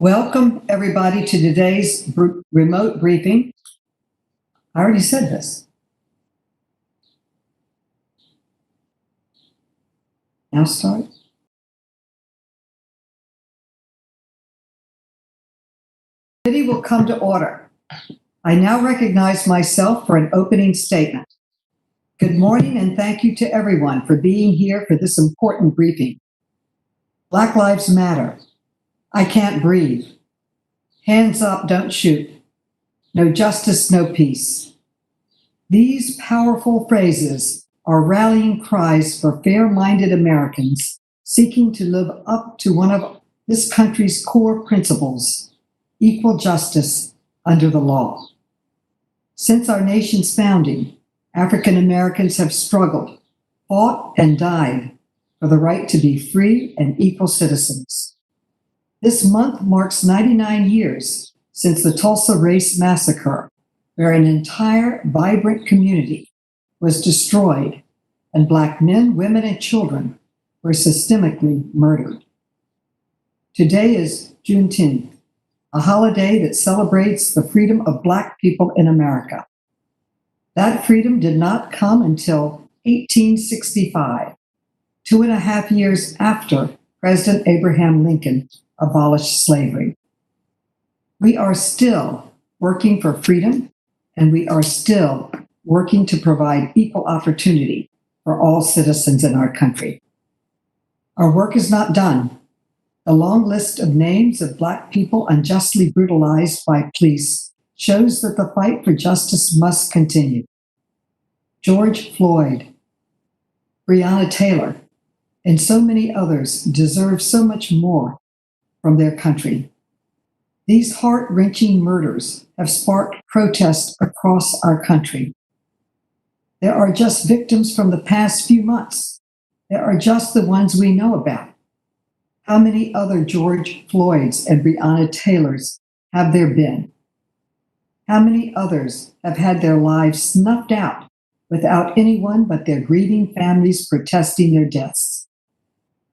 Welcome, everybody, to today's remote briefing. I already said this. Now start. The committee will come to order. I now recognize myself for an opening statement. Good morning, and thank you to everyone for being here for this important briefing. Black Lives Matter. I can't breathe. Hands up, don't shoot. No justice, no peace. These powerful phrases are rallying cries for fair-minded Americans seeking to live up to one of this country's core principles, equal justice under the law. Since our nation's founding, African Americans have struggled, fought, and died for the right to be free and equal citizens. This month marks 99 years since the Tulsa Race Massacre, where an entire vibrant community was destroyed and Black men, women, and children were systemically murdered. Today is Juneteenth, a holiday that celebrates the freedom of Black people in America. That freedom did not come until 1865, 2.5 years after President Abraham Lincoln abolished slavery. We are still working for freedom, and we are still working to provide equal opportunity for all citizens in our country. Our work is not done. The long list of names of Black people unjustly brutalized by police shows that the fight for justice must continue. George Floyd, Breonna Taylor, and so many others deserve so much more from their country. These heart-wrenching murders have sparked protests across our country. There are just victims from the past few months. There are just the ones we know about. How many other George Floyds and Breonna Taylors have there been? How many others have had their lives snuffed out without anyone but their grieving families protesting their deaths?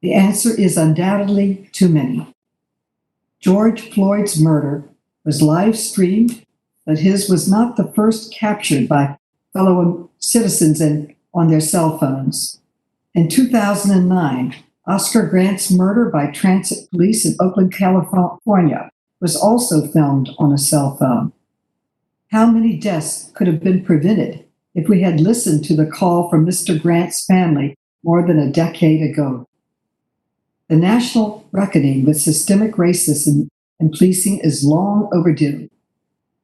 The answer is undoubtedly too many. George Floyd's murder was live streamed, but his was not the first captured by fellow citizens and on their cell phones. In 2009, Oscar Grant's murder by transit police in Oakland, California was also filmed on a cell phone. How many deaths could have been prevented if we had listened to the call from Mr. Grant's family more than a decade ago? The national reckoning with systemic racism and policing is long overdue.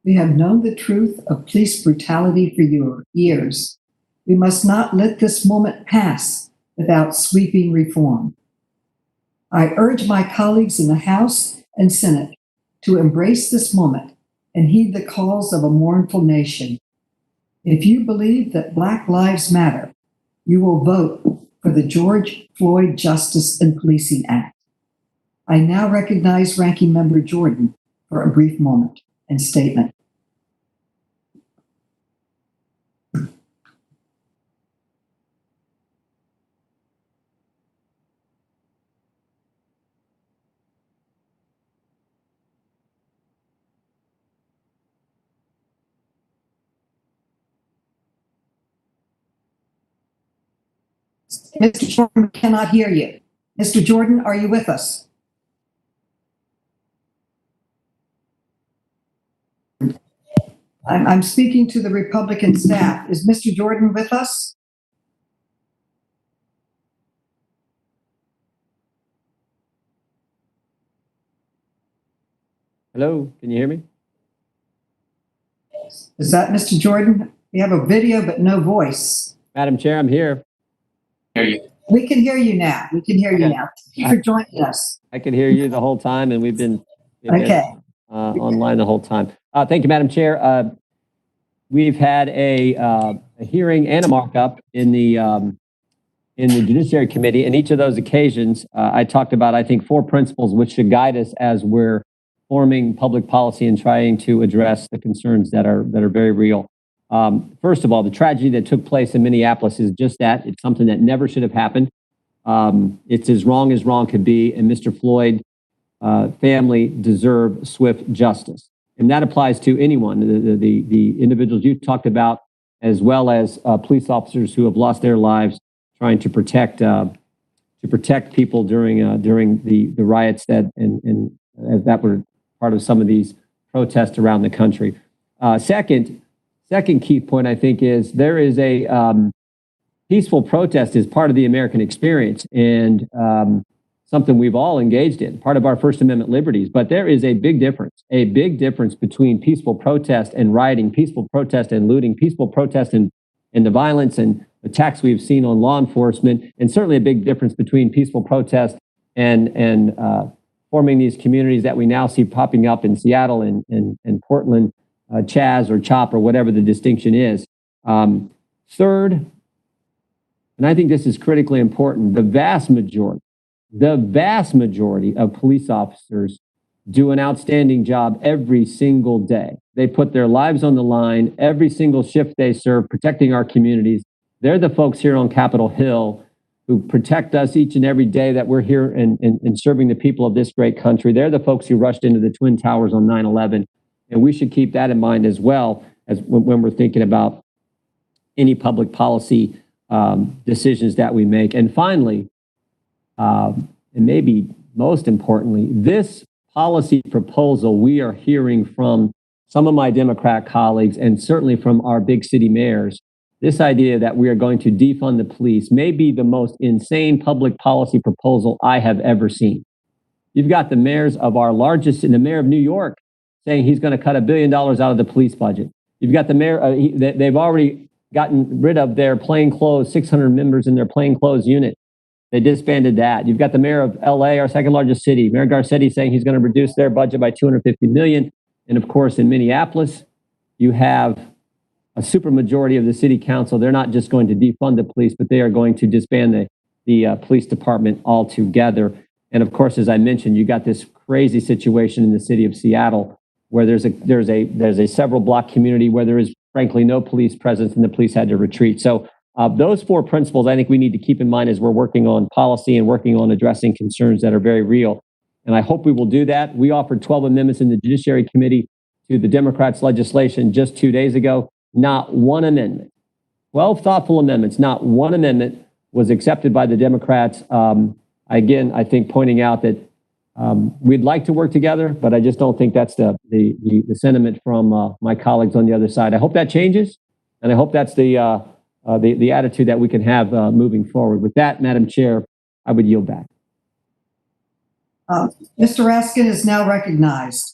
We have known the truth of police brutality for years. We must not let this moment pass without sweeping reform. I urge my colleagues in the House and Senate to embrace this moment and heed the calls of a mournful nation. If you believe that Black Lives Matter, you will vote for the George Floyd Justice and Policing Act. I now recognize Ranking Member Jordan for a brief moment and statement. Mr. Jordan cannot hear you. Mr. Jordan, are you with us? I'm speaking to the Republican staff. Is Mr. Jordan with us? Hello, can you hear me? Is that Mr. Jordan? We have a video, but no voice. Madam Chair, I'm here. We can hear you now. We can hear you now. Thank you for joining us. I could hear you the whole time, and we've been online the whole time. Thank you, Madam Chair. We've had a hearing and a markup in the Judiciary Committee. In each of those occasions, I talked about, I think, 4 principles which should guide us as we're forming public policy and trying to address the concerns that are very real. First of all, the tragedy that took place in Minneapolis is just that. It's something that never should have happened. It's as wrong could be, and Mr. Floyd family deserve swift justice. And that applies to anyone, the individuals you talked about, as well as police officers who have lost their lives trying to protect people during the riots and as that were part of some of these protests around the country. Second key point, I think, is there is a peaceful protest is part of the American experience and something we've all engaged in, part of our First Amendment liberties. But there is a big difference between peaceful protest and rioting, peaceful protest and looting, peaceful protest and the violence and attacks we've seen on law enforcement, and certainly a big difference between peaceful protest and forming these communities that we now see popping up in Seattle and Portland, Chaz or CHOP or whatever the distinction is. Third, and I think this is critically important, the vast majority of police officers do an outstanding job every single day. They put their lives on the line every single shift they serve, protecting our communities. They're the folks here on Capitol Hill who protect us each and every day that we're here and serving the people of this great country. They're the folks who rushed into the Twin Towers on 9/11. And we should keep that in mind as well as when we're thinking about any public policy decisions that we make. And finally, and maybe most importantly, this policy proposal we are hearing from some of my Democrat colleagues and certainly from our big city mayors, this idea that we are going to defund the police may be the most insane public policy proposal I have ever seen. You've got the mayors of our largest, and the mayor of New York saying he's going to cut $1 billion out of the police budget. You've got the mayor, they've already gotten rid of their plainclothes, 600 members in their plainclothes unit. They disbanded that. You've got the mayor of LA, our second largest city, Mayor Garcetti, saying he's going to reduce their budget by $250 million. And of course, in Minneapolis, you have a supermajority of the city council. They're not just going to defund the police, but they are going to disband the police department altogether. And of course, as I mentioned, you got this crazy situation in the city of Seattle, where there's a several block community where there is frankly no police presence and the police had to retreat. So those four principles, I think we need to keep in mind as we're working on policy and working on addressing concerns that are very real. And I hope we will do that. We offered 12 amendments in the Judiciary Committee to the Democrats' legislation just 2 days ago. Not one amendment, 12 thoughtful amendments, not one amendment was accepted by the Democrats. Again, I think pointing out that we'd like to work together, but I just don't think that's the sentiment from my colleagues on the other side. I hope that changes, and I hope that's the attitude that we can have moving forward. With that, Madam Chair, I would yield back. Mr. Raskin is now recognized.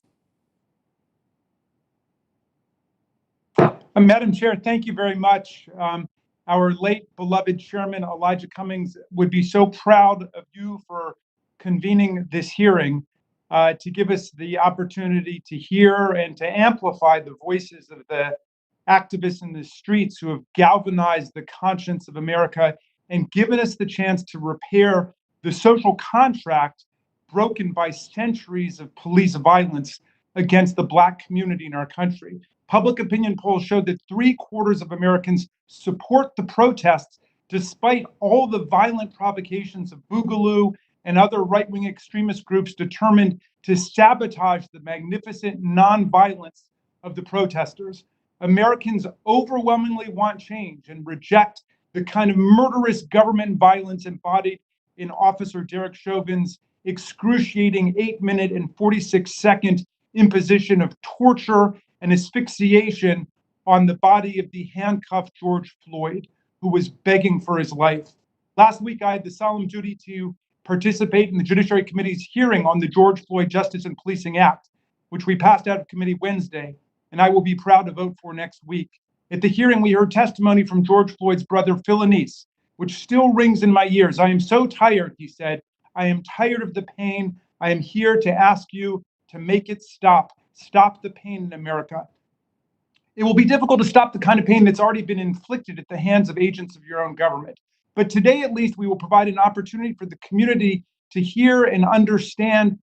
Madam Chair, thank you very much. Our late beloved Chairman Elijah Cummings would be so proud of you for convening this hearing to give us the opportunity to hear and to amplify the voices of the activists in the streets who have galvanized the conscience of America and given us the chance to repair the social contract broken by centuries of police violence against the Black community in our country. Public opinion polls showed that 3/4 of Americans support the protests despite all the violent provocations of Boogaloo and other right-wing extremist groups determined to sabotage the magnificent nonviolence of the protesters. Americans overwhelmingly want change and reject the kind of murderous government violence embodied in Officer Derek Chauvin's excruciating 8-minute and 46-second imposition of torture and asphyxiation on the body of the handcuffed George Floyd, who was begging for his life. Last week, I had the solemn duty to participate in the Judiciary Committee's hearing on the George Floyd Justice and Policing Act, which we passed out of committee Wednesday, and I will be proud to vote for next week. At the hearing, we heard testimony from George Floyd's brother, Phil Anise, which still rings in my ears. "I am so tired," he said. "I am tired of the pain. I am here to ask you to make it stop. Stop the pain in America." It will be difficult to stop the kind of pain that's already been inflicted at the hands of agents of your own government. But today, at least, we will provide an opportunity for the community to hear and understand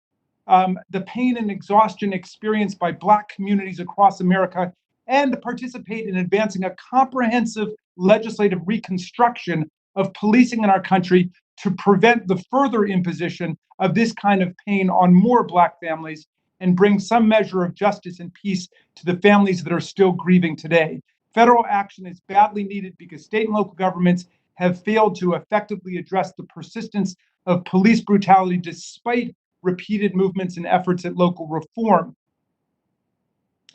the pain and exhaustion experienced by Black communities across America and to participate in advancing a comprehensive legislative reconstruction of policing in our country to prevent the further imposition of this kind of pain on more Black families and bring some measure of justice and peace to the families that are still grieving today. Federal action is badly needed because state and local governments have failed to effectively address the persistence of police brutality despite repeated movements and efforts at local reform.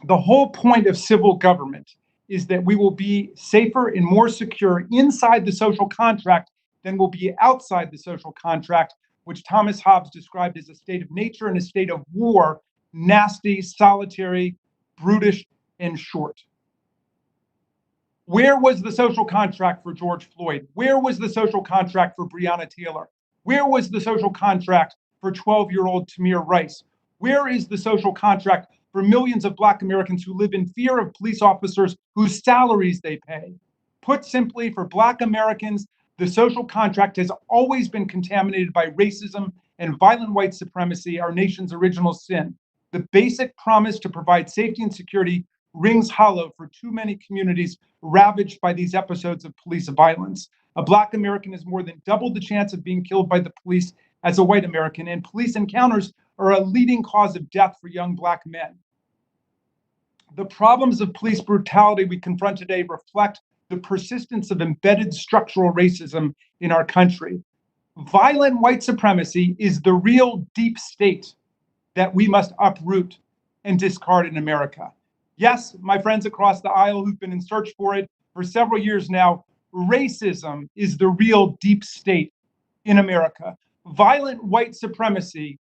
The whole point of civil government is that we will be safer and more secure inside the social contract than will be outside the social contract, which Thomas Hobbes described as a state of nature and a state of war, nasty, solitary, brutish, and short. Where was the social contract for George Floyd? Where was the social contract for Breonna Taylor? Where was the social contract for 12-year-old Tamir Rice? Where is the social contract for millions of Black Americans who live in fear of police officers whose salaries they pay? Put simply, for Black Americans, the social contract has always been contaminated by racism and violent white supremacy, our nation's original sin. The basic promise to provide safety and security rings hollow for too many communities ravaged by these episodes of police violence. A Black American has more than doubled the chance of being killed by the police as a white American, and police encounters are a leading cause of death for young Black men. The problems of police brutality we confront today reflect the persistence of embedded structural racism in our country. Violent white supremacy is the real deep state that we must uproot and discard in America. Yes, my friends across the aisle who've been in search for it for several years now, racism is the real deep state in America. Violent white supremacy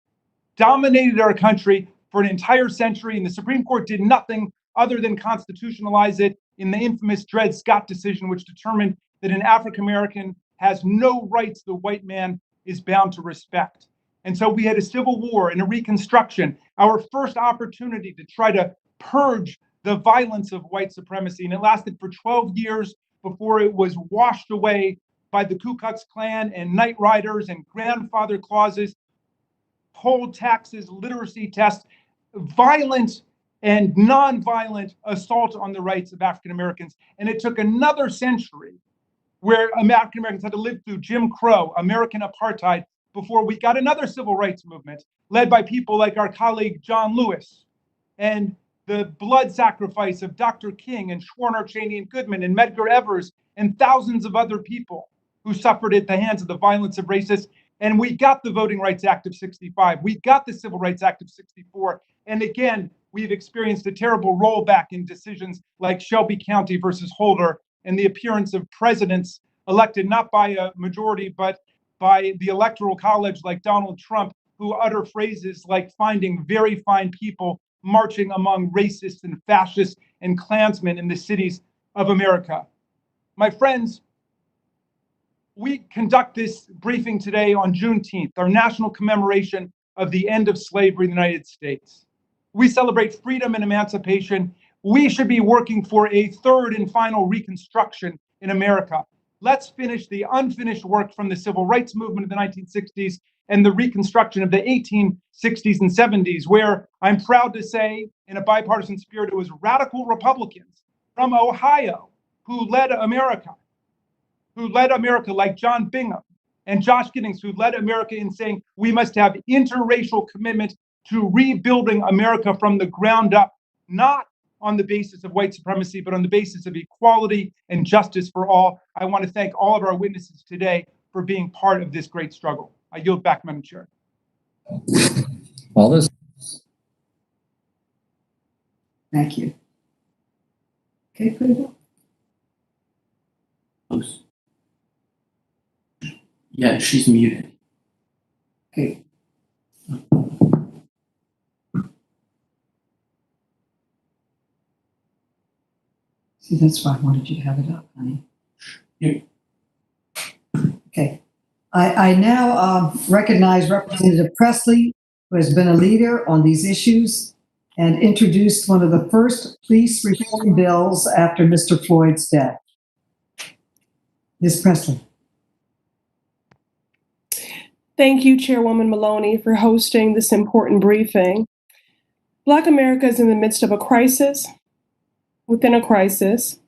dominated our country for an entire century, and the Supreme Court did nothing other than constitutionalize it in the infamous Dred Scott decision, which determined that an African American has no rights the white man is bound to respect. And so we had a civil war and a reconstruction, our first opportunity to try to purge the violence of white supremacy. And it lasted for 12 years before it was washed away by the Ku Klux Klan and night riders and grandfather clauses, poll taxes, literacy tests, violent and non-violent assault on the rights of African Americans. And it took another century where African Americans had to live through Jim Crow, American apartheid, before we got another civil rights movement led by people like our colleague John Lewis, and the blood sacrifice of Dr. King and Schwerner, Cheney, and Goodman, and Medgar Evers, and thousands of other people who suffered at the hands of the violence of racists. And we got the Voting Rights Act of 65. We got the Civil Rights Act of 64. And again, we've experienced a terrible rollback in decisions like Shelby County versus Holder, and the appearance of presidents elected not by a majority, but by the Electoral College like Donald Trump, who utter phrases like finding very fine people marching among racists and fascists and Klansmen in the cities of America. My friends, we conduct this briefing today on Juneteenth, our national commemoration of the end of slavery in the United States. We celebrate freedom and emancipation. We should be working for a third and final reconstruction in America. Let's finish the unfinished work from the civil rights movement of the 1960s and the reconstruction of the 1860s and 70s, where I'm proud to say, in a bipartisan spirit, it was radical Republicans from Ohio who led America like John Bingham and Josh Giddings, who led America in saying we must have interracial commitment to rebuilding America from the ground up, not on the basis of white supremacy, but on the basis of equality and justice for all. I want to thank all of our witnesses today for being part of this great struggle. I yield back, Madam Chair. All this. Thank you. Okay, put it up. Close. Yeah, she's muted. Okay. See, that's why I wanted you to have it up, honey. Yeah. Okay. I now recognize Representative Pressley, who has been a leader on these issues and introduced one of the first police reform bills after Mr. Floyd's death. Ms. Pressley. Thank you, Chairwoman Maloney, for hosting this important briefing. Black America is in the midst of a crisis, within a crisis,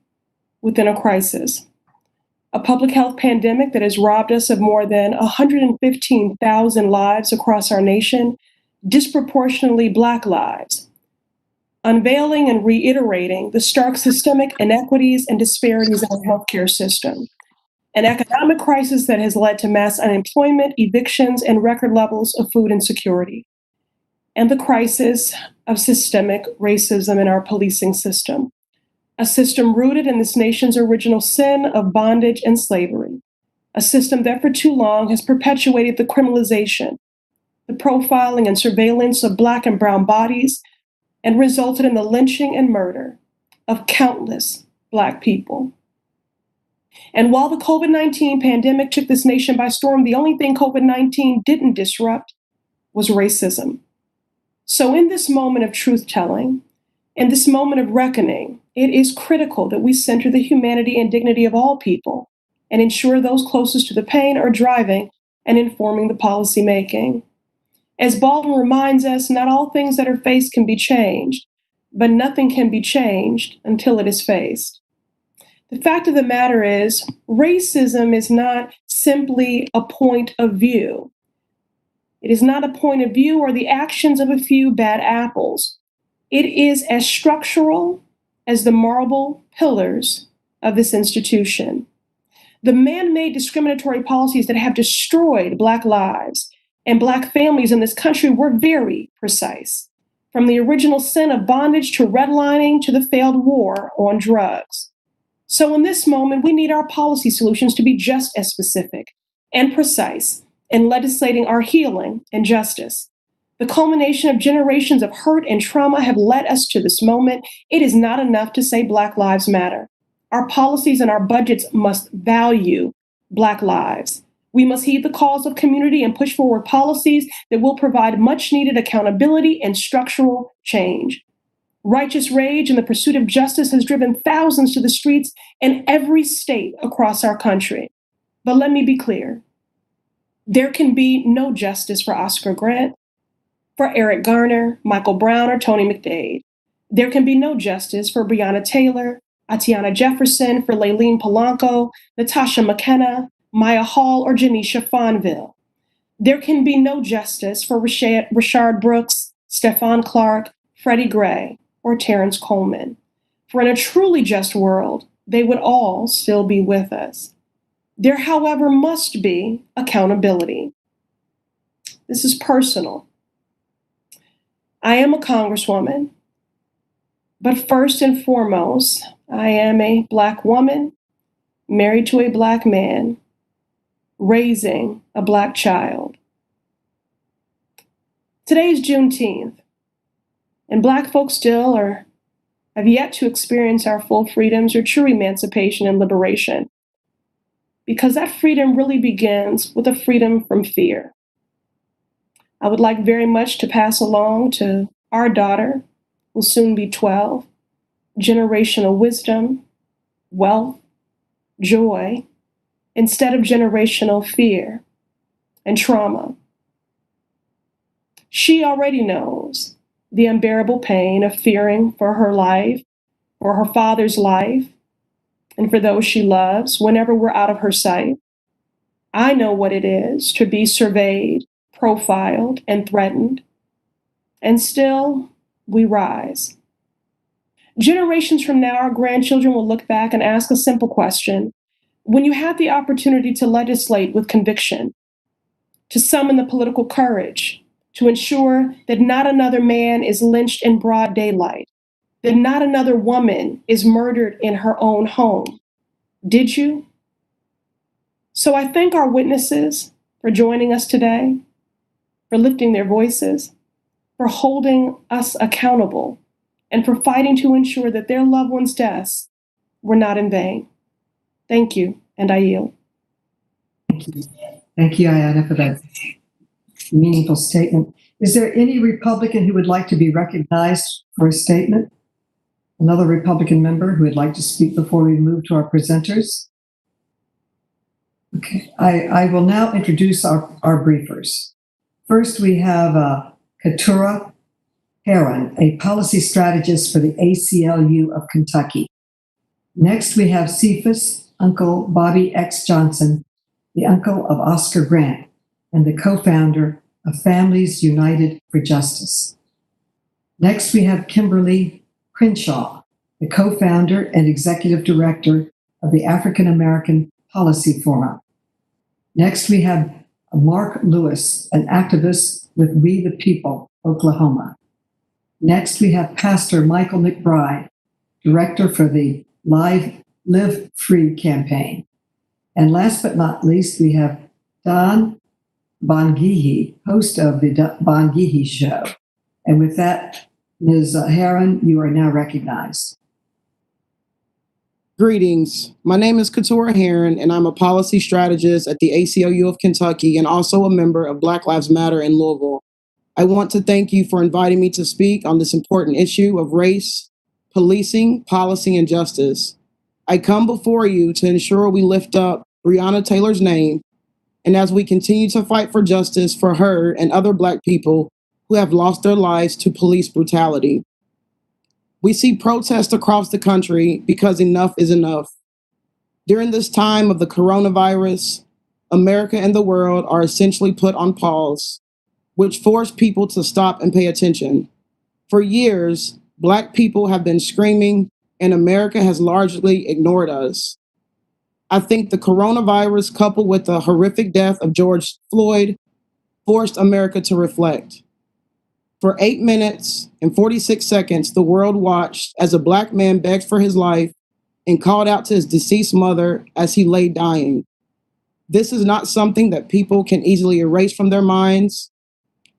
within a crisis. a public health pandemic that has robbed us of more than 115,000 lives across our nation, disproportionately Black lives, unveiling and reiterating the stark systemic inequities and disparities in our healthcare system, an economic crisis that has led to mass unemployment, evictions, and record levels of food insecurity, and the crisis of systemic racism in our policing system, a system rooted in this nation's original sin of bondage and slavery, a system that for too long has perpetuated the criminalization, the profiling and surveillance of Black and brown bodies, and resulted in the lynching and murder of countless Black people. And while the COVID-19 pandemic took this nation by storm, the only thing COVID-19 didn't disrupt was racism. So in this moment of truth-telling, in this moment of reckoning, it is critical that we center the humanity and dignity of all people and ensure those closest to the pain are driving and informing the policymaking. As Baldwin reminds us, not all things that are faced can be changed, but nothing can be changed until it is faced. The fact of the matter is, racism is not simply a point of view. It is not a point of view or the actions of a few bad apples. It is as structural as the marble pillars of this institution. The man-made discriminatory policies that have destroyed Black lives and Black families in this country were very precise, from the original sin of bondage to redlining to the failed war on drugs. So in this moment, we need our policy solutions to be just as specific and precise in legislating our healing and justice. The culmination of generations of hurt and trauma have led us to this moment. It is not enough to say Black lives matter. Our policies and our budgets must value Black lives. We must heed the calls of community and push forward policies that will provide much needed accountability and structural change. Righteous rage in the pursuit of justice has driven thousands to the streets in every state across our country. But let me be clear. There can be no justice for Oscar Grant, for Eric Garner, Michael Brown, or Tony McDade. There can be no justice for Breonna Taylor, Atiana Jefferson, for Layleen Polanco, Natasha McKenna, Maya Hall, or Janisha Fonville. There can be no justice for Rashard Brooks, Stephon Clark, Freddie Gray, or Terrence Coleman. For in a truly just world, they would all still be with us. There, however, must be accountability. This is personal. I am a Congresswoman, but first and foremost, I am a Black woman, married to a Black man, raising a Black child. Today is Juneteenth, and Black folks still have yet to experience our full freedoms or true emancipation and liberation, because that freedom really begins with a freedom from fear. I would like very much to pass along to our daughter, who will soon be 12, generational wisdom, wealth, joy, instead of generational fear and trauma. She already knows the unbearable pain of fearing for her life, for her father's life, and for those she loves whenever we're out of her sight. I know what it is to be surveyed, profiled, and threatened. And still, we rise. Generations from now, our grandchildren will look back and ask a simple question. When you had the opportunity to legislate with conviction, to summon the political courage, to ensure that not another man is lynched in broad daylight, that not another woman is murdered in her own home, did you? So I thank our witnesses for joining us today, for lifting their voices, for holding us accountable, and for fighting to ensure that their loved ones' deaths were not in vain. Thank you, and I yield. Thank you. Thank you, Ayanna, for that meaningful statement. Is there any Republican who would like to be recognized for a statement? Another Republican member who would like to speak before we move to our presenters? Okay, I will now introduce our briefers. First, we have Keturah Herron, a policy strategist for the ACLU of Kentucky. Next, we have Cephus, Uncle Bobby X. Johnson, the uncle of Oscar Grant, and the co-founder of Families United for Justice. Next, we have Kimberly Crenshaw, the co-founder and executive director of the African American Policy Forum. Next, we have Marq Lewis, an activist with We the People, Oklahoma. Next, we have Pastor Michael McBride, director for the Live Free campaign. And last but not least, we have Don Bongihi, host of the Bongihi Show. And with that, Ms. Herron, you are now recognized. Greetings. My name is Keturah Herron, and I'm a policy strategist at the ACLU of Kentucky and also a member of Black Lives Matter in Louisville. I want to thank you for inviting me to speak on this important issue of race, policing, policy, and justice. I come before you to ensure we lift up Breonna Taylor's name, and as we continue to fight for justice for her and other Black people who have lost their lives to police brutality. We see protests across the country because enough is enough. During this time of the coronavirus, America and the world are essentially put on pause, which force people to stop and pay attention. For years, Black people have been screaming, and America has largely ignored us. I think the coronavirus, coupled with the horrific death of George Floyd, forced America to reflect. For 8 minutes and 46 seconds, the world watched as a Black man begged for his life and called out to his deceased mother as he lay dying. This is not something that people can easily erase from their minds.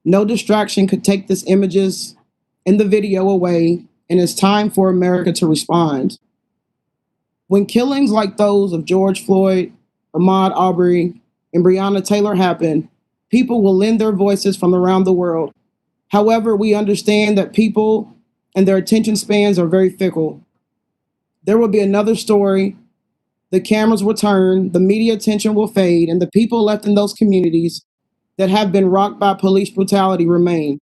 No distraction could take these images in the video away, and it's time for America to respond. When killings like those of George Floyd, Ahmaud Arbery, and Breonna Taylor happen, people will lend their voices from around the world. However, we understand that people and their attention spans are very fickle. There will be another story, the cameras will turn, the media attention will fade, and the people left in those communities that have been rocked by police brutality remain.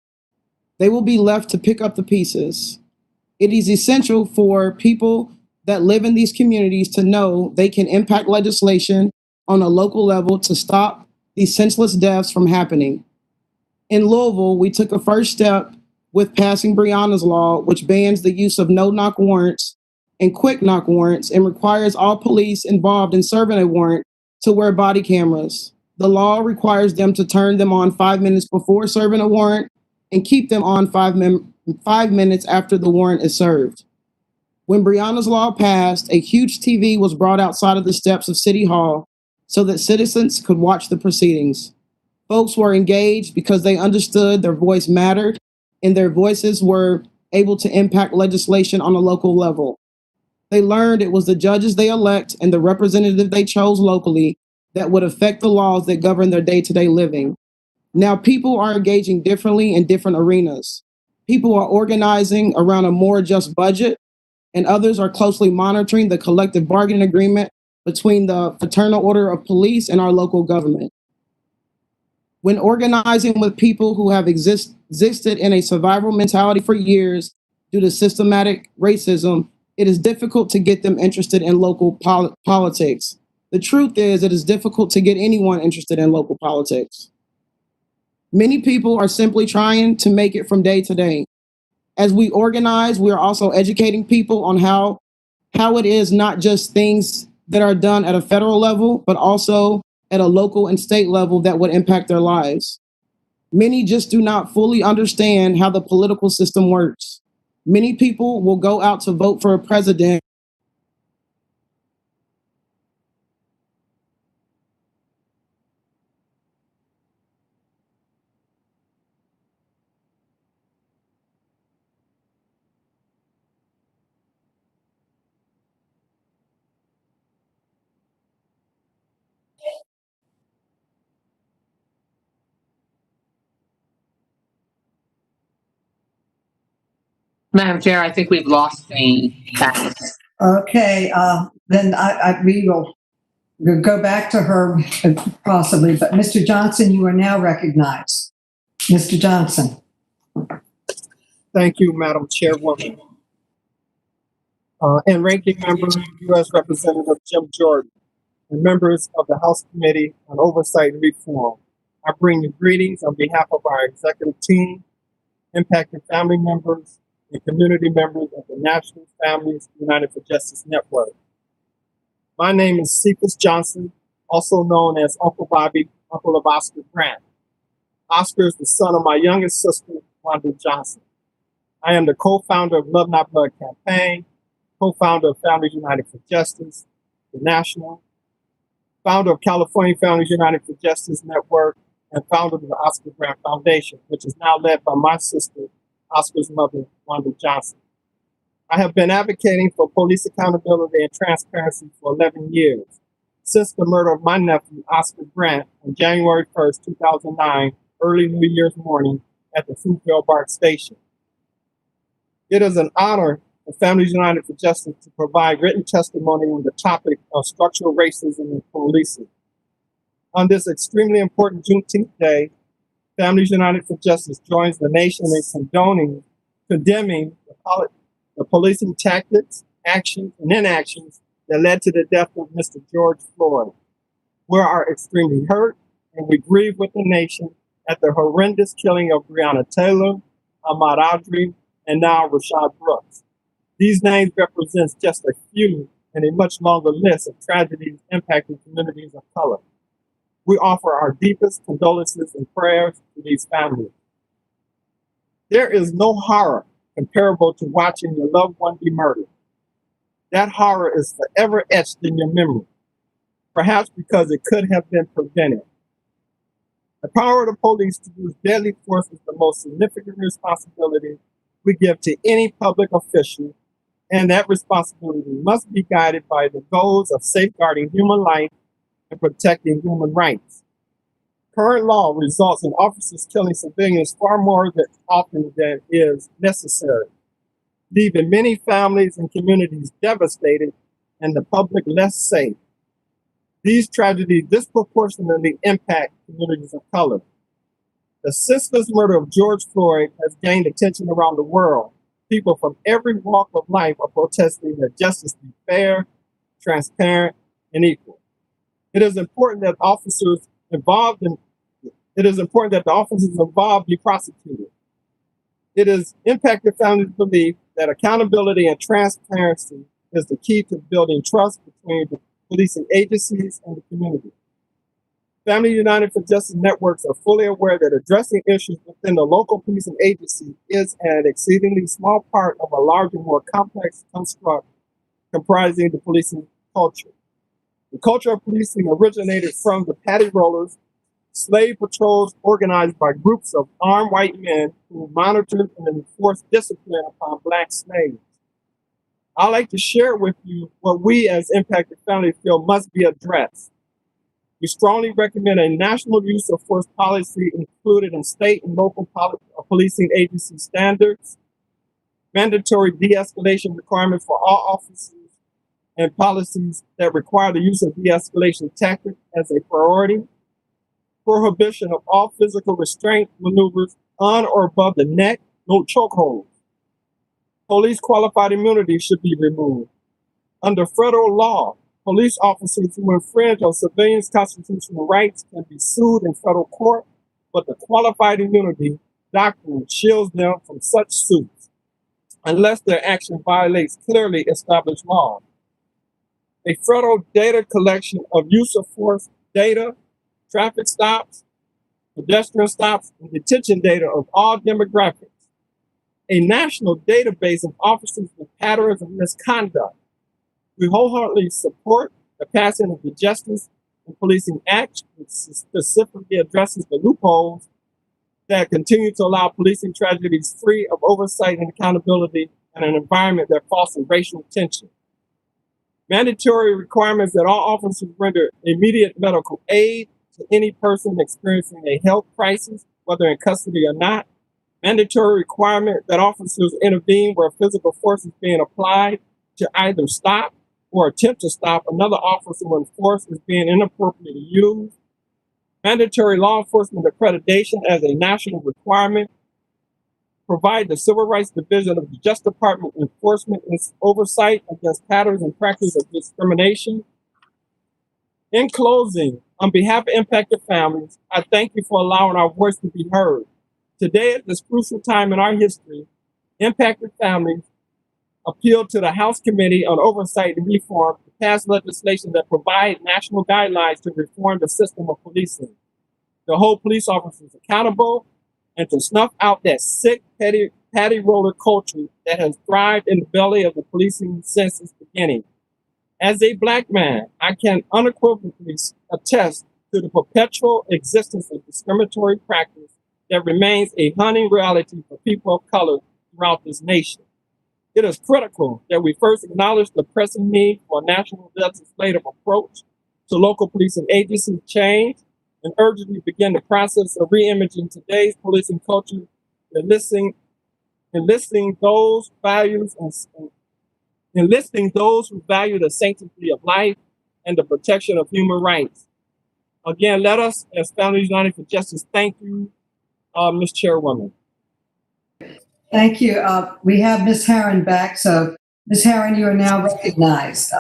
They will be left to pick up the pieces. It is essential for people that live in these communities to know they can impact legislation on a local level to stop these senseless deaths from happening. In Louisville, we took a first step with passing Breonna's law, which bans the use of no-knock warrants and quick-knock warrants and requires all police involved in serving a warrant to wear body cameras. The law requires them to turn them on 5 minutes before serving a warrant and keep them on 5 minutes after the warrant is served. When Breonna's law passed, a huge TV was brought outside of the steps of City Hall so that citizens could watch the proceedings. Folks were engaged because they understood their voice mattered and their voices were able to impact legislation on a local level. They learned it was the judges they elect and the representative they chose locally that would affect the laws that govern their day-to-day living. Now people are engaging differently in different arenas. People are organizing around a more just budget, and others are closely monitoring the collective bargaining agreement between the Fraternal Order of Police and our local government. When organizing with people who have existed in a survival mentality for years due to systematic racism, it is difficult to get them interested in local politics. The truth is, it is difficult to get anyone interested in local politics. Many people are simply trying to make it from day to day. As we organize, we are also educating people on how it is not just things that are done at a federal level, but also at a local and state level that would impact their lives. Many just do not fully understand how the political system works. Many people will go out to vote for a president Madam Chair, I think we've lost the cast. Okay, then we will we'll go back to her possibly, but Mr. Johnson, you are now recognized. Mr. Johnson. Thank you, Madam Chairwoman. and Ranking Member, U.S. Representative Jim Jordan, and members of the House Committee on Oversight and Reform. I bring you greetings on behalf of our executive team, impacted family members, and community members of the National Families United for Justice Network. My name is Cephus Johnson, also known as Uncle Bobby, uncle of Oscar Grant. Oscar is the son of my youngest sister, Wanda Johnson. I am the co-founder of Love Not Blood campaign, co-founder of Families United for Justice, the National, founder of California Families United for Justice Network, and founder of the Oscar Grant Foundation, which is now led by my sister, Oscar's mother, Wanda Johnson. I have been advocating for police accountability and transparency for 11 years, since the murder of my nephew, Oscar Grant, on January 1st, 2009, early New Year's morning at the Fruitvale BART station. It is an honor for Families United for Justice to provide written testimony on the topic of structural racism in policing. On this extremely important Juneteenth Day, Families United for Justice joins the nation in condemning the policing tactics, actions, and inactions that led to the death of Mr. George Floyd. We are extremely hurt, and we grieve with the nation at the horrendous killing of Breonna Taylor, Ahmaud Arbery, and now Rashad Brooks. These names represent just a few in a much longer list of tragedies impacting communities of color. We offer our deepest condolences and prayers to these families. There is no horror comparable to watching your loved one be murdered. That horror is forever etched in your memory, perhaps because it could have been prevented. The power of the police to use deadly force is the most significant responsibility we give to any public official, and that responsibility must be guided by the goals of safeguarding human life and protecting human rights. Current law results in officers killing civilians far more often than is necessary, leaving many families and communities devastated and the public less safe. These tragedies disproportionately impact communities of color. The senseless murder of George Floyd has gained attention around the world. People from every walk of life are protesting that justice be fair, transparent, and equal. It is important that the officers involved be prosecuted. It is impacted families' belief that accountability and transparency is the key to building trust between the policing agencies and the community. Family United for Justice networks are fully aware that addressing issues within the local policing agency is an exceedingly small part of a larger, more complex construct comprising the policing culture. The culture of policing originated from the paddy rollers, slave patrols organized by groups of armed white men who monitored and enforced discipline upon Black slaves. I'd like to share with you what we as impacted families feel must be addressed. We strongly recommend a national use of force policy included in state and local policing agency standards, mandatory de-escalation requirements for all officers, and policies that require the use of de-escalation tactics as a priority, prohibition of all physical restraint maneuvers on or above the neck, no chokeholds. Police qualified immunity should be removed. Under federal law, police officers who infringe on civilians' constitutional rights can be sued in federal court, but the qualified immunity doctrine shields them from such suits unless their action violates clearly established law. A federal data collection of use of force data, traffic stops, pedestrian stops, and detention data of all demographics. A national database of officers with patterns of misconduct. We wholeheartedly support the passing of the Justice and Policing Act, which specifically addresses the loopholes that continue to allow policing tragedies free of oversight and accountability in an environment that fosters racial tension. Mandatory requirements that all officers render immediate medical aid to any person experiencing a health crisis, whether in custody or not. Mandatory requirement that officers intervene where physical force is being applied to either stop or attempt to stop another officer when force is being inappropriately used. Mandatory law enforcement accreditation as a national requirement. provide the Civil Rights Division of the Justice Department enforcement and oversight against patterns and practices of discrimination. In closing, on behalf of impacted families, I thank you for allowing our voice to be heard. Today, at this crucial time in our history, impacted families appealed to the House Committee on Oversight and Reform to pass legislation that provides national guidelines to reform the system of policing, to hold police officers accountable, and to snuff out that sick, patty roller culture that has thrived in the belly of the policing since its beginning. As a Black man, I can unequivocally attest to the perpetual existence of discriminatory practice that remains a haunting reality for people of color throughout this nation. It is critical that we first acknowledge the pressing need for a national legislative approach to local policing agency change and urgently begin the process of re-imaging today's policing culture, enlisting those who value the sanctity of life and the protection of human rights. Again, let us, as Families United for Justice, thank you, Ms. Chairwoman. Thank you. We have Ms. Herron back. So, Ms. Herron, you are now recognized.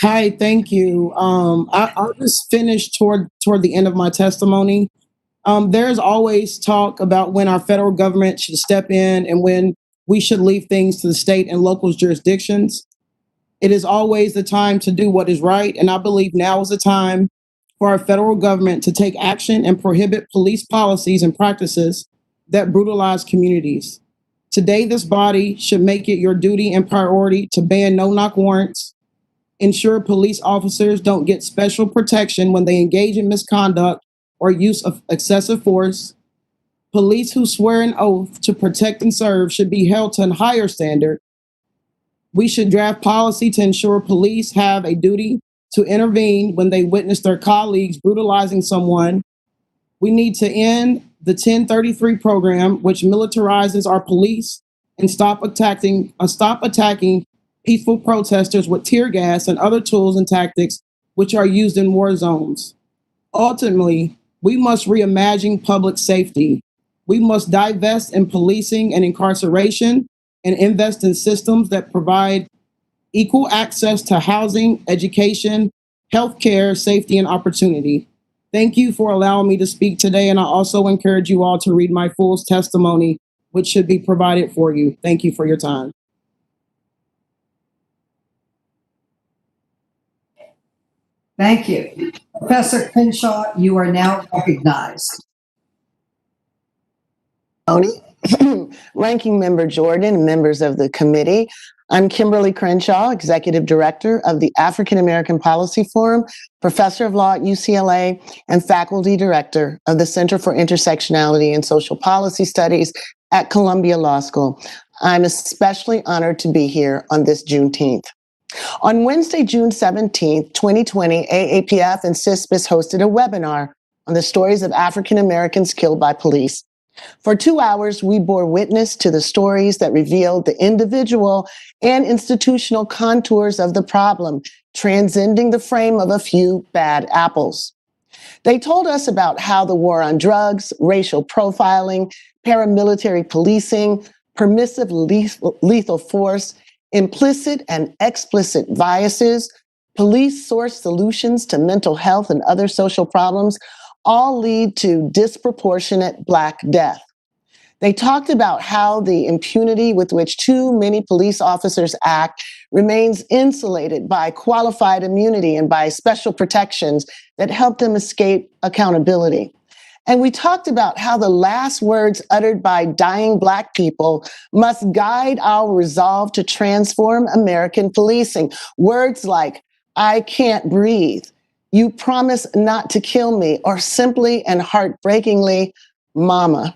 Hi, thank you. I'll just finish toward the end of my testimony. There's always talk about when our federal government should step in and when we should leave things to the state and local jurisdictions. It is always the time to do what is right, and I believe now is the time for our federal government to take action and prohibit police policies and practices that brutalize communities. Today, this body should make it your duty and priority to ban no-knock warrants, ensure police officers don't get special protection when they engage in misconduct or use of excessive force. Police who swear an oath to protect and serve should be held to a higher standard. We should draft policy to ensure police have a duty to intervene when they witness their colleagues brutalizing someone. We need to end the 1033 program, which militarizes our police, and stop attacking peaceful protesters with tear gas and other tools and tactics which are used in war zones. Ultimately, we must reimagine public safety. We must divest in policing and incarceration and invest in systems that provide equal access to housing, education, healthcare, safety, and opportunity. Thank you for allowing me to speak today, and I also encourage you all to read my full testimony, which should be provided for you. Thank you for your time. Thank you. Professor Crenshaw, you are now recognized. Ranking Member Jordan and members of the committee, I'm Kimberly Crenshaw, Executive Director of the African American Policy Forum, Professor of Law at UCLA, and Faculty Director of the Center for Intersectionality and Social Policy Studies at Columbia Law School. I'm especially honored to be here on this Juneteenth. On Wednesday, June 17th, 2020, AAPF and Cephus hosted a webinar on the stories of African Americans killed by police. For 2 hours, we bore witness to the stories that revealed the individual and institutional contours of the problem, transcending the frame of a few bad apples. They told us about how the war on drugs, racial profiling, paramilitary policing, permissive lethal force, implicit and explicit biases, police-sourced solutions to mental health and other social problems all lead to disproportionate Black death. They talked about how the impunity with which too many police officers act remains insulated by qualified immunity and by special protections that help them escape accountability. And we talked about how the last words uttered by dying Black people must guide our resolve to transform American policing. Words like, "I can't breathe," "You promise not to kill me," or simply and heartbreakingly, "Mama."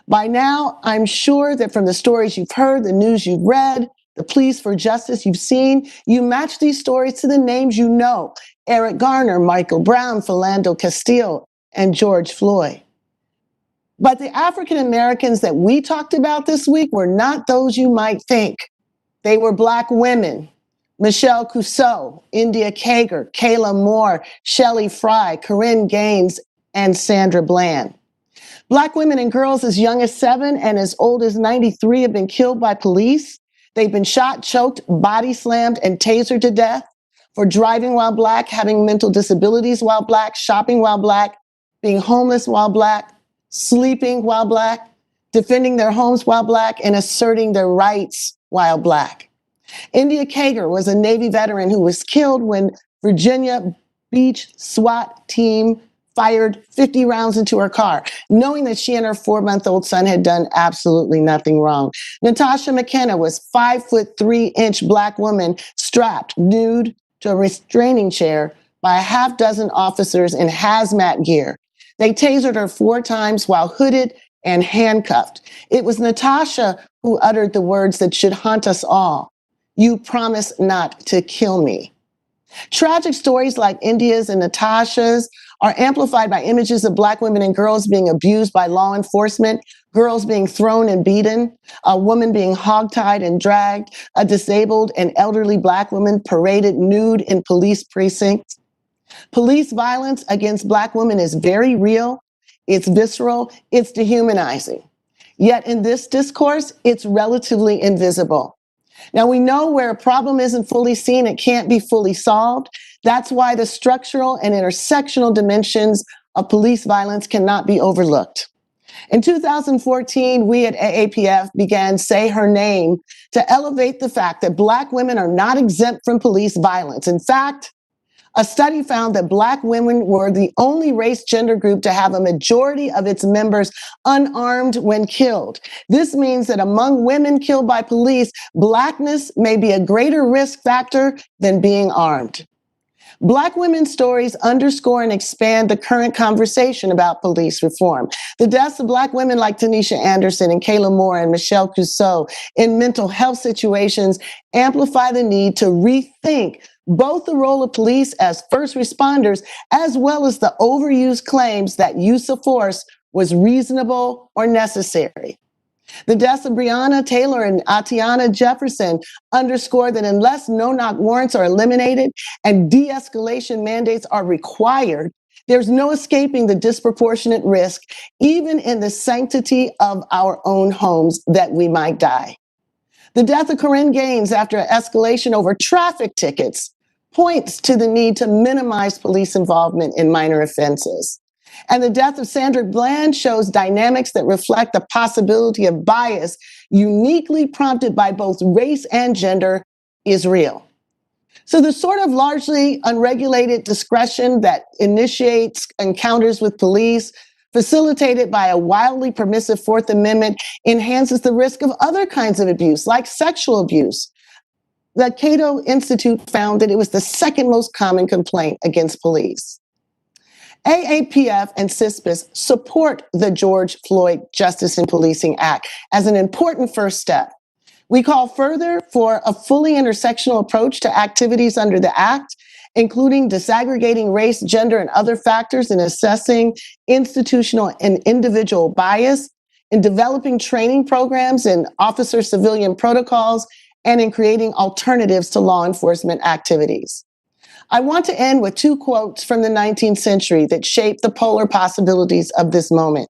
By now, I'm sure that from the stories you've heard, the news you've read, the pleas for justice you've seen, you match these stories to the names you know: Eric Garner, Michael Brown, Philando Castile, and George Floyd. But the African Americans that we talked about this week were not those you might think. They were Black women: Michelle Cusseau, India Kager, Kayla Moore, Shelley Fry, Corinne Gaines, and Sandra Bland. Black women and girls as young as 7 and as old as 93 have been killed by police. They've been shot, choked, body slammed, and tasered to death for driving while Black, having mental disabilities while Black, shopping while Black, being homeless while Black, sleeping while Black, defending their homes while Black, and asserting their rights while Black. India Kager was a Navy veteran who was killed when Virginia Beach SWAT team fired 50 rounds into her car, knowing that she and her 4-month-old son had done absolutely nothing wrong. Natasha McKenna was 5'3" Black woman strapped nude to a restraining chair by a half-dozen officers in hazmat gear. They tasered her 4 times while hooded and handcuffed. It was Natasha who uttered the words that should haunt us all. "You promise not to kill me." Tragic stories like India's and Natasha's are amplified by images of Black women and girls being abused by law enforcement, girls being thrown and beaten, a woman being hogtied and dragged, a disabled and elderly Black woman paraded nude in police precincts. Police violence against Black women is very real, it's visceral, it's dehumanizing. Yet in this discourse, it's relatively invisible. Now, we know where a problem isn't fully seen, it can't be fully solved. That's why the structural and intersectional dimensions of police violence cannot be overlooked. In 2014, we at AAPF began Say Her Name to elevate the fact that Black women are not exempt from police violence. In fact, a study found that Black women were the only race gender group to have a majority of its members unarmed when killed. This means that among women killed by police, Blackness may be a greater risk factor than being armed. Black women's stories underscore and expand the current conversation about police reform. The deaths of Black women like Tanisha Anderson and Kayla Moore and Michelle Cusseau in mental health situations amplify the need to rethink both the role of police as first responders, as well as the overused claims that use of force was reasonable or necessary. The deaths of Breonna Taylor and Atiana Jefferson underscore that unless no-knock warrants are eliminated and de-escalation mandates are required, there's no escaping the disproportionate risk, even in the sanctity of our own homes, that we might die. The death of Corinne Gaines after an escalation over traffic tickets points to the need to minimize police involvement in minor offenses. And the death of Sandra Bland shows dynamics that reflect the possibility of bias uniquely prompted by both race and gender is real. So the sort of largely unregulated discretion that initiates encounters with police, facilitated by a wildly permissive Fourth Amendment, enhances the risk of other kinds of abuse, like sexual abuse. The Cato Institute found that it was the second most common complaint against police. AAPF and Cephus support the George Floyd Justice in Policing Act as an important first step. We call further for a fully intersectional approach to activities under the Act, including disaggregating race, gender, and other factors in assessing institutional and individual bias, in developing training programs in officer-civilian protocols, and in creating alternatives to law enforcement activities. I want to end with 2 quotes from the 19th century that shape the polar possibilities of this moment.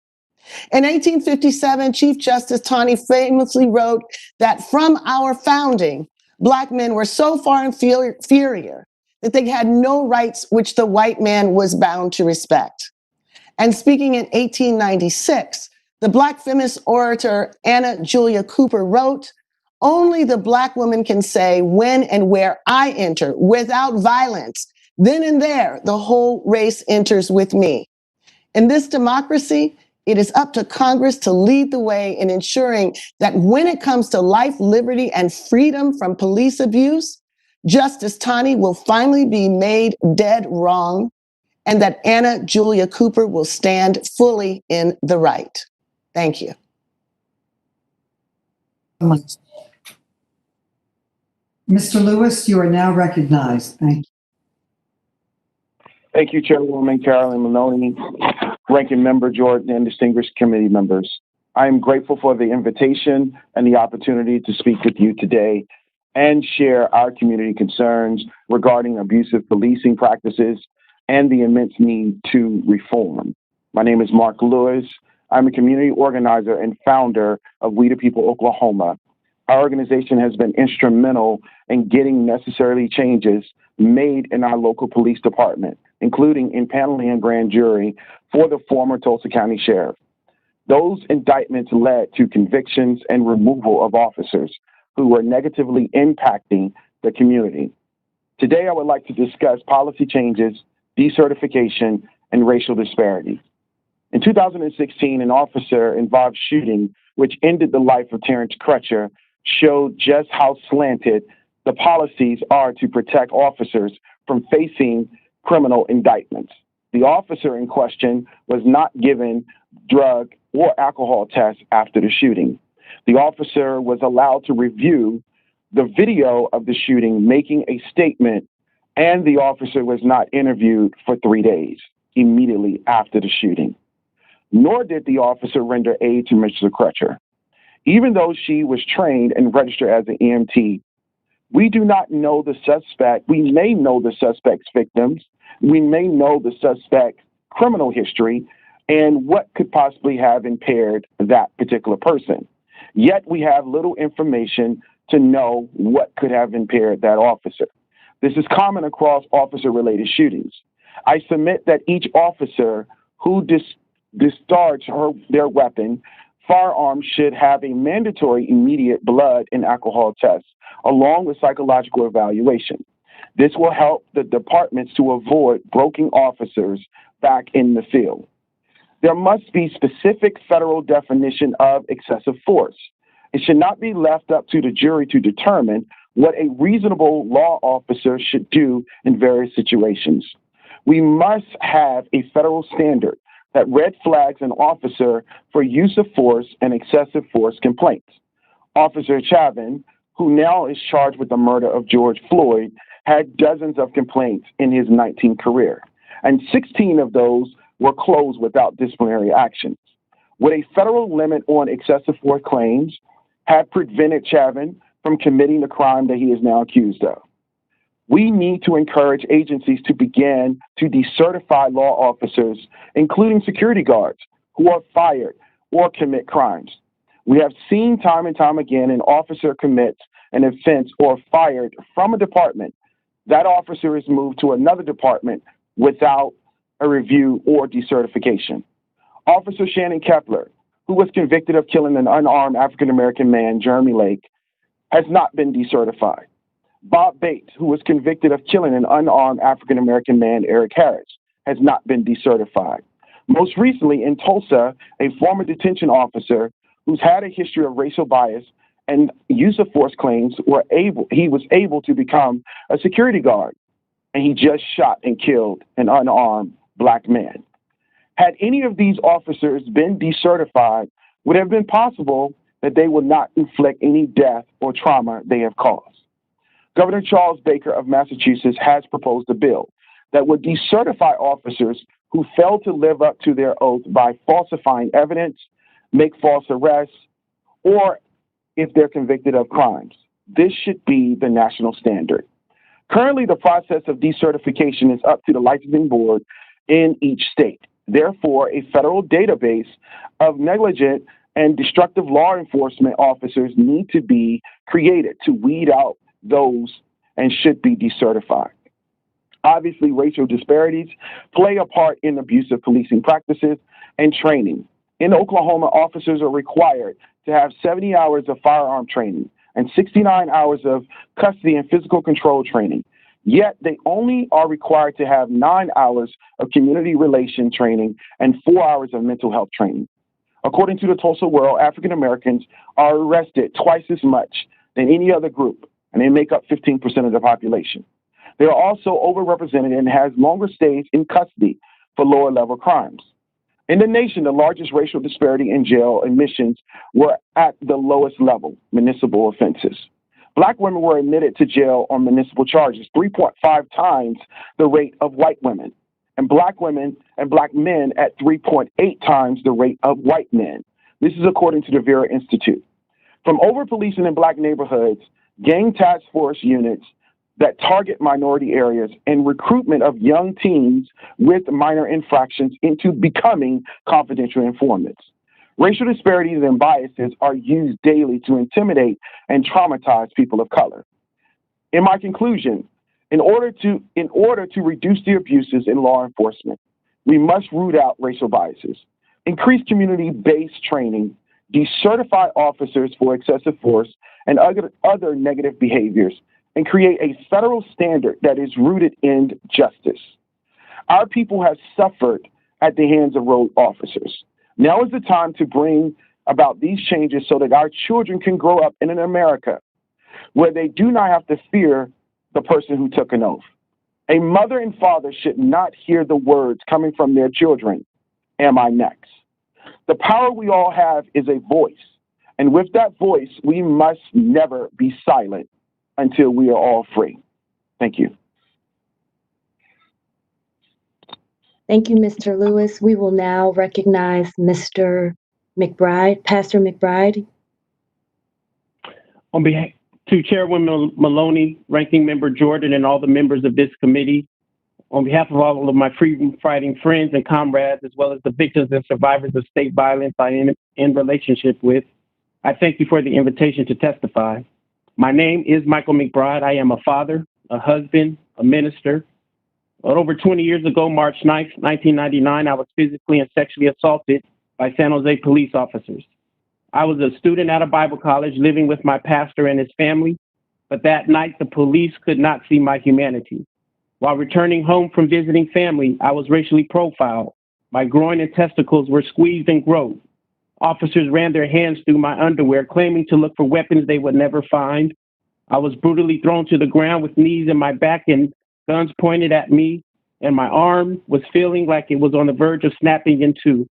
In 1857, Chief Justice Taney famously wrote that from our founding, Black men were so far inferior that they had no rights which the white man was bound to respect. And speaking in 1896, the Black feminist orator Anna Julia Cooper wrote, "Only the Black woman can say when and where I enter without violence. Then and there, the whole race enters with me." In this democracy, it is up to Congress to lead the way in ensuring that when it comes to life, liberty, and freedom from police abuse, Justice Taney will finally be made dead wrong, and that Anna Julia Cooper will stand fully in the right. Thank you. Mr. Lewis, you are now recognized. Thank you. Thank you, Chairwoman Carolyn Maloney, Ranking Member Jordan, and distinguished committee members. I am grateful for the invitation and the opportunity to speak with you today and share our community concerns regarding abusive policing practices and the immense need to reform. My name is Marq Lewis. I'm a community organizer and founder of We the People Oklahoma. Our organization has been instrumental in getting necessary changes made in our local police department, including impaneling a grand jury for the former Tulsa County Sheriff. Those indictments led to convictions and removal of officers who were negatively impacting the community. Today, I would like to discuss policy changes, decertification, and racial disparities. In 2016, an officer-involved shooting, which ended the life of Terrence Crutcher, showed just how slanted the policies are to protect officers from facing criminal indictments. The officer in question was not given drug or alcohol tests after the shooting. The officer was allowed to review the video of the shooting, making a statement, and the officer was not interviewed for 3 days immediately after the shooting. Nor did the officer render aid to Mr. Crutcher. Even though she was trained and registered as an EMT, we do not know the suspect. We may know the suspect's victims. We may know the suspect's criminal history and what could possibly have impaired that particular person. Yet we have little information to know what could have impaired that officer. This is common across officer-related shootings. I submit that each officer who discharges their weapon, firearm should have a mandatory immediate blood and alcohol test, along with psychological evaluation. This will help the departments to avoid broken officers back in the field. There must be specific federal definition of excessive force. It should not be left up to the jury to determine what a reasonable law officer should do in various situations. We must have a federal standard that red flags an officer for use of force and excessive force complaints. Officer Chavin, who now is charged with the murder of George Floyd, had dozens of complaints in his 19 career, and 16 of those were closed without disciplinary actions. Would a federal limit on excessive force claims have prevented Chavin from committing the crime that he is now accused of? We need to encourage agencies to begin to decertify law officers, including security guards, who are fired or commit crimes. We have seen time and time again an officer commits an offense or fired from a department. That officer is moved to another department without a review or decertification. Officer Shannon Kepler, who was convicted of killing an unarmed African-American man, Jeremy Lake, has not been decertified. Bob Bates, who was convicted of killing an unarmed African-American man, Eric Harris, has not been decertified. Most recently in Tulsa, a former detention officer who's had a history of racial bias and use of force claims he was able to become a security guard, and he just shot and killed an unarmed Black man. Had any of these officers been decertified, would it have been possible that they would not inflict any death or trauma they have caused. Governor Charles Baker of Massachusetts has proposed a bill that would decertify officers who fail to live up to their oath by falsifying evidence, make false arrests, or if they're convicted of crimes. This should be the national standard. Currently, the process of decertification is up to the licensing board in each state. Therefore, a federal database of negligent and destructive law enforcement officers need to be created to weed out those and should be decertified. Obviously, racial disparities play a part in abusive policing practices and training. In Oklahoma, officers are required to have 70 hours of firearm training and 69 hours of custody and physical control training. Yet they only are required to have 9 hours of community relation training and 4 hours of mental health training. According to the Tulsa World, African Americans are arrested twice as much than any other group, and they make up 15% of the population. They are also overrepresented and has longer stays in custody for lower level crimes. In the nation, the largest racial disparity in jail admissions were at the lowest level, municipal offenses. Black women were admitted to jail on municipal charges 3.5 times the rate of white women, and Black women and Black men at 3.8 times the rate of white men. This is according to the Vera Institute. From over-policing in Black neighborhoods, gang task force units that target minority areas, and recruitment of young teens with minor infractions into becoming confidential informants. Racial disparities and biases are used daily to intimidate and traumatize people of color. In my conclusion, in order to reduce the abuses in law enforcement, we must root out racial biases, increase community-based training, decertify officers for excessive force and other negative behaviors, and create a federal standard that is rooted in justice. Our people have suffered at the hands of road officers. Now is the time to bring about these changes so that our children can grow up in an America where they do not have to fear the person who took an oath. A mother and father should not hear the words coming from their children, "Am I next?" The power we all have is a voice. And with that voice, we must never be silent until we are all free. Thank you. Thank you, Mr. Lewis. We will now recognize Mr. McBride, Pastor McBride. On behalf to Chairwoman Maloney, Ranking Member Jordan, and all the members of this committee, on behalf of all of my freedom-fighting friends and comrades, as well as the victims and survivors of state violence I am in relationship with, I thank you for the invitation to testify. My name is Michael McBride. I am a father, a husband, a minister. Over 20 years ago, March 9th, 1999, I was physically and sexually assaulted by San Jose police officers. I was a student at a Bible college living with my pastor and his family, but that night the police could not see my humanity. While returning home from visiting family, I was racially profiled. My groin and testicles were squeezed and groped. Officers ran their hands through my underwear, claiming to look for weapons they would never find. I was brutally thrown to the ground with knees in my back and guns pointed at me, and my arm was feeling like it was on the verge of snapping in two.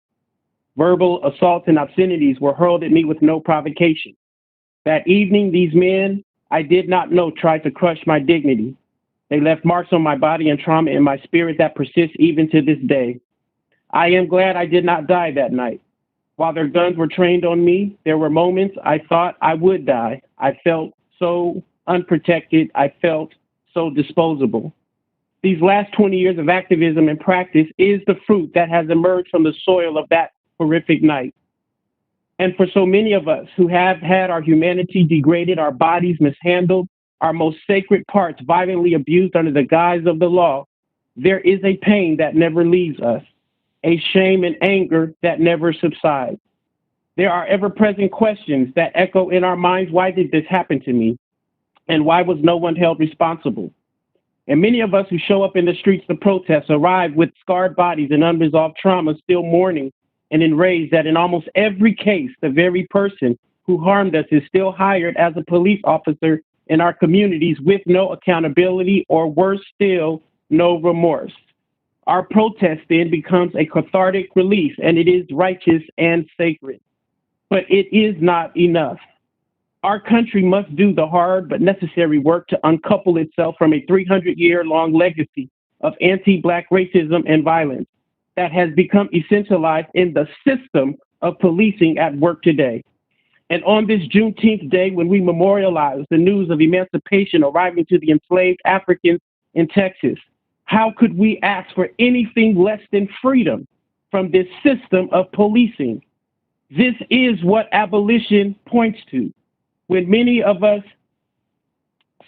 Verbal assaults and obscenities were hurled at me with no provocation. That evening, these men I did not know tried to crush my dignity. They left marks on my body and trauma in my spirit that persists even to this day. I am glad I did not die that night. While their guns were trained on me, there were moments I thought I would die. I felt so unprotected. I felt so disposable. These last 20 years of activism and practice is the fruit that has emerged from the soil of that horrific night. And for so many of us who have had our humanity degraded, our bodies mishandled, our most sacred parts violently abused under the guise of the law, there is a pain that never leaves us, a shame and anger that never subsides. There are ever-present questions that echo in our minds: why did this happen to me? And why was no one held responsible? And many of us who show up in the streets to protest arrive with scarred bodies and unresolved trauma, still mourning and enraged that in almost every case, the very person who harmed us is still hired as a police officer in our communities with no accountability, or worse still, no remorse. Our protest then becomes a cathartic release, and it is righteous and sacred. But it is not enough. Our country must do the hard but necessary work to uncouple itself from a 300-year-long legacy of anti-Black racism and violence that has become essentialized in the system of policing at work today. And on this Juneteenth day, when we memorialize the news of emancipation arriving to the enslaved Africans in Texas, how could we ask for anything less than freedom from this system of policing? This is what abolition points to. When many of us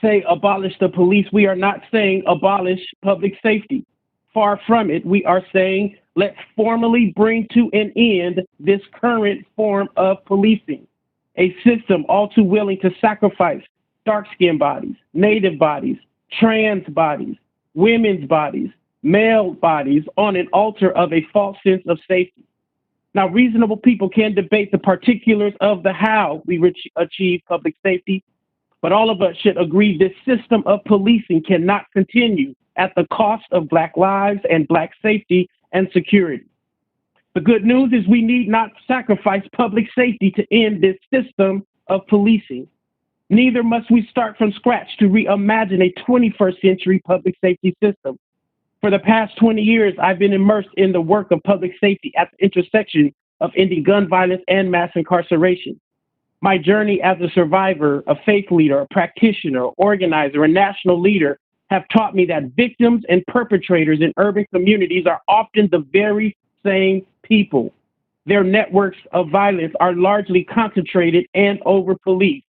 say abolish the police, we are not saying abolish public safety. Far from it, we are saying let's formally bring to an end this current form of policing, a system all too willing to sacrifice dark-skinned bodies, Native bodies, trans bodies, women's bodies, male bodies on an altar of a false sense of safety. Now, reasonable people can debate the particulars of the how we achieve public safety, but all of us should agree this system of policing cannot continue at the cost of Black lives and Black safety and security. The good news is we need not sacrifice public safety to end this system of policing. Neither must we start from scratch to reimagine a 21st century public safety system. For the past 20 years, I've been immersed in the work of public safety at the intersection of ending gun violence and mass incarceration. My journey as a survivor, a faith leader, a practitioner, organizer, and national leader have taught me that victims and perpetrators in urban communities are often the very same people. their networks of violence are largely concentrated and over-policed.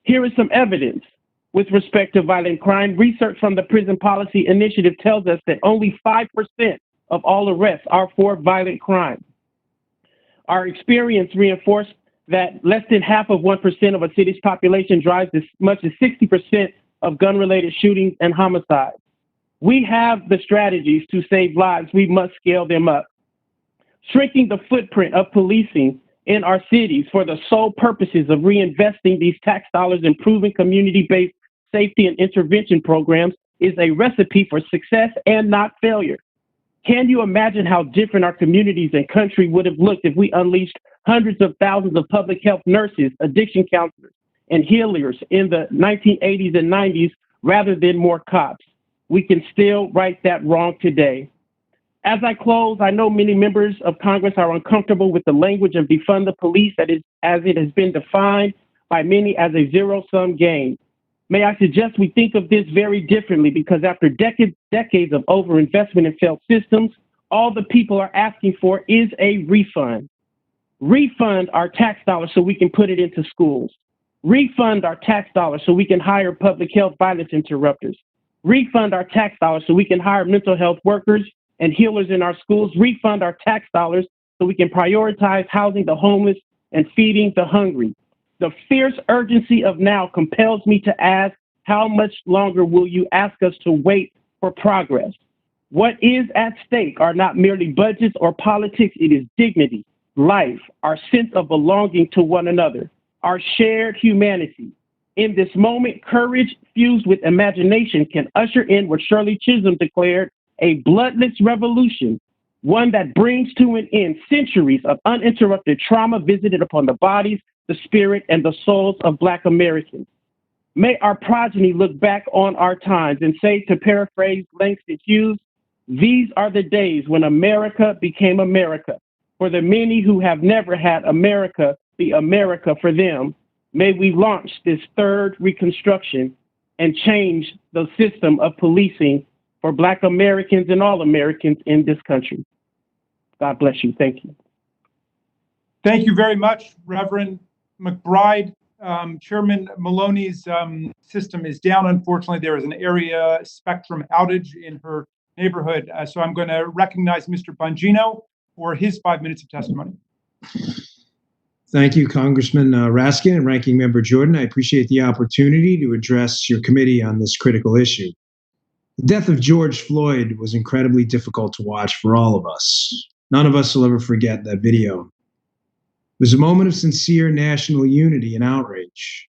Here is some evidence. With respect to violent crime, research from the Prison Policy Initiative tells us that only 5% of all arrests are for violent crime. Our experience reinforced that less than half of 1% of a city's population drives as much as 60% of gun-related shootings and homicides. We have the strategies to save lives. We must scale them up. Shrinking the footprint of policing in our cities for the sole purposes of reinvesting these tax dollars in proven community-based safety and intervention programs is a recipe for success and not failure. Can you imagine how different our communities and country would have looked if we unleashed hundreds of thousands of public health nurses, addiction counselors, and healers in the 1980s and 90s rather than more cops? We can still right that wrong today. As I close, I know many members of Congress are uncomfortable with the language of defund the police as it has been defined by many as a zero-sum game. May I suggest we think of this very differently, because after decades of overinvestment in failed systems, all the people are asking for is a refund. Refund our tax dollars so we can put it into schools. Refund our tax dollars so we can hire public health violence interrupters. Refund our tax dollars so we can hire mental health workers and healers in our schools. Refund our tax dollars so we can prioritize housing the homeless and feeding the hungry. The fierce urgency of now compels me to ask, how much longer will you ask us to wait for progress? What is at stake are not merely budgets or politics. It is dignity, life, our sense of belonging to one another, our shared humanity. In this moment, courage fused with imagination can usher in what Shirley Chisholm declared a bloodless revolution, one that brings to an end centuries of uninterrupted trauma visited upon the bodies, the spirit, and the souls of Black Americans. May our progeny look back on our times and say, to paraphrase Langston Hughes, these are the days when America became America. For the many who have never had America be America for them, may we launch this third reconstruction and change the system of policing for Black Americans and all Americans in this country. God bless you. Thank you. Thank you very much, Reverend McBride. Chairman Maloney's system is down. Unfortunately, there is an area spectrum outage in her neighborhood. So I'm going to recognize Mr. Bongino for his 5 minutes of testimony. Thank you, Congressman Raskin and Ranking Member Jordan. I appreciate the opportunity to address your committee on this critical issue. The death of George Floyd was incredibly difficult to watch for all of us. None of us will ever forget that video. It was a moment of sincere national unity and outrage.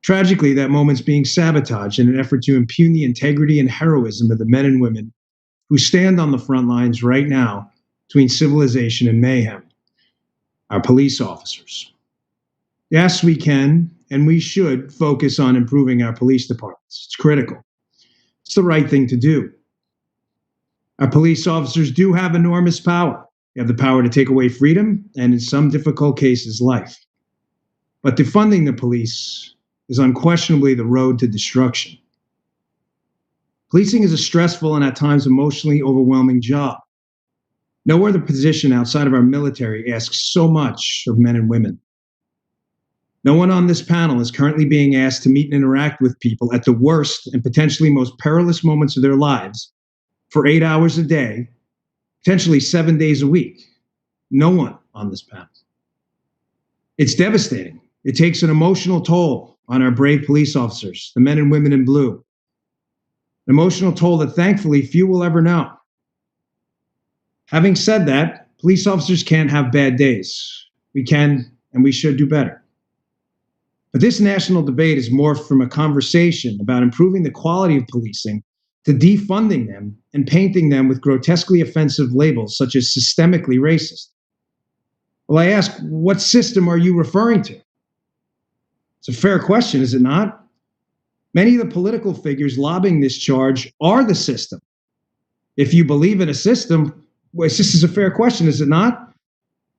Tragically, that moment's being sabotaged in an effort to impugn the integrity and heroism of the men and women who stand on the front lines right now between civilization and mayhem, our police officers. Yes, we can and we should focus on improving our police departments. It's critical. It's the right thing to do. Our police officers do have enormous power. They have the power to take away freedom and, in some difficult cases, life. But defunding the police is unquestionably the road to destruction. Policing is a stressful and at times emotionally overwhelming job. No other position outside of our military asks so much of men and women. No one on this panel is currently being asked to meet and interact with people at the worst and potentially most perilous moments of their lives for 8 hours a day, potentially 7 days a week. No one on this panel. It's devastating. It takes an emotional toll on our brave police officers, the men and women in blue. An emotional toll that thankfully few will ever know. Having said that, police officers can't have bad days. We can and we should do better. But this national debate has morphed from a conversation about improving the quality of policing to defunding them and painting them with grotesquely offensive labels such as systemically racist. Well, I ask, what system are you referring to? It's a fair question, is it not? Many of the political figures lobbying this charge are the system. If you believe in a system, well, this is a fair question, is it not?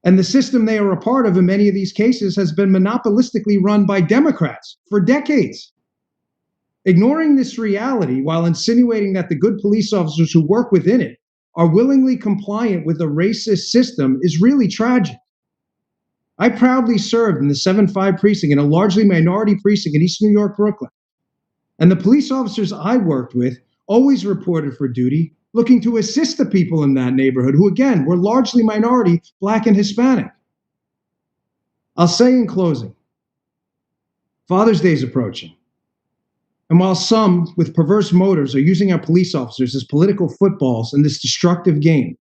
And the system they are a part of in many of these cases has been monopolistically run by Democrats for decades. Ignoring this reality while insinuating that the good police officers who work within it are willingly compliant with a racist system is really tragic. I proudly served in the 7-5 precinct in a largely minority precinct in East New York, Brooklyn. And the police officers I worked with always reported for duty, looking to assist the people in that neighborhood who, again, were largely minority, Black and Hispanic. I'll say in closing, Father's Day is approaching. And while some with perverse motives are using our police officers as political footballs in this destructive game,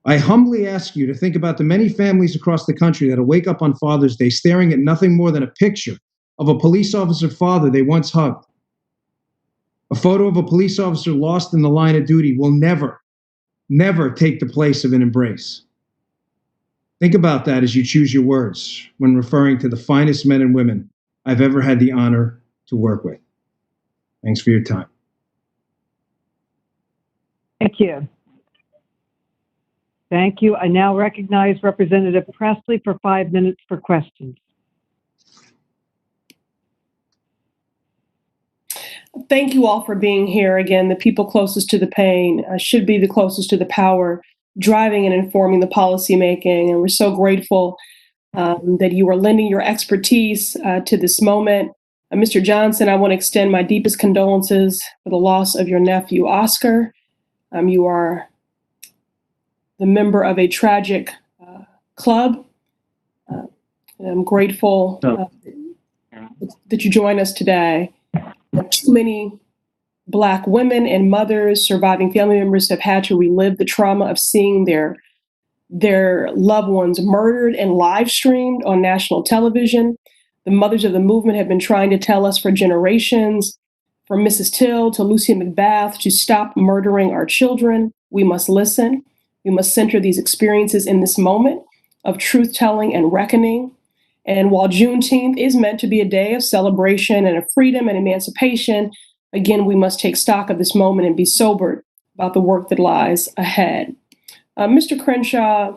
I humbly ask you to think about the many families across the country that'll wake up on Father's Day staring at nothing more than a picture of a police officer father they once hugged. A photo of a police officer lost in the line of duty will never, never take the place of an embrace. Think about that as you choose your words when referring to the finest men and women I've ever had the honor to work with. Thanks for your time. Thank you. Thank you. I now recognize Representative Pressley for 5 minutes for questions. Thank you all for being here. Again, the people closest to the pain should be the closest to the power, driving and informing the policymaking. And we're so grateful that you are lending your expertise to this moment. Mr. Johnson, I want to extend my deepest condolences for the loss of your nephew, Oscar. You are the member of a tragic club. And I'm grateful that you join us today. Too many Black women and mothers, surviving family members have had to relive the trauma of seeing their loved ones murdered and live streamed on national television. The mothers of the movement have been trying to tell us for generations, from Mrs. Till to Lucy McBath, to stop murdering our children. We must listen. We must center these experiences in this moment of truth-telling and reckoning. And while Juneteenth is meant to be a day of celebration and of freedom and emancipation, again, we must take stock of this moment and be sobered about the work that lies ahead. Mr. Crenshaw,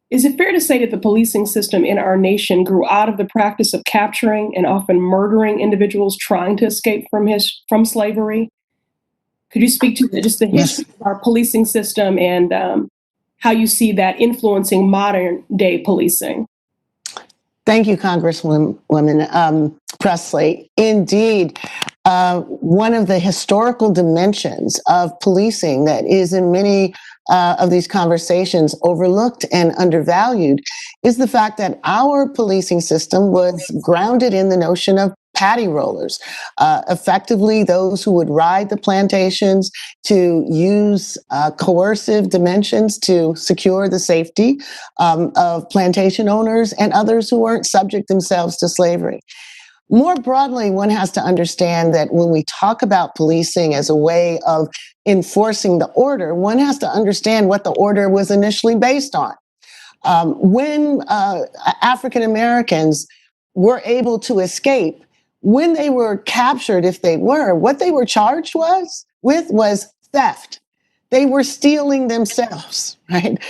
is it fair to say that the policing system in our nation grew out of the practice of capturing and often murdering individuals trying to escape from slavery? Could you speak to just the history of our policing system and how you see that influencing modern day policing? Thank you, Congresswoman Pressley. Indeed, one of the historical dimensions of policing that is in many of these conversations overlooked and undervalued is the fact that our policing system was grounded in the notion of paddy rollers, effectively those who would ride the plantations to use coercive dimensions to secure the safety of plantation owners and others who weren't subject themselves to slavery. More broadly, one has to understand that when we talk about policing as a way of enforcing the order, one has to understand what the order was initially based on. When African Americans were able to escape, when they were captured, if they were, what they were charged with was theft. They were stealing themselves, right?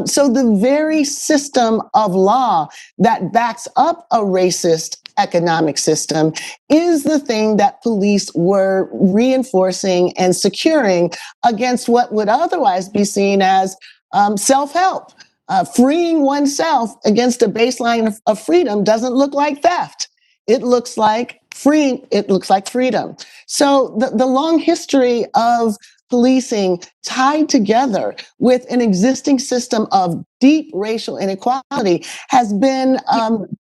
So the very system of law that backs up a racist economic system is the thing that police were reinforcing and securing against what would otherwise be seen as self-help. Freeing oneself against a baseline of freedom doesn't look like theft. It looks like freedom. So the long history of policing tied together with an existing system of deep racial inequality has been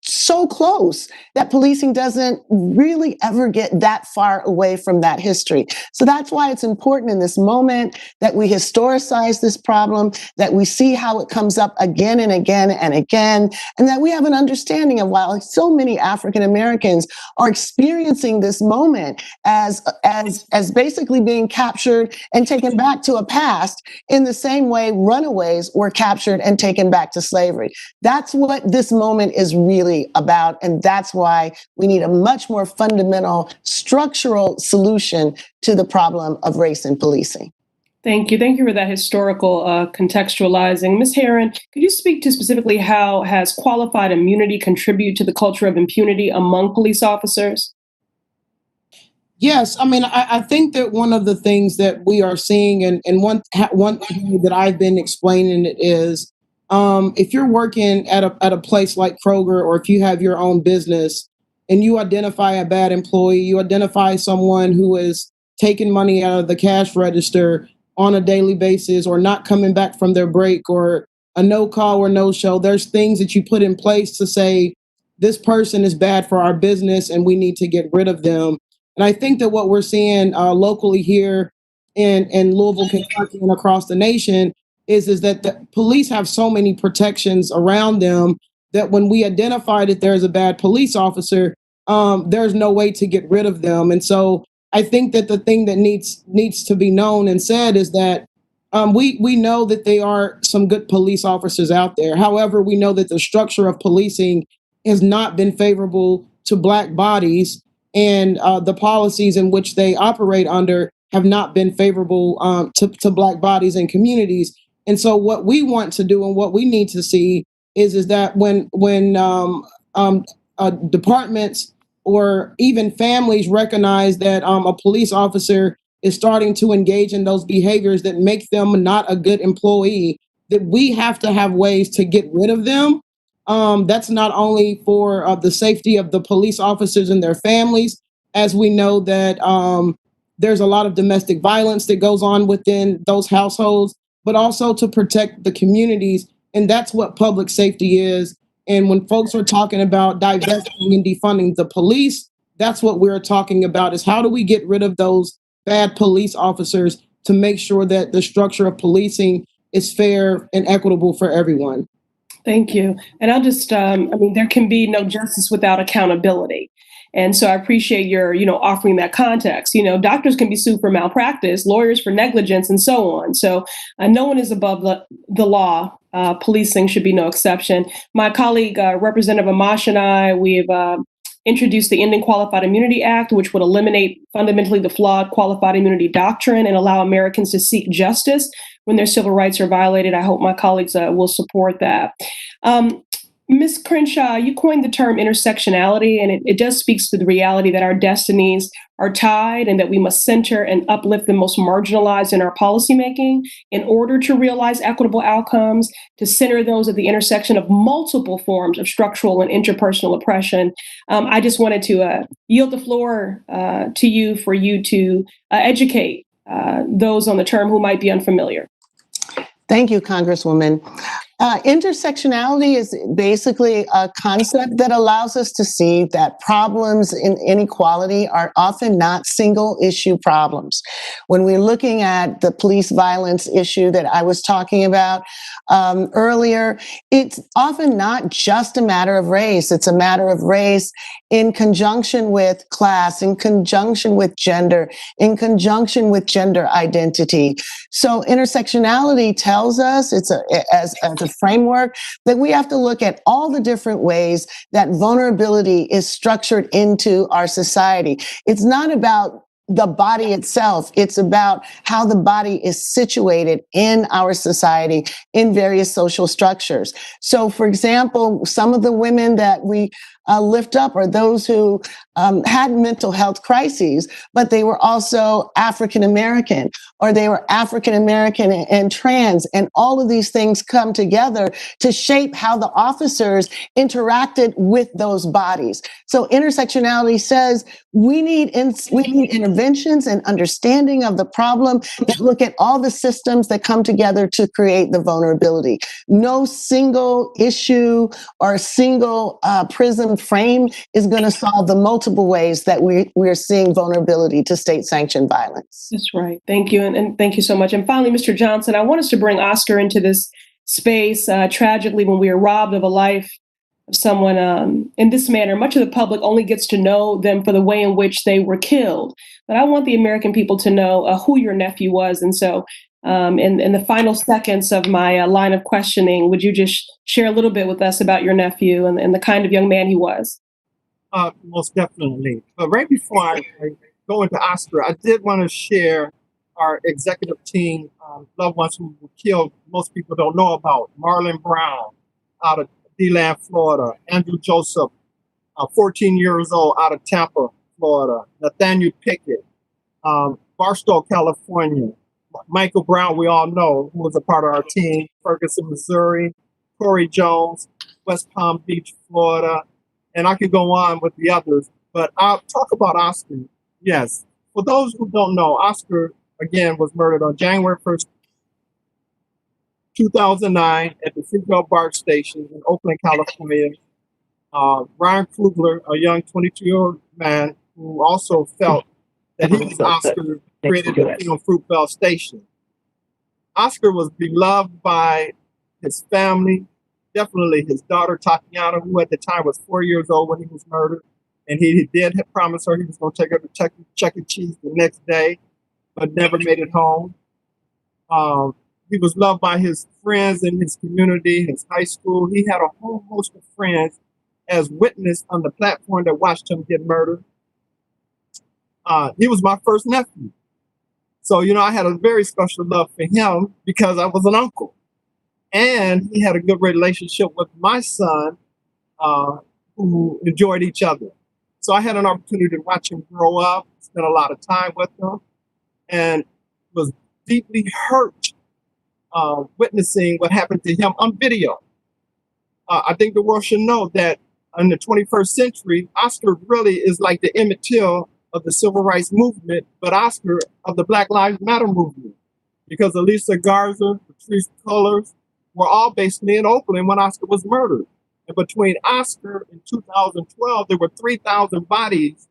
so close that policing doesn't really ever get that far away from that history. So that's why it's important in this moment that we historicize this problem, that we see how it comes up again and again and again, and that we have an understanding of why so many African Americans are experiencing this moment as basically being captured and taken back to a past in the same way runaways were captured and taken back to slavery. That's what this moment is really about. And that's why we need a much more fundamental structural solution to the problem of race in policing. Thank you. Thank you for that historical contextualizing. Ms. Herron, could you speak to specifically how has qualified immunity contributed to the culture of impunity among police officers? Yes, I mean, I think that one of the things that we are seeing, and one thing that I've been explaining it is, if you're working at a place like Kroger, or if you have your own business, and you identify a bad employee, you identify someone who is taking money out of the cash register on a daily basis, or not coming back from their break, or a no call or no show. There's things that you put in place to say this person is bad for our business, and we need to get rid of them. And I think that what we're seeing locally here in Louisville, Kentucky, and across the nation is that the police have so many protections around them that when we identify that there's a bad police officer, there's no way to get rid of them. And so I think that the thing that needs to be known and said is that we know that there are some good police officers out there. However, we know that the structure of policing has not been favorable to Black bodies, and the policies in which they operate under have not been favorable to Black bodies and communities. And so what we want to do and what we need to see is that when departments or even families recognize that a police officer is starting to engage in those behaviors that make them not a good employee, that we have to have ways to get rid of them. That's not only for the safety of the police officers and their families, as we know that there's a lot of domestic violence that goes on within those households, but also to protect the communities. And that's what public safety is. And when folks are talking about divesting and defunding the police, that's what we're talking about, is how do we get rid of those bad police officers to make sure that the structure of policing is fair and equitable for everyone. Thank you. And I'll just, there can be no justice without accountability. And so I appreciate your, offering that context. Doctors can be sued for malpractice, lawyers for negligence, and so on. So no one is above the law. Policing should be no exception. My colleague, Representative Amash, and I, we've introduced the Ending Qualified Immunity Act, which would eliminate fundamentally the flawed qualified immunity doctrine and allow Americans to seek justice when their civil rights are violated. I hope my colleagues will support that. Ms. Crenshaw, you coined the term intersectionality, and it does speaks to the reality that our destinies are tied and that we must center and uplift the most marginalized in our policymaking in order to realize equitable outcomes, to center those at the intersection of multiple forms of structural and interpersonal oppression. I just wanted to yield the floor to you for you to educate those on the term who might be unfamiliar. Thank you, Congresswoman. Intersectionality is basically a concept that allows us to see that problems in inequality are often not single issue problems. When we're looking at the police violence issue that I was talking about earlier, it's often not just a matter of race. It's a matter of race in conjunction with class, in conjunction with gender, in conjunction with gender identity. So intersectionality tells us, as a framework, that we have to look at all the different ways that vulnerability is structured into our society. It's not about the body itself. It's about how the body is situated in our society in various social structures. So, for example, some of the women that we lift up are those who had mental health crises, but they were also African American, or they were African American and trans, and all of these things come together to shape how the officers interacted with those bodies. So intersectionality says we need interventions and understanding of the problem that look at all the systems that come together to create the vulnerability. No single issue or single prism frame is going to solve the multiple ways that we're seeing vulnerability to state-sanctioned violence. That's right. Thank you. And thank you so much. And finally, Mr. Johnson, I want us to bring Oscar into this space. Tragically, when we are robbed of a life of someone in this manner, much of the public only gets to know them for the way in which they were killed. But I want the American people to know who your nephew was. And so in the final seconds of my line of questioning, would you just share a little bit with us about your nephew and the kind of young man he was? Most definitely. But right before I go into Oscar, I did want to share our executive team, loved ones who were killed. Most people don't know about Marlon Brown out of DeLand, Florida, Andrew Joseph, 14 years old, out of Tampa, Florida. Nathaniel Pickett, Barstow, California. Michael Brown, we all know, who was a part of our team. Ferguson, Missouri. Corey Jones, West Palm Beach, Florida. And I could go on with the others, but I'll talk about Oscar. Yes. For those who don't know, Oscar, again, was murdered on January 1st, 2009 at the Seatbelt BART station in Oakland, California. Ryan Krugler, a young 22-year-old man who also felt that he was Oscar, created the film Fruitvale Station. Oscar was beloved by his family, definitely his daughter Tatiana, who at the time was 4 years old when he was murdered. And he did promise her he was going to take her to Chuck E. Cheese the next day, but never made it home. He was loved by his friends in his community, his high school. He had a whole host of friends as witness on the platform that watched him get murdered. He was my first nephew. So, you know, I had a very special love for him because I was an uncle. And he had a good relationship with my son, who enjoyed each other. So I had an opportunity to watch him grow up, spend a lot of time with him, and was deeply hurt witnessing what happened to him on video. I think the world should know that in the 21st century, Oscar really is like the Emmett Till of the civil rights movement, but Oscar of the Black Lives Matter movement. Because Elisa Garza, Patrice Cullors were all basically in Oakland when Oscar was murdered. And between Oscar and 2012, there were 3,000 bodies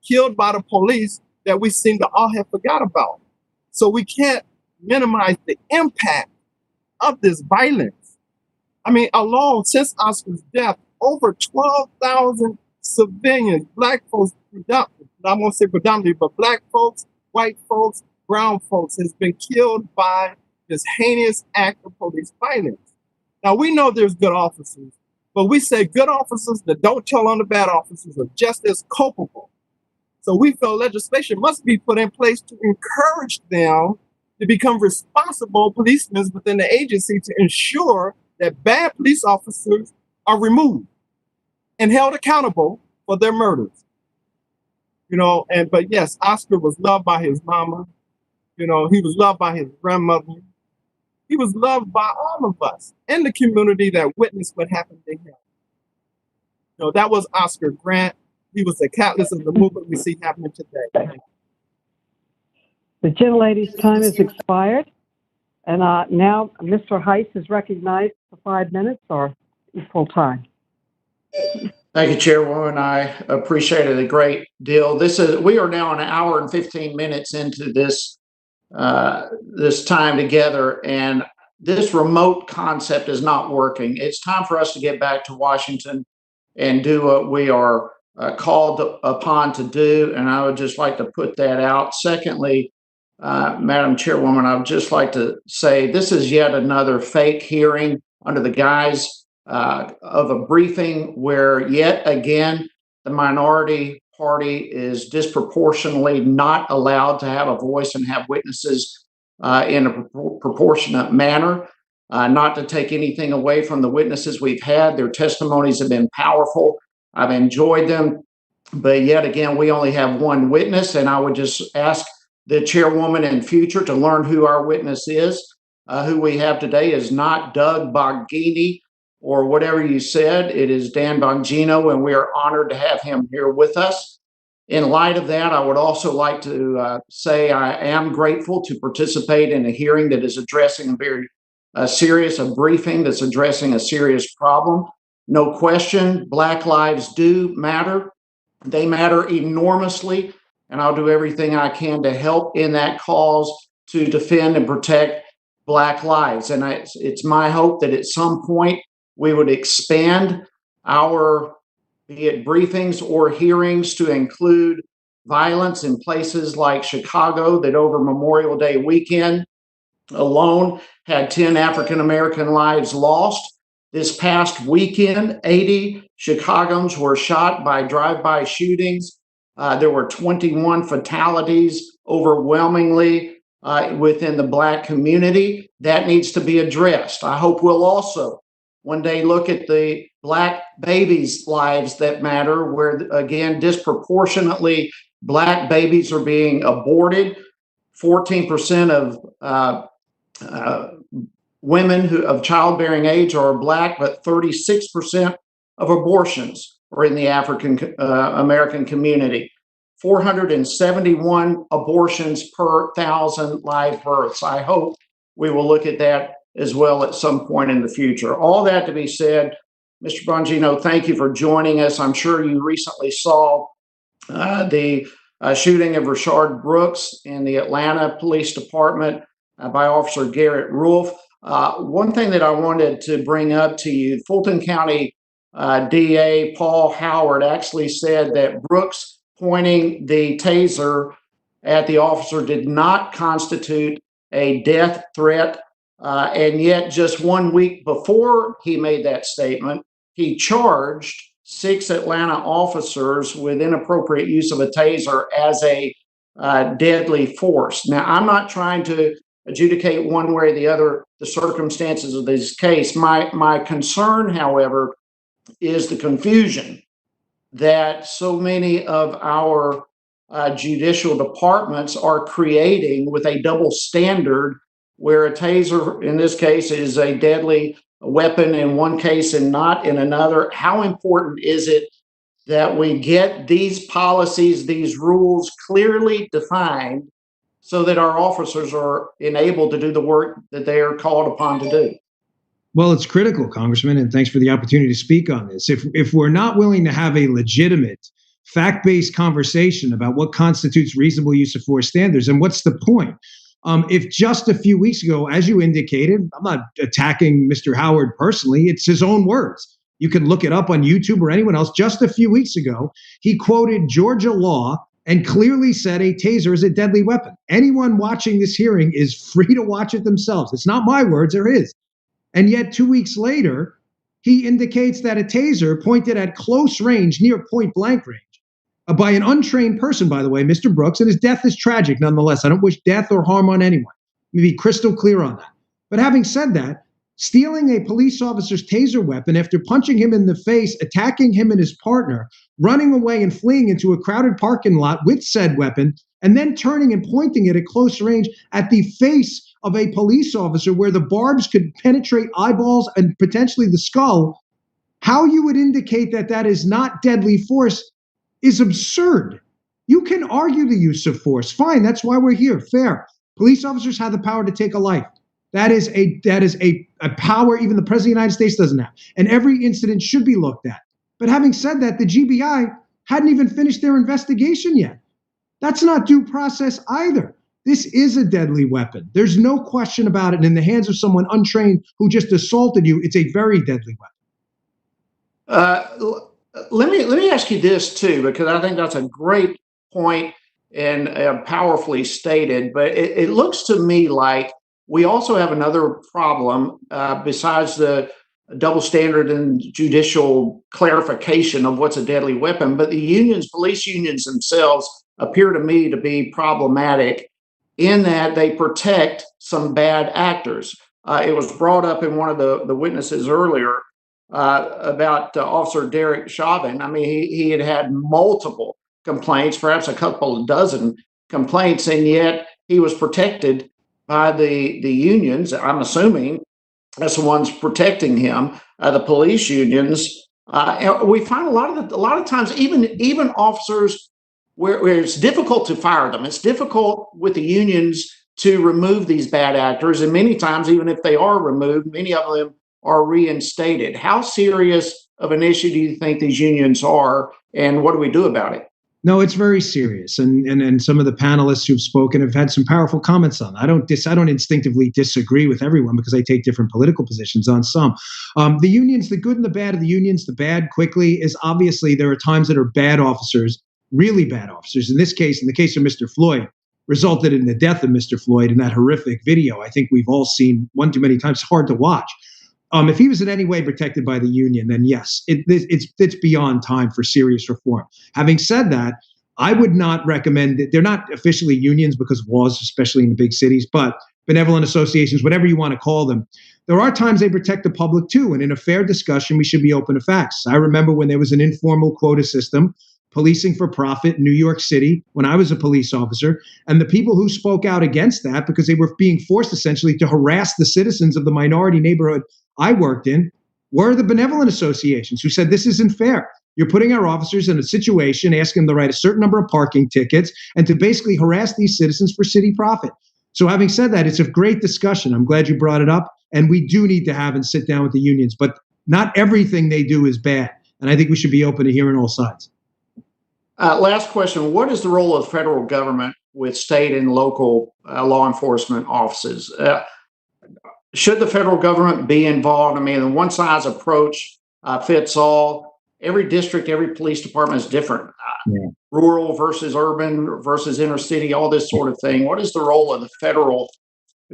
killed by the police that we seem to all have forgot about. So we can't minimize the impact of this violence. I mean, alone since Oscar's death, over 12,000 civilians, Black folks, I won't say predominantly, but Black folks, white folks, brown folks, has been killed by this heinous act of police violence. Now, we know there's good officers, but we say good officers that don't tell on the bad officers are just as culpable. So we feel legislation must be put in place to encourage them to become responsible policemen within the agency to ensure that bad police officers are removed and held accountable for their murders. You know, but yes, Oscar was loved by his mama. You know, he was loved by his grandmother. He was loved by all of us in the community that witnessed what happened to him. You know, that was Oscar Grant. He was the catalyst of the movement we see happening today. The gentlelady's time has expired. And now Mr. Heiss is recognized for 5 minutes or equal time. Thank you, Chairwoman. I appreciate it a great deal. We are now an hour and 15 minutes into this time together, and this remote concept is not working. It's time for us to get back to Washington and do what we are called upon to do, and I would just like to put that out. Secondly, Madam Chairwoman, I would just like to say this is yet another fake hearing under the guise of a briefing where yet again the minority party is disproportionately not allowed to have a voice and have witnesses in a proportionate manner. Not to take anything away from the witnesses we've had. Their testimonies have been powerful. I've enjoyed them. But yet again, we only have one witness, and I would just ask the chairwoman in future to learn who our witness is. Who we have today is not Doug Bongini or whatever you said. It is Dan Bongino, and we are honored to have him here with us. In light of that, I would also like to say I am grateful to participate in a hearing that is addressing a very serious, a briefing that's addressing a serious problem. No question, Black lives do matter. They matter enormously, and I'll do everything I can to help in that cause to defend and protect Black lives. And it's my hope that at some point we would expand our, be it briefings or hearings, to include violence in places like Chicago that over Memorial Day weekend alone had 10 African American lives lost. This past weekend, 80 Chicagoans were shot by drive-by shootings. There were 21 fatalities, overwhelmingly within the Black community. That needs to be addressed. I hope we'll also one day look at the Black babies' lives that matter, where again, disproportionately Black babies are being aborted. 14% of women of childbearing age are Black, but 36% of abortions are in the African American community. 471 abortions per 1,000 live births. I hope we will look at that as well at some point in the future. All that to be said, Mr. Bongino, thank you for joining us. I'm sure you recently saw the shooting of Rashard Brooks in the Atlanta Police Department by Officer Garrett Rolfe. One thing that I wanted to bring up to you, Fulton County DA Paul Howard actually said that Brooks pointing the taser at the officer did not constitute a death threat. And yet just 1 week before he made that statement, he charged 6 Atlanta officers with inappropriate use of a taser as a deadly force. Now, I'm not trying to adjudicate one way or the other the circumstances of this case. My concern, however, is the confusion that so many of our judicial departments are creating with a double standard where a taser, in this case, is a deadly weapon in one case and not in another. How important is it that we get these policies, these rules clearly defined so that our officers are enabled to do the work that they are called upon to do? Well, it's critical, Congressman, and thanks for the opportunity to speak on this. If we're not willing to have a legitimate, fact-based conversation about what constitutes reasonable use of force standards, then what's the point? If just a few weeks ago, as you indicated, I'm not attacking Mr. Howard personally, it's his own words. You can look it up on YouTube or anyone else. Just a few weeks ago, he quoted Georgia law and clearly said a taser is a deadly weapon. Anyone watching this hearing is free to watch it themselves. It's not my words, they're his. And yet 2 weeks later, he indicates that a taser pointed at close range, near point blank range, by an untrained person, by the way, Mr. Brooks, and his death is tragic nonetheless. I don't wish death or harm on anyone. Let me be crystal clear on that. But having said that, stealing a police officer's taser weapon after punching him in the face, attacking him and his partner, running away and fleeing into a crowded parking lot with said weapon, and then turning and pointing it at close range at the face of a police officer where the barbs could penetrate eyeballs and potentially the skull, how you would indicate that that is not deadly force is absurd. You can argue the use of force. Fine, that's why we're here. Fair. Police officers have the power to take a life. That is a power even the President of the United States doesn't have. And every incident should be looked at. But having said that, the GBI hadn't even finished their investigation yet. That's not due process either. This is a deadly weapon. There's no question about it. And in the hands of someone untrained who just assaulted you, it's a very deadly weapon. Let me ask you this too, because I think that's a great point and powerfully stated. But it looks to me like we also have another problem besides the double standard and judicial clarification of what's a deadly weapon. But the unions, police unions themselves, appear to me to be problematic in that they protect some bad actors. It was brought up in one of the witnesses earlier about Officer Derek Chauvin. I mean, he had multiple complaints, perhaps a couple of dozen complaints, and yet he was protected by the unions. I'm assuming that's the ones protecting him, the police unions. And we find a lot of times, even officers where it's difficult to fire them. It's difficult with the unions to remove these bad actors. And many times, even if they are removed, many of them are reinstated. How serious of an issue do you think these unions are? And what do we do about it? No, it's very serious. And some of the panelists who've spoken have had some powerful comments on it. I don't instinctively disagree with everyone because I take different political positions on some. The unions, the good and the bad of the unions, the bad quickly is obviously there are times that are bad officers, really bad officers. In this case, in the case of Mr. Floyd, resulted in the death of Mr. Floyd in that horrific video. I think we've all seen one too many times. It's hard to watch. If he was in any way protected by the union, then yes, it's beyond time for serious reform. Having said that, I would not recommend that. They're not officially unions because of laws, especially in the big cities, but benevolent associations, whatever you want to call them. There are times they protect the public too. And in a fair discussion, we should be open to facts. I remember when there was an informal quota system policing for profit in New York City when I was a police officer. And the people who spoke out against that, because they were being forced essentially to harass the citizens of the minority neighborhood I worked in, were the benevolent associations who said, this isn't fair. You're putting our officers in a situation, asking them to write a certain number of parking tickets and to basically harass these citizens for city profit. So having said that, it's a great discussion. I'm glad you brought it up. And we do need to have and sit down with the unions, but not everything they do is bad. And I think we should be open to hearing all sides. Last question. What is the role of the federal government with state and local law enforcement offices? Should the federal government be involved? I mean, the one size approach fits all. Every district, every police department is different. Rural versus urban versus inner city, all this sort of thing. What is the role of the federal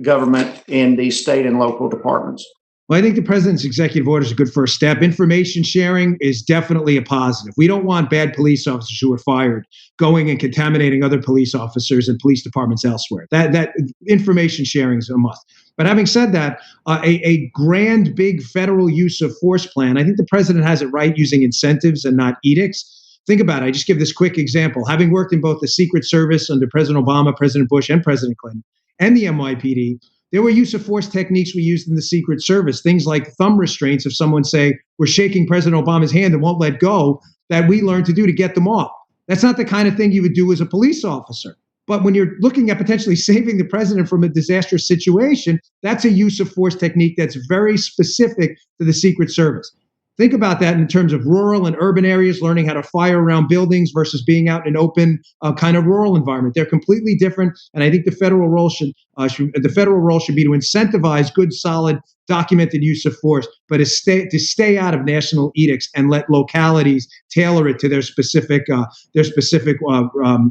government in these state and local departments? Well, I think the president's executive order is a good first step. Information sharing is definitely a positive. We don't want bad police officers who are fired going and contaminating other police officers and police departments elsewhere. That information sharing is a must. But having said that, a grand, big federal use of force plan, I think the president has it right using incentives and not edicts. Think about it. I just give this quick example. Having worked in both the Secret Service under President Obama, President Bush, and President Clinton, and the NYPD, there were use of force techniques we used in the Secret Service, things like thumb restraints. If someone, say, were shaking President Obama's hand and won't let go, that we learned to do to get them off. That's not the kind of thing you would do as a police officer. But when you're looking at potentially saving the president from a disastrous situation, that's a use of force technique that's very specific to the Secret Service. Think about that in terms of rural and urban areas, learning how to fire around buildings versus being out in an open kind of rural environment. They're completely different, and I think the federal role should be to incentivize good, solid, documented use of force, but to stay out of national edicts and let localities tailor it to their specific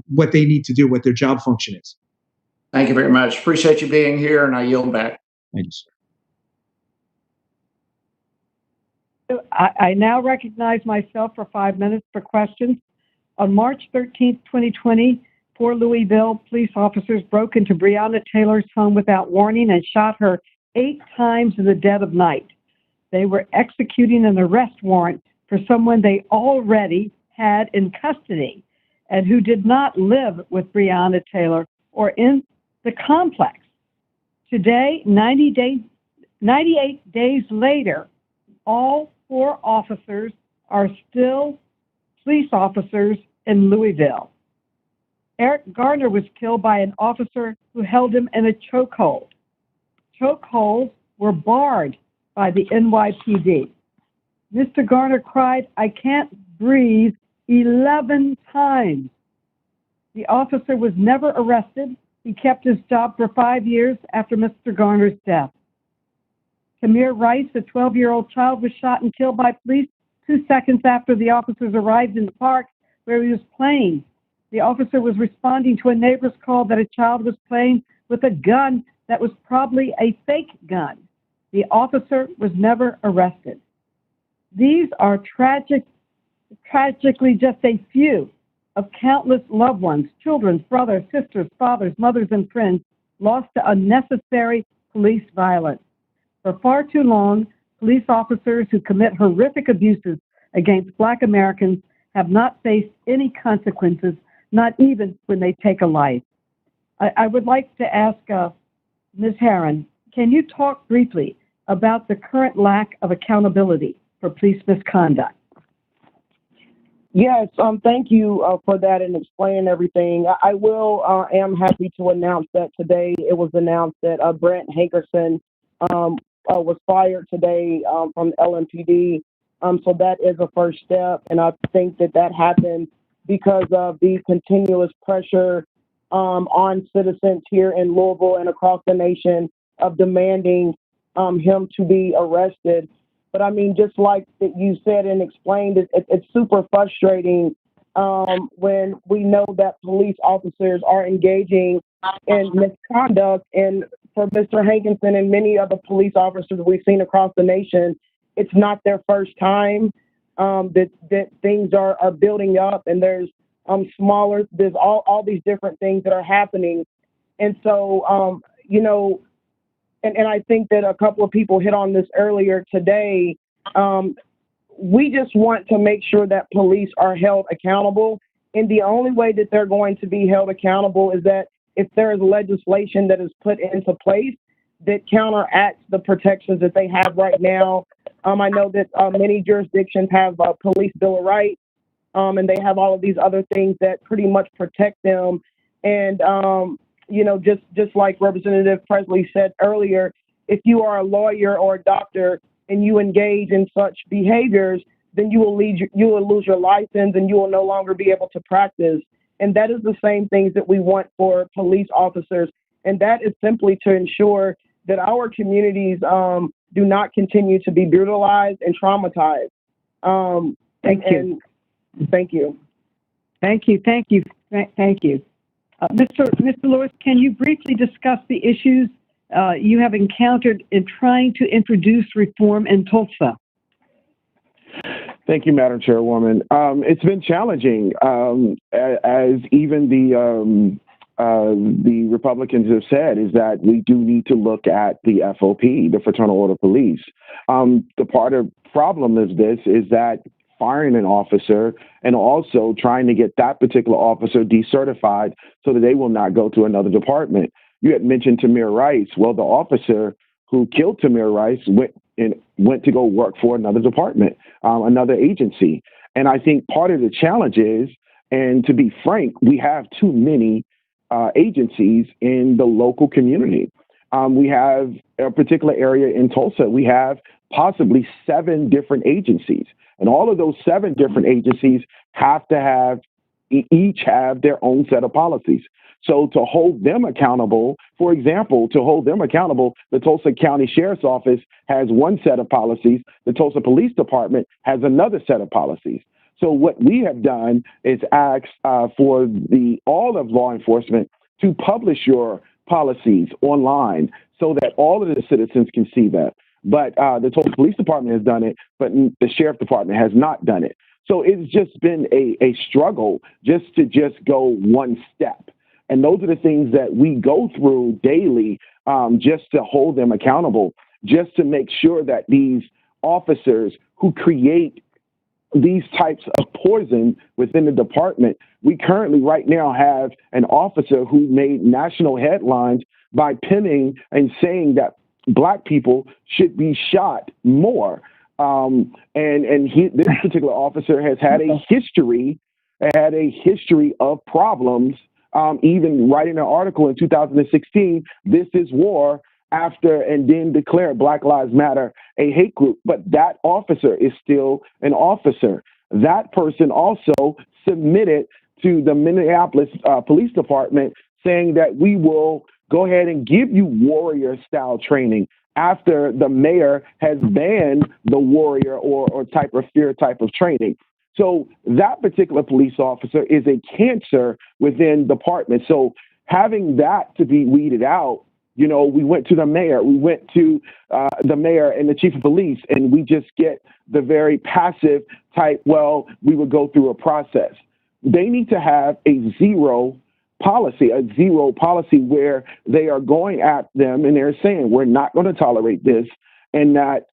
what they need to do, what their job function is. Thank you very much. Appreciate you being here, and I yield back. Thank you, sir. I now recognize myself for 5 minutes for questions. On March 13th, 2020, 4 Louisville police officers broke into Breonna Taylor's home without warning and shot her 8 times in the dead of night. They were executing an arrest warrant for someone they already had in custody and who did not live with Breonna Taylor or in the complex. Today, 98 days later, all 4 officers are still police officers in Louisville. Eric Garner was killed by an officer who held him in a chokehold. Chokeholds were barred by the NYPD. Mr. Garner cried, "I can't breathe," 11 times. The officer was arrested arrested. He kept his job for 5 years after Mr. Garner's death. Tamir Rice, a 12-year-old child, was shot and killed by police 2 seconds after the officers arrived in the park where he was playing. The officer was responding to a neighbor's call that a child was playing with a gun that was probably a fake gun. The officer was never arrested. These are tragically just a few of countless loved ones, children, brothers, sisters, fathers, mothers, and friends lost to unnecessary police violence. For far too long, police officers who commit horrific abuses against Black Americans have not faced any consequences, not even when they take a life. I would like to ask Ms. Herron, can you talk briefly about the current lack of accountability for police misconduct? Yes, thank you for that and explaining everything. I am happy to announce that today it was announced that Brent Hankerson was fired today from LMPD. So that is a first step. And I think that happened because of the continuous pressure on citizens here in Louisville and across the nation of demanding him to be arrested. But I mean, just like that you said and explained, it's super frustrating when we know that police officers are engaging in misconduct. And for Mr. Hankinson and many other police officers we've seen across the nation, it's not their first time that things are building up, and there's there's all these different things that are happening. And so, and I think that a couple of people hit on this earlier today. we just want to make sure that police are held accountable. And the only way that they're going to be held accountable is that if there is legislation that is put into place that counteracts the protections that they have right now. I know that many jurisdictions have a police bill of rights, and they have all of these other things that pretty much protect them. And, you know, just like Representative Pressley said earlier, if you are a lawyer or a doctor and you engage in such behaviors, then you will lose your license and you will no longer be able to practice. And that is the same things that we want for police officers. And that is simply to ensure that our communities do not continue to be brutalized and traumatized. Thank you. Thank you. Thank you. Thank you. Thank you. Mr. Lewis, can you briefly discuss the issues you have encountered in trying to introduce reform in Tulsa? Thank you, Madam Chairwoman. It's been challenging, as even the Republicans have said, is that we do need to look at the FOP, the Fraternal Order Police. The part of problem of this is that firing an officer and also trying to get that particular officer decertified so that they will not go to another department. You had mentioned Tamir Rice. Well, the officer who killed Tamir Rice went to go work for another department, another agency. And I think part of the challenge is, and to be frank, we have too many agencies in the local community. We have a particular area in Tulsa. We have possibly 7 different agencies. And all of those 7 different agencies have to have, each have their own set of policies. So to hold them accountable, for example, the Tulsa County Sheriff's Office has one set of policies. The Tulsa Police Department has another set of policies. So what we have done is ask for all of law enforcement to publish your policies online so that all of the citizens can see that. But the Tulsa Police Department has done it, but the Sheriff Department has not done it. So it's just been a struggle just to go one step. And those are the things that we go through daily just to hold them accountable, just to make sure that these officers who create these types of poison within the department, we currently right now have an officer who made national headlines by pinning and saying that Black people should be shot more. This particular officer has had a history of problems. Even writing an article in 2016, This is War, after and then declare Black Lives Matter a hate group. But that officer is still an officer. That person also submitted to the Minneapolis Police Department saying that we will go ahead and give you warrior style training after the mayor has banned the warrior or type of fear type of training. So that particular police officer is a cancer within the department. So having that to be weeded out, you know, we went to the mayor and the chief of police, and we just get the very passive type, well, we would go through a process. They need to have a zero policy where they are going at them and they're saying, we're not going to tolerate this, and that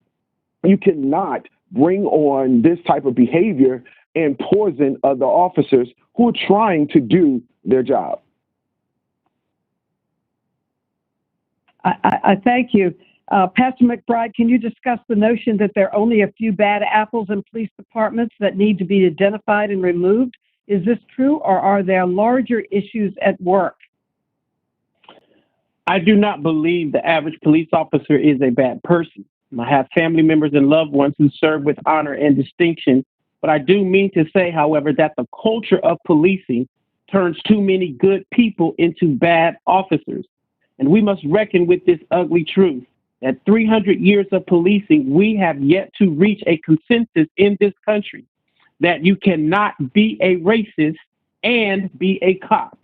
you cannot bring on this type of behavior and poison other officers who are trying to do their job. I thank you. Pastor McBride, can you discuss the notion that there are only a few bad apples in police departments that need to be identified and removed? Is this true, or are there larger issues at work? I do not believe the average police officer is a bad person. I have family members and loved ones who serve with honor and distinction. But I do mean to say, however, that the culture of policing turns too many good people into bad officers. And we must reckon with this ugly truth that 300 years of policing, we have yet to reach a consensus in this country that you cannot be a racist and be a cop.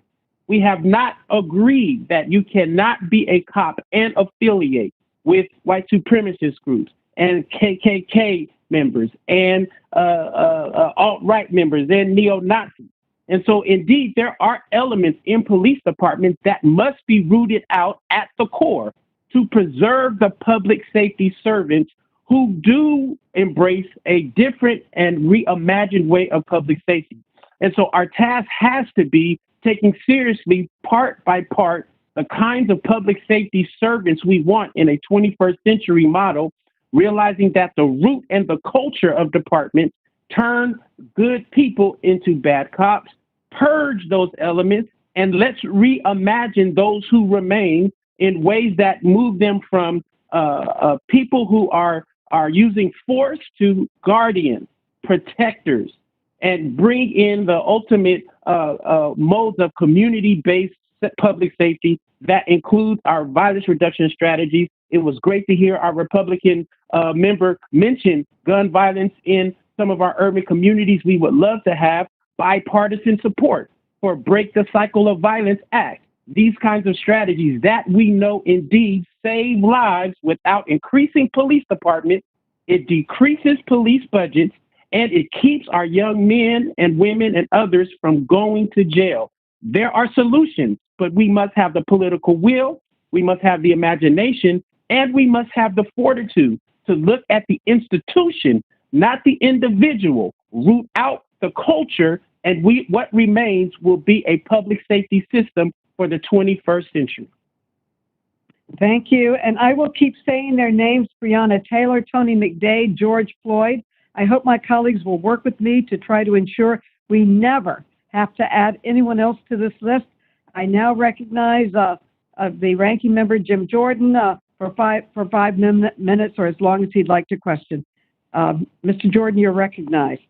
We have not agreed that you cannot be a cop and affiliate with white supremacist groups and KKK members and alt-right members and neo-Nazis. And so, indeed, there are elements in police departments that must be rooted out at the core to preserve the public safety servants who do embrace a different and reimagined way of public safety. And so our task has to be taking seriously, part by part, the kinds of public safety servants we want in a 21st century model, realizing that the root and the culture of departments turn good people into bad cops, purge those elements, and let's reimagine those who remain in ways that move them from people who are using force to guardians, protectors, and bring in the ultimate modes of community-based public safety that includes our violence reduction strategies. It was great to hear our Republican member mention gun violence in some of our urban communities. We would love to have bipartisan support for Break the Cycle of Violence Act. These kinds of strategies that we know indeed save lives without increasing police departments. It decreases police budgets, and it keeps our young men and women and others from going to jail. There are solutions, but we must have the political will, we must have the imagination, and we must have the fortitude to look at the institution, not the individual, root out the culture, and what remains will be a public safety system for the 21st century. Thank you. And I will keep saying their names: Breonna Taylor, Tony McDade, George Floyd. I hope my colleagues will work with me to try to ensure we never have to add anyone else to this list. I now recognize the ranking member, Jim Jordan, for five minutes, or as long as he'd like to question. Mr. Jordan, you're recognized.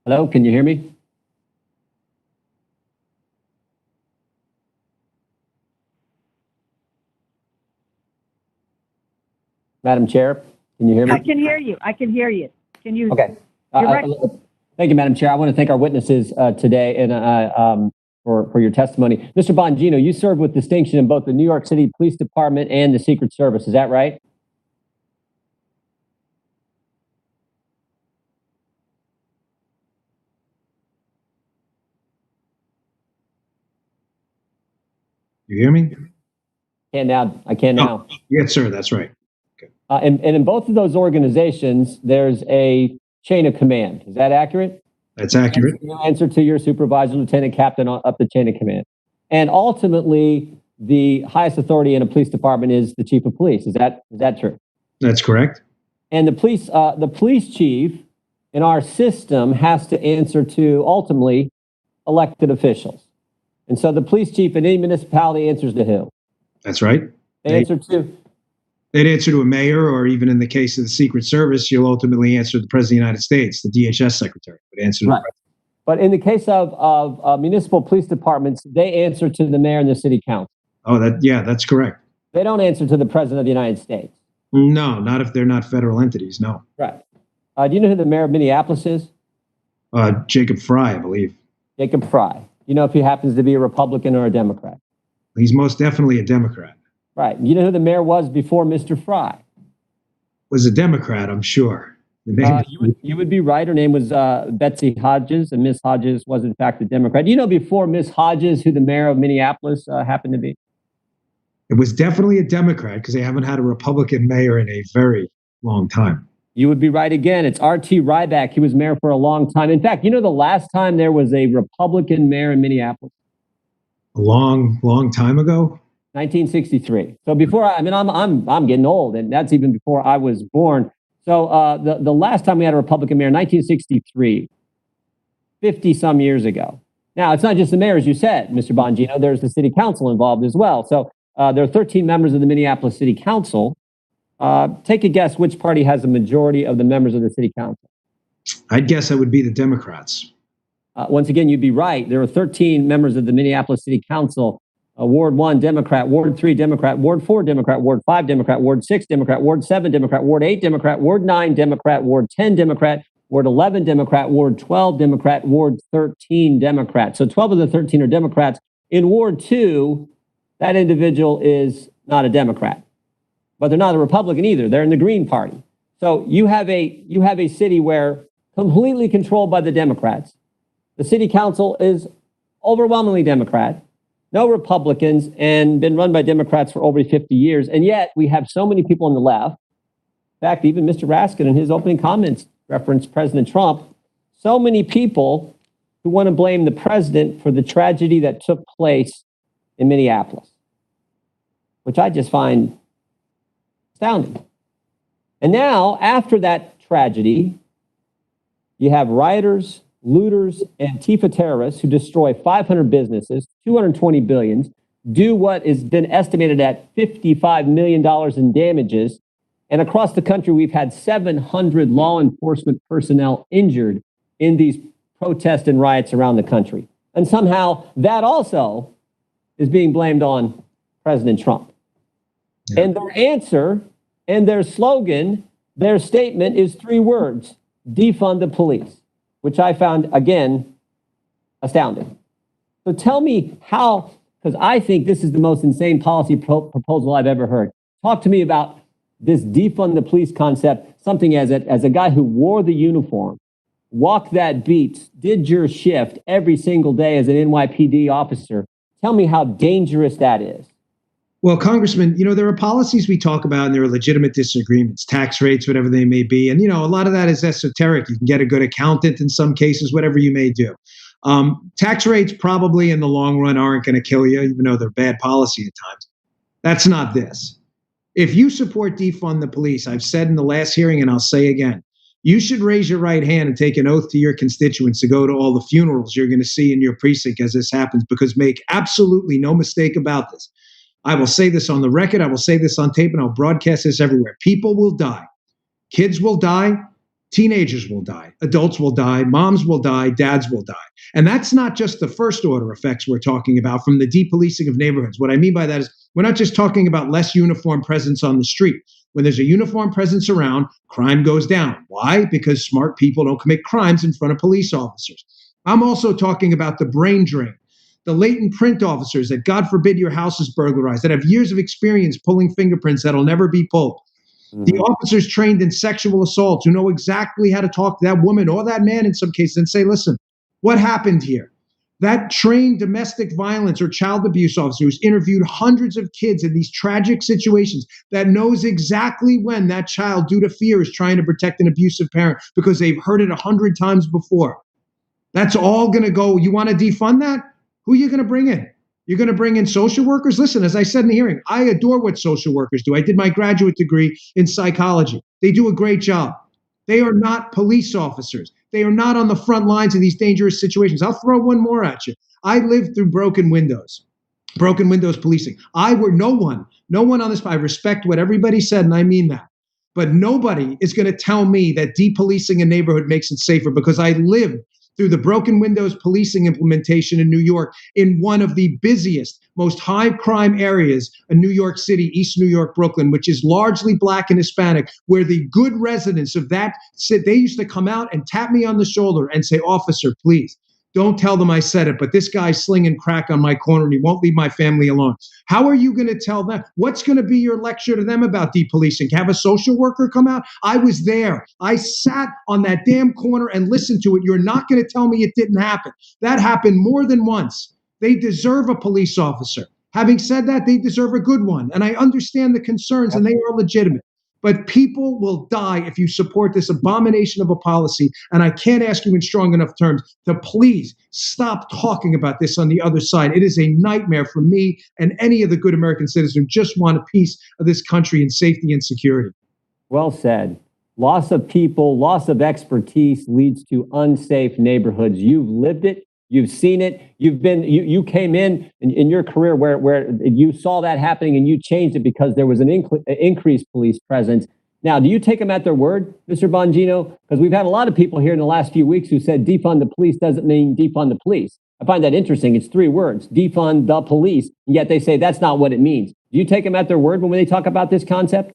Hello, can you hear me? Madam Chair, can you hear me? I can hear you. I can hear you. Can you? Okay. You're Thank you, Madam Chair. I want to thank our witnesses today and for your testimony. Mr. Bongino, you served with distinction in both the New York City Police Department and the Secret Service. Is that right? You hear me? I can now. Yes, sir. That's right. And in both of those organizations, there's a chain of command. Is that accurate? That's accurate. You answer to your supervisor, lieutenant, captain, up the chain of command. And ultimately, the highest authority in a police department is the chief of police. Is that true? That's correct. And the police chief in our system has to answer to ultimately elected officials. And so the police chief in any municipality answers to who? That's right. They answer to? They'd answer to a mayor, or even in the case of the Secret Service, you'll ultimately answer to the President of the United States, the DHS secretary would answer to the President. But in the case of municipal police departments, they answer to the mayor and the city council. Oh, that's correct. They don't answer to the President of the United States. No, not if they're not federal entities, no. Right. Do you know who the mayor of Minneapolis is? Jacob Fry, I believe. Jacob Fry. You know if he happens to be a Republican or a Democrat? He's most definitely a Democrat. Right. You know who the mayor was before Mr. Fry? Was a Democrat, I'm sure. You would be right. Her name was Betsy Hodges, and Miss Hodges was in fact a Democrat. Do you know before Miss Hodges who the mayor of Minneapolis happened to be? It was definitely a Democrat, because they haven't had a Republican mayor in a very long time. You would be right again. It's R.T. Ryback. He was mayor for a long time. In fact, you know the last time there was a Republican mayor in Minneapolis? A long time ago? 1963. So before I'm getting old, and that's even before I was born. So the last time we had a Republican mayor, 1963, 50 some years ago. Now it's not just the mayor, as you said, Mr. Bongino. There's the city council involved as well. So there are 13 members of the Minneapolis City Council. Take a guess which party has a majority of the members of the city council. I'd guess it would be the Democrats. Once again, you'd be right. There are 13 members of the Minneapolis City Council. Ward 1, Democrat. Ward 3, Democrat. Ward 4, Democrat. Ward 5, Democrat. Ward 6, Democrat. Ward 7, Democrat. Ward 8, Democrat. Ward 9, Democrat. Ward 10, Democrat. Ward 11, Democrat. Ward 12, Democrat. Ward 13, Democrat. So 12 of the 13 are Democrats. In Ward 2, that individual is not a Democrat, but they're not a Republican either. They're in the Green Party. So you have a city where completely controlled by the Democrats. The city council is overwhelmingly Democrat, no Republicans, and been run by Democrats for over 50 years. And yet we have so many people on the left. In fact, even Mr. Raskin in his opening comments referenced President Trump. So many people who want to blame the president for the tragedy that took place in Minneapolis, which I just find astounding. And now, after that tragedy, you have rioters, looters, Antifa terrorists who destroy 500 businesses, 220 billions, do what has been estimated at $55 million in damages. And across the country, we've had 700 law enforcement personnel injured in these protests and riots around the country. And somehow that also is being blamed on President Trump. Yeah. And their answer and their slogan, their statement is 3 words: defund the police, which I found, again, astounding. So tell me how, because I think this is the most insane policy proposal I've ever heard. Talk to me about this defund the police concept, something as a guy who wore the uniform, walked that beat, did your shift every single day as an NYPD officer. Tell me how dangerous that is. Well, Congressman, there are policies we talk about and there are legitimate disagreements, tax rates, whatever they may be. And, a lot of that is esoteric. You can get a good accountant in some cases, whatever you may do. Tax rates probably in the long run aren't going to kill you, even though they're bad policy at times. That's not this. If you support defund the police, I've said in the last hearing and I'll say again, you should raise your right hand and take an oath to your constituents to go to all the funerals you're going to see in your precinct as this happens, because make absolutely no mistake about this. I will say this on the record, I will say this on tape, and I'll broadcast this everywhere. People will die. Kids will die. Teenagers will die. Adults will die. Moms will die. Dads will die. And that's not just the first order effects we're talking about from the depolicing of neighborhoods. What I mean by that is we're not just talking about less uniform presence on the street. When there's a uniform presence around, crime goes down. Why? Because smart people don't commit crimes in front of police officers. I'm also talking about the brain drain. The latent print officers that, God forbid, your house is burglarized, that have years of experience pulling fingerprints that'll never be pulled. Mm-hmm. The officers trained in sexual assault who know exactly how to talk to that woman or that man in some cases and say, listen, what happened here? That trained domestic violence or child abuse officer who's interviewed hundreds of kids in these tragic situations that knows exactly when that child, due to fear, is trying to protect an abusive parent because they've heard it 100 times before. That's all going to go. You want to defund that? Who are you going to bring in? You're going to bring in social workers? Listen, as I said in the hearing, I adore what social workers do. I did my graduate degree in psychology. They do a great job. They are not police officers. They are not on the front lines of these dangerous situations. I'll throw one more at you. I lived through broken windows policing. No one on this, I respect what everybody said, and I mean that. But nobody is going to tell me that depolicing a neighborhood makes it safer, because I lived through the broken windows policing implementation in New York in one of the busiest, most high crime areas in New York City, East New York, Brooklyn, which is largely Black and Hispanic, where the good residents of that said they used to come out and tap me on the shoulder and say, officer, please, don't tell them I said it, but this guy's slinging crack on my corner and he won't leave my family alone. How are you going to tell them? What's going to be your lecture to them about depolicing? Have a social worker come out? I was there. I sat on that damn corner and listened to it. You're not going to tell me it didn't happen. That happened more than once. They deserve a police officer. Having said that, they deserve a good one. And I understand the concerns, and they are legitimate. But people will die if you support this abomination of a policy. And I can't ask you in strong enough terms to please stop talking about this on the other side. It is a nightmare for me and any of the good American citizens who just want a piece of this country in safety and security. Well said. Loss of people, loss of expertise leads to unsafe neighborhoods. You've lived it. You've seen it. You came in your career where you saw that happening and you changed it because there was an increased police presence. Now, do you take them at their word, Mr. Bongino? Because we've had a lot of people here in the last few weeks who said defund the police doesn't mean defund the police. I find that interesting. It's 3 words, defund the police, and yet they say that's not what it means. Do you take them at their word when they talk about this concept?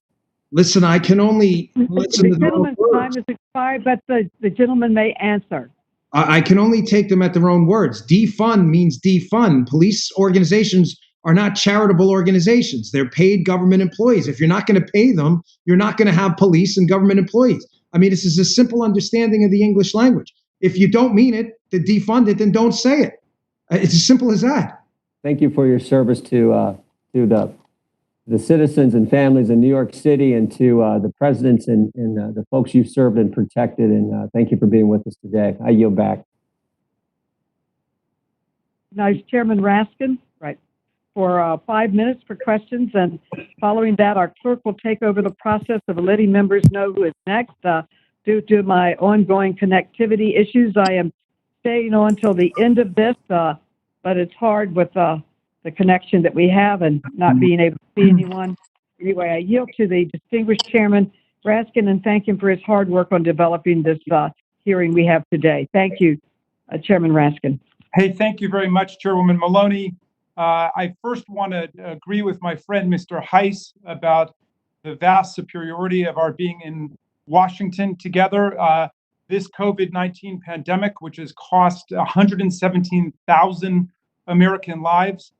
Listen, I can only listen to the gentleman's time is expired, but the gentleman may answer. I can only take them at their own words. Defund means defund. Police organizations are not charitable organizations. They're paid government employees. If you're not going to pay them, you're not going to have police and government employees. I mean, this is a simple understanding of the English language. If you don't mean it to defund it, then don't say it. It's as simple as that. Thank you for your service to the citizens and families in New York City, and to the presidents and the folks you've served and protected. And thank you for being with us today. I yield back. Now, Chairman Raskin, right, for 5 minutes for questions. And following that, our clerk will take over the process of letting members know who is next. Due to my ongoing connectivity issues, I am staying on till the end of this, but it's hard with the connection that we have and not being able to see anyone. Anyway, I yield to the distinguished Chairman Raskin and thank him for his hard work on developing this hearing we have today. Thank you, Chairman Raskin. Hey, thank you very much, Chairwoman Maloney. I first want to agree with my friend, Mr. Heiss, about the vast superiority of our being in Washington together. This COVID-19 pandemic, which has cost 117,000 American lives,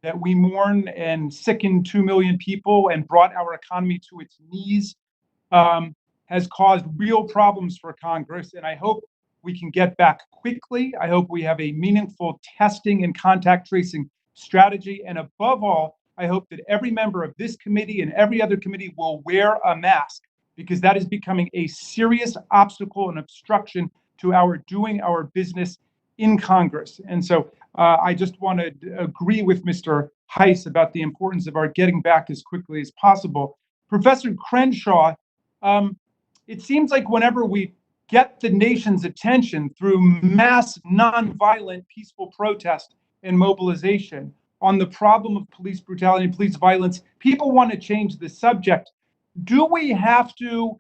that we mourn, and sickened 2 million people and brought our economy to its knees, has caused real problems for Congress. And I hope we can get back quickly. I hope we have a meaningful testing and contact tracing strategy. And above all, I hope that every member of this committee and every other committee will wear a mask, because that is becoming a serious obstacle and obstruction to our doing our business in Congress. And so I just want to agree with Mr. Heiss about the importance of our getting back as quickly as possible. Professor Crenshaw, it seems like whenever we get the nation's attention through mass, nonviolent, peaceful protest and mobilization on the problem of police brutality and police violence, people want to change the subject. Do we have to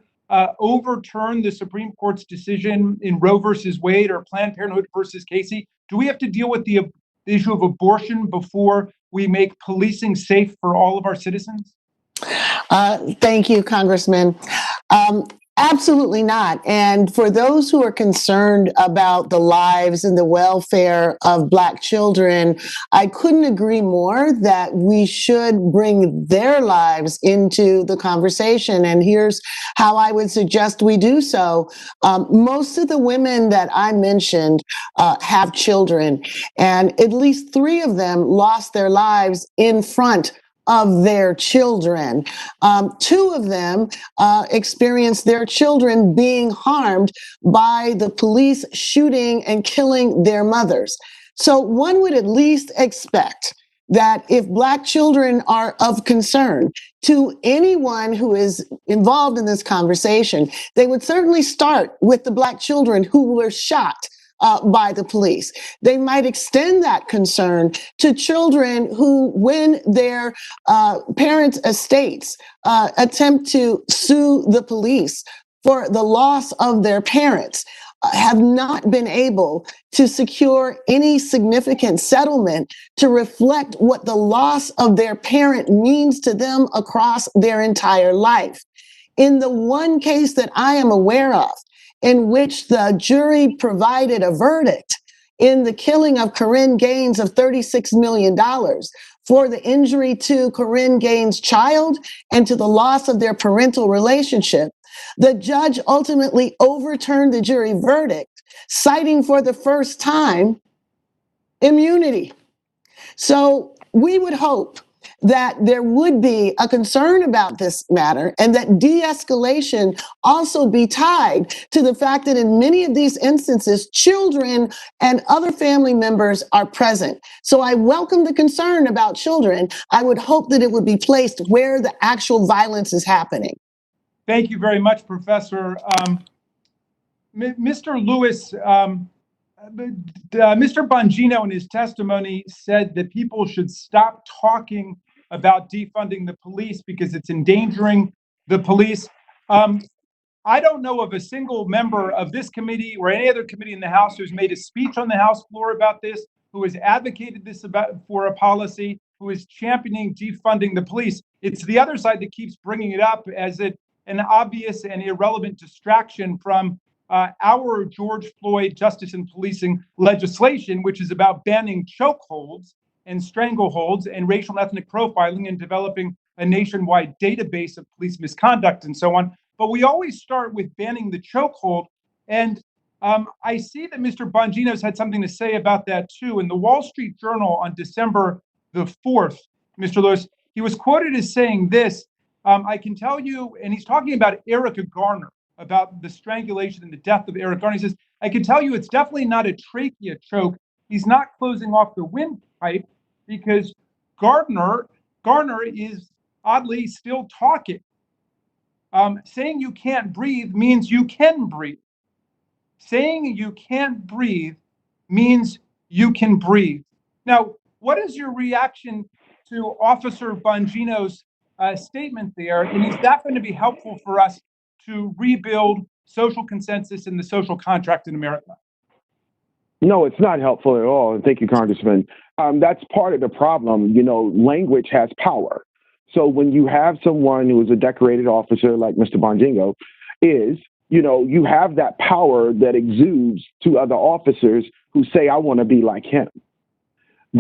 overturn the Supreme Court's decision in Roe versus Wade or Planned Parenthood versus Casey? Do we have to deal with the issue of abortion before we make policing safe for all of our citizens? Thank you, Congressman. Absolutely not. And for those who are concerned about the lives and the welfare of Black children, I couldn't agree more that we should bring their lives into the conversation. And here's how I would suggest we do so. Most of the women that I mentioned have children, and at least 3 of them lost their lives in front of their children. 2 of them experienced their children being harmed by the police shooting and killing their mothers. So one would at least expect that if Black children are of concern to anyone who is involved in this conversation, they would certainly start with the Black children who were shot by the police. They might extend that concern to children who, when their parents' estates attempt to sue the police for the loss of their parents, have not been able to secure any significant settlement to reflect what the loss of their parent means to them across their entire life. In the one case that I am aware of, in which the jury provided a verdict in the killing of Corinne Gaines of $36 million for the injury to Corinne Gaines' child and to the loss of their parental relationship, the judge ultimately overturned the jury verdict, citing for the first time immunity. So we would hope that there would be a concern about this matter, and that de-escalation also be tied to the fact that in many of these instances, children and other family members are present. So I welcome the concern about children. I would hope that it would be placed where the actual violence is happening. Thank you very much, Professor. Mr. Lewis, Mr. Bongino in his testimony said that people should stop talking about defunding the police because it's endangering the police. I don't know of a single member of this committee or any other committee in the House who's made a speech on the House floor about this, who has advocated this for a policy, who is championing defunding the police. It's the other side that keeps bringing it up as an obvious and irrelevant distraction from our George Floyd justice and policing legislation, which is about banning chokeholds and strangleholds and racial and ethnic profiling and developing a nationwide database of police misconduct and so on. But we always start with banning the chokehold. And I see that Mr. Bongino's had something to say about that too. In the Wall Street Journal on December the 4th, Mr. Lewis, he was quoted as saying this, I can tell you, and he's talking about Erica Garner, about the strangulation and the death of Eric Garner. He says, I can tell you it's definitely not a trachea choke. He's not closing off the windpipe because Garner is oddly still talking. Saying you can't breathe means you can breathe. Saying you can't breathe means you can breathe. Now, what is your reaction to Officer Bongino's statement there? And is that going to be helpful for us to rebuild social consensus and the social contract in America? No, it's not helpful at all. And thank you, Congressman. That's part of the problem. You know, language has power. So when you have someone who is a decorated officer like Mr. Bongino is, you know, you have that power that exudes to other officers who say, I want to be like him.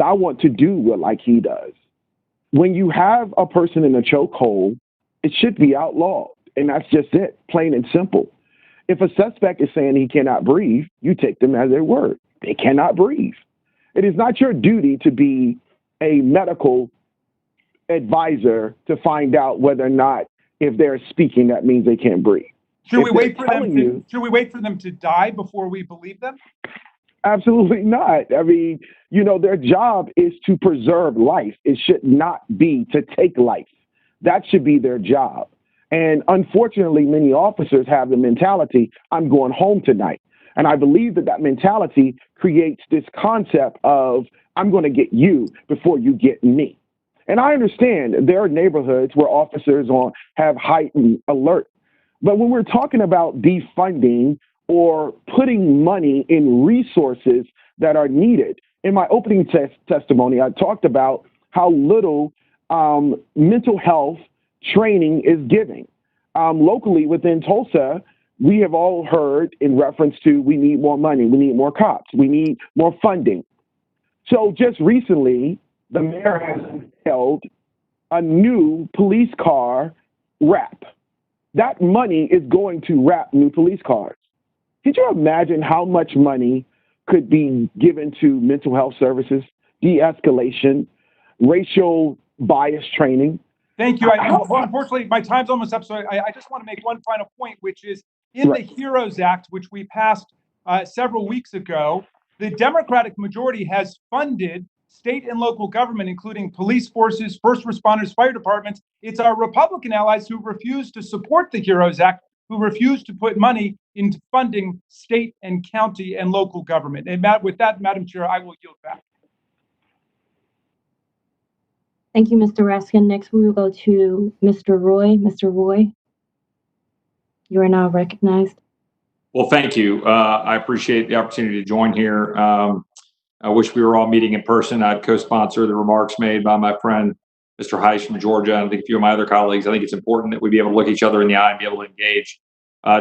I want to do what like he does. When you have a person in a chokehold, it should be outlawed. And that's just it, plain and simple. If a suspect is saying he cannot breathe, you take them as their word. They cannot breathe. It is not your duty to be a medical advisor to find out whether or not if they're speaking, that means they can't breathe. Should we wait for them to die before we believe them? Absolutely not. I mean, you know, their job is to preserve life. It should not be to take life. That should be their job. And unfortunately, many officers have the mentality, I'm going home tonight. And I believe that that mentality creates this concept of, I'm going to get you before you get me. And I understand there are neighborhoods where officers have heightened alert. But when we're talking about defunding or putting money in resources that are needed, in my opening testimony, I talked about how little mental health training is giving. Locally within Tulsa, we have all heard in reference to we need more money, we need more cops, we need more funding. So just recently, the mayor has held a new police car wrap. That money is going to wrap new police cars. Could you imagine how much money could be given to mental health services, de-escalation, racial bias training? Thank you. Unfortunately, my time's almost up, so I just want to make one final point, which is in the HEROES Act, which we passed several weeks ago, the Democratic majority has funded state and local government, including police forces, first responders, fire departments. It's our Republican allies who refuse to support the HEROES Act, who refuse to put money into funding state and county and local government. And with that, Madam Chair, I will yield back. Thank you, Mr. Raskin. Next, we will go to Mr. Roy. Mr. Roy, you are now recognized. Well, thank you. I appreciate the opportunity to join here. I wish we were all meeting in person. I'd co-sponsor the remarks made by my friend, Mr. Heiss from Georgia, and I think a few of my other colleagues. I think it's important that we be able to look each other in the eye and be able to engage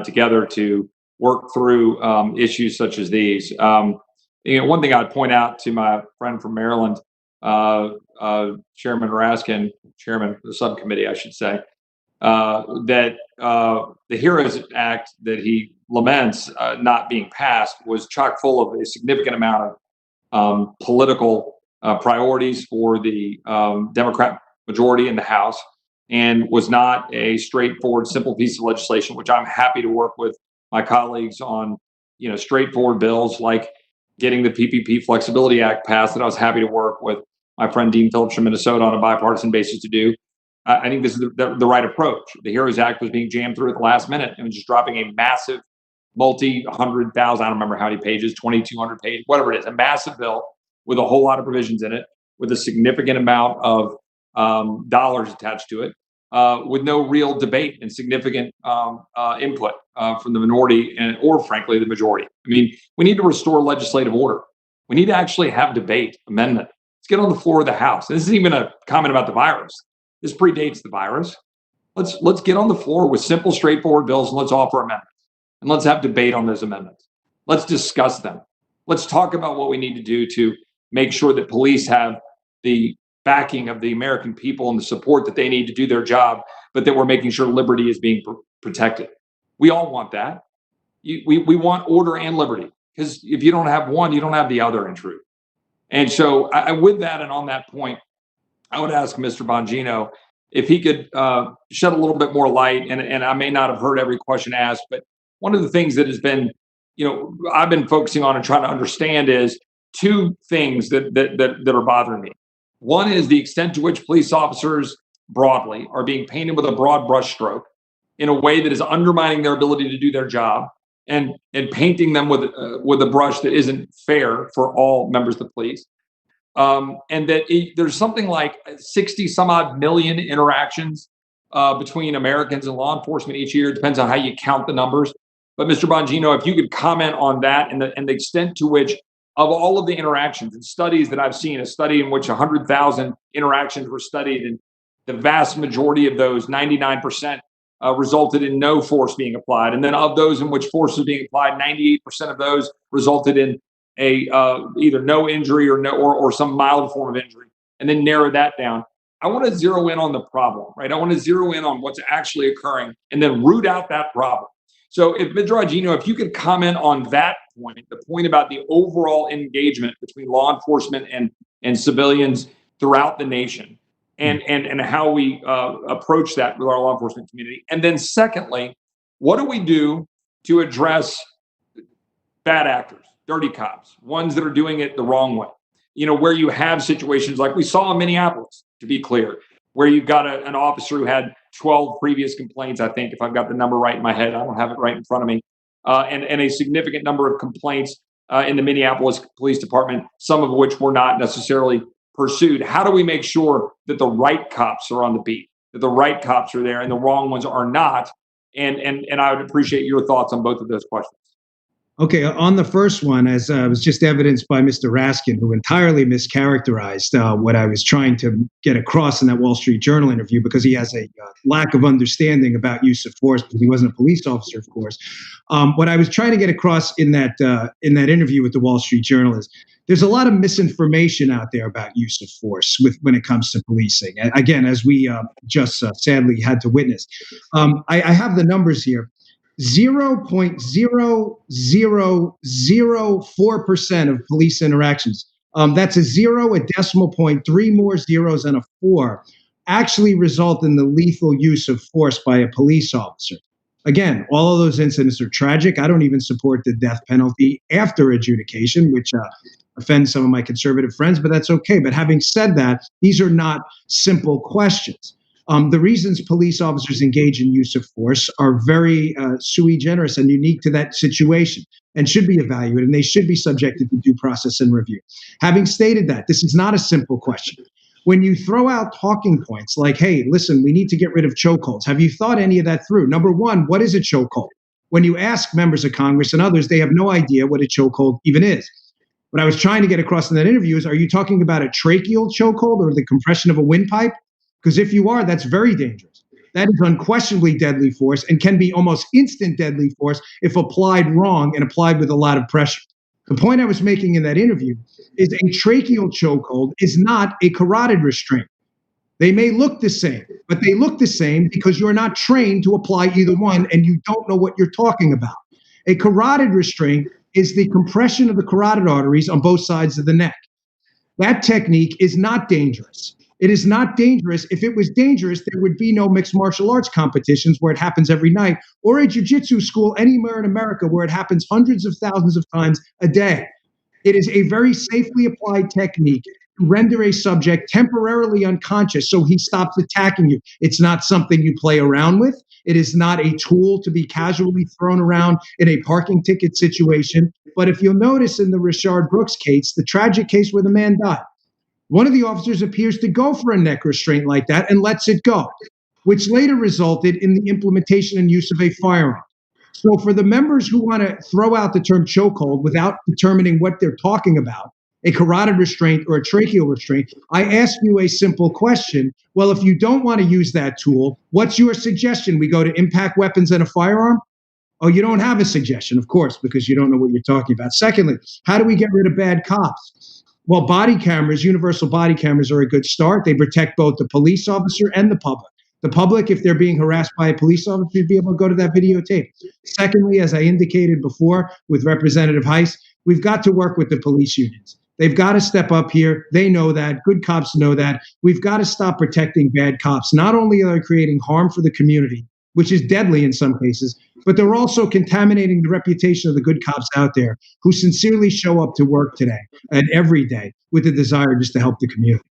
together to work through issues such as these. One thing I'd point out to my friend from Maryland, Chairman Raskin, Chairman of the subcommittee, I should say, that the HEROES Act that he laments not being passed was chock full of a significant amount of political priorities for the Democrat majority in the House, and was not a straightforward, simple piece of legislation, which I'm happy to work with my colleagues on, straightforward bills like getting the PPP Flexibility Act passed, that I was happy to work with my friend Dean Phillips from Minnesota on a bipartisan basis to do. I think this is the right approach. The HEROES Act was being jammed through at the last minute and was just dropping a massive multi-100,000, I don't remember how many pages, 2,200 pages, whatever it is, a massive bill with a whole lot of provisions in it, with a significant amount of dollars attached to it, with no real debate and significant input from the minority or frankly, the majority. I mean, we need to restore legislative order. We need to actually have debate, amendment. Let's get on the floor of the House. This isn't even a comment about the virus. This predates the virus. Let's get on the floor with simple, straightforward bills and let's offer amendments. and let's have debate on those amendments. Let's discuss them. Let's talk about what we need to do to make sure that police have the backing of the American people and the support that they need to do their job, but that we're making sure liberty is being protected. We all want that. We want order and liberty, because if you don't have one, you don't have the other in truth. And so with that and on that point, I would ask Mr. Bongino if he could shed a little bit more light, and I may not have heard every question asked, but one of the things that has been, I've been focusing on and trying to understand is two things that are bothering me. One is the extent to which police officers broadly are being painted with a broad brushstroke in a way that is undermining their ability to do their job, and painting them with a brush that isn't fair for all members of the police. And that there's something like 60 some odd million interactions between Americans and law enforcement each year. It depends on how you count the numbers. But Mr. Bongino, if you could comment on that and the extent to which, of all of the interactions and studies that I've seen, a study in which 100,000 interactions were studied, and the vast majority of those, 99%, resulted in no force being applied. And then of those in which force was being applied, 98% of those resulted in either no injury or some mild form of injury, and then narrow that down. I want to zero in on the problem, right? I want to zero in on what's actually occurring and then root out that problem. So if Mr. Bongino, if you could comment on that point, the point about the overall engagement between law enforcement and civilians throughout the nation, and how we approach that with our law enforcement community. And then secondly, what do we do to address bad actors, dirty cops, ones that are doing it the wrong way? Where you have situations like we saw in Minneapolis, to be clear, where you've got an officer who had 12 previous complaints, I think, if I've got the number right in my head. I don't have it right in front of me. And a significant number of complaints in the Minneapolis Police Department, some of which were not necessarily pursued. How do we make sure that the right cops are on the beat, that the right cops are there and the wrong ones are not? And I would appreciate your thoughts on both of those questions. Okay, on the first one, as was just evidenced by Mr. Raskin, who entirely mischaracterized what I was trying to get across in that Wall Street Journal interview, because he has a lack of understanding about use of force, because he wasn't a police officer, of course. What I was trying to get across in that interview with the Wall Street Journal is there's a lot of misinformation out there about use of force when it comes to policing. Again, as we just sadly had to witness. I have the numbers here. 0.0004% of police interactions. That's a 0, a decimal point, 3 more zeros, and a 4 actually result in the lethal use of force by a police officer. Again, all of those incidents are tragic. I don't even support the death penalty after adjudication, which offends some of my conservative friends, but that's okay. But having said that, these are not simple questions. The reasons police officers engage in use of force are very sui generis and unique to that situation, and should be evaluated, and they should be subjected to due process and review. Having stated that, this is not a simple question. When you throw out talking points like, hey, listen, we need to get rid of chokeholds, have you thought any of that through? Number one, what is a chokehold? When you ask members of Congress and others, they have no idea what a chokehold even is. What I was trying to get across in that interview is, are you talking about a tracheal chokehold or the compression of a windpipe? Because if you are, that's very dangerous. That is unquestionably deadly force and can be almost instant deadly force if applied wrong and applied with a lot of pressure. The point I was making in that interview is a tracheal chokehold is not a carotid restraint. They may look the same, but they look the same because you're not trained to apply either one and you don't know what you're talking about. A carotid restraint is the compression of the carotid arteries on both sides of the neck. That technique is not dangerous. It is not dangerous. If it was dangerous, there would be no mixed martial arts competitions where it happens every night, or a jiu-jitsu school anywhere in America where it happens hundreds of thousands of times a day. It is a very safely applied technique to render a subject temporarily unconscious so he stops attacking you. It's not something you play around with. It is not a tool to be casually thrown around in a parking ticket situation. But if you'll notice in the Richard Brooks case, the tragic case where the man died, one of the officers appears to go for a neck restraint like that and lets it go, which later resulted in the implementation and use of a firearm. So for the members who want to throw out the term chokehold without determining what they're talking about, a carotid restraint or a tracheal restraint, I ask you a simple question. Well, if you don't want to use that tool, what's your suggestion? We go to impact weapons and a firearm? Oh, you don't have a suggestion, of course, because you don't know what you're talking about. Secondly, how do we get rid of bad cops? Well, body cameras, universal body cameras are a good start. They protect both the police officer and the public. The public, if they're being harassed by a police officer, should be able to go to that videotape. Secondly, as I indicated before with Representative Heiss, we've got to work with the police unions. They've got to step up here. They know that. Good cops know that. We've got to stop protecting bad cops. Not only are they creating harm for the community, which is deadly in some cases, but they're also contaminating the reputation of the good cops out there who sincerely show up to work today and every day with a desire just to help the community.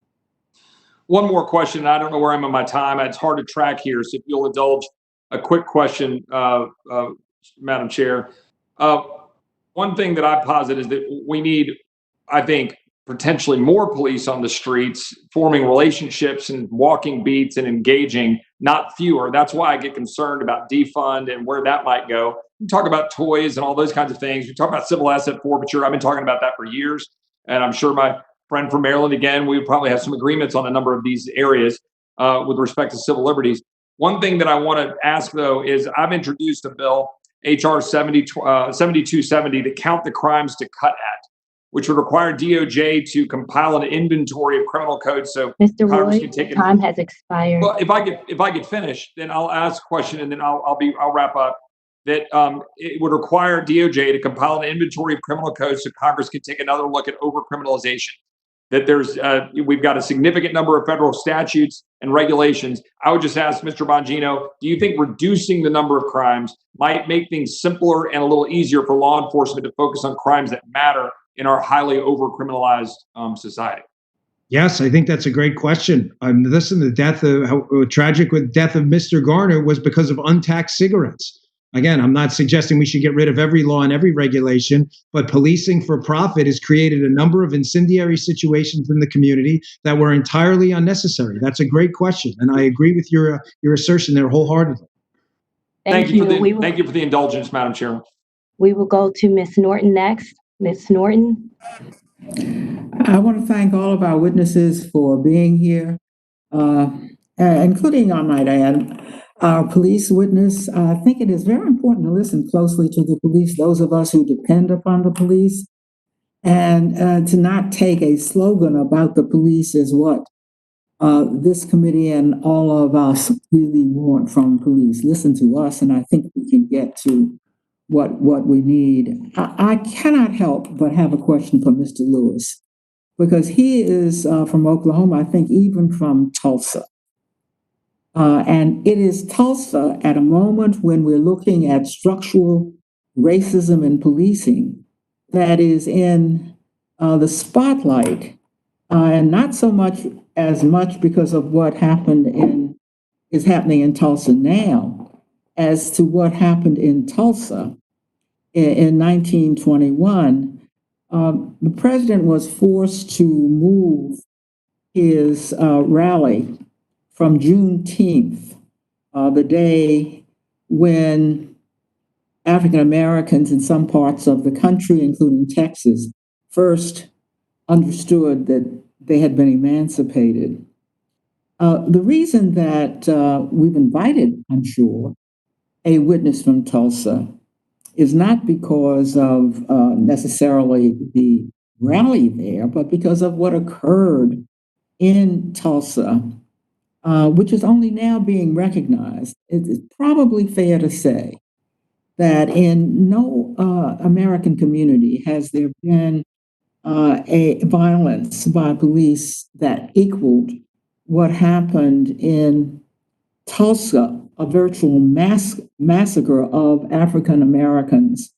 One more question. I don't know where I'm on my time. It's hard to track here, so if you'll indulge a quick question, Madam Chair. One thing that I posit is that we need, I think, potentially more police on the streets, forming relationships and walking beats and engaging, not fewer. That's why I get concerned about defund and where that might go. We talk about toys and all those kinds of things. We talk about civil asset forfeiture. I've been talking about that for years, and I'm sure my friend from Maryland, again, we would probably have some agreements on a number of these areas with respect to civil liberties. One thing that I want to ask, though, is I've introduced a bill, HR 7270, to count the crimes to cut at, which would require DOJ to compile an inventory of criminal codes so Mr. Congress Roy, can take it. time has expired. Well, if I get finished, then I'll ask a question and then I'll wrap up. That it would require DOJ to compile an inventory of criminal codes so Congress can take another look at overcriminalization. That we've got a significant number of federal statutes and regulations. I would just ask Mr. Bongino, do you think reducing the number of crimes might make things simpler and a little easier for law enforcement to focus on crimes that matter in our highly overcriminalized society? Yes, I think that's a great question. Listen, the tragic death of Mr. Garner was because of untaxed cigarettes. Again, I'm not suggesting we should get rid of every law and every regulation, but policing for profit has created a number of incendiary situations in the community that were entirely unnecessary. That's a great question, and I agree with your assertion there wholeheartedly. Thank you for the indulgence, Madam Chair. We will go to Ms. Norton next. Ms. Norton. I want to thank all of our witnesses for being here, including, I might add, our police witness. I think it is very important to listen closely to the police, those of us who depend upon the police, and to not take a slogan about the police as what this committee and all of us really want from police. Listen to us, and I think we can get to what we need. I cannot help but have a question for Mr. Lewis, because he is from Oklahoma, I think even from Tulsa. And it is Tulsa at a moment when we're looking at structural racism in policing that is in the spotlight, and not so much because of what is happening in Tulsa now, as to what happened in Tulsa in 1921. The president was forced to move his rally from Juneteenth, the day when African Americans in some parts of the country, including Texas, first understood that they had been emancipated. The reason that we've invited, I'm sure, a witness from Tulsa is not because of necessarily the rally there, but because of what occurred in Tulsa, which is only now being recognized. It's probably fair to say that in no American community has there been a violence by police that equaled what happened in Tulsa, a virtual massacre of African Americans,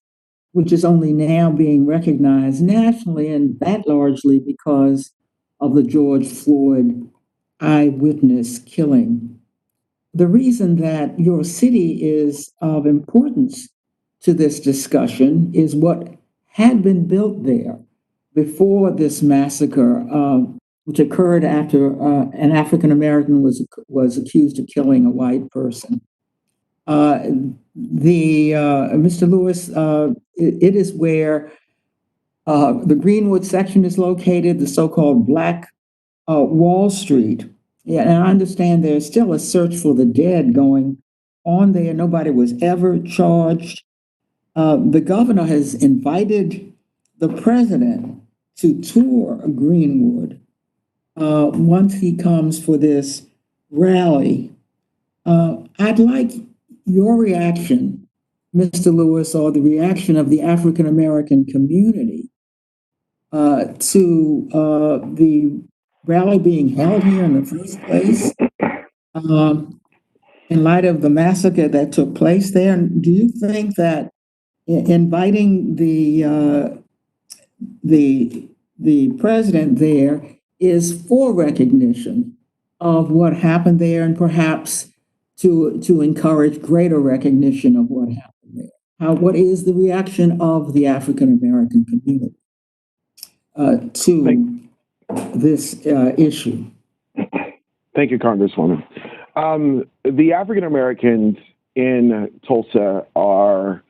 which is only now being recognized nationally, and that largely because of the George Floyd eyewitness killing. The reason that your city is of importance to this discussion is what had been built there before this massacre, which occurred after an African American was accused of killing a white person. Mr. Lewis, it is where the Greenwood section is located, the so-called Black Wall Street. Yeah, and I understand there's still a search for the dead going on there. Nobody was ever charged. the governor has invited the president to tour Greenwood once he comes for this rally. I'd like your reaction, Mr. Lewis, or the reaction of the African American community to the rally being held here in the first place, in light of the massacre that took place there. Do you think that inviting the president there is for recognition of what happened there, and perhaps to encourage greater recognition of what happened there? What is the reaction of the African American community to this issue? Thank you, Congresswoman. The African Americans in Tulsa are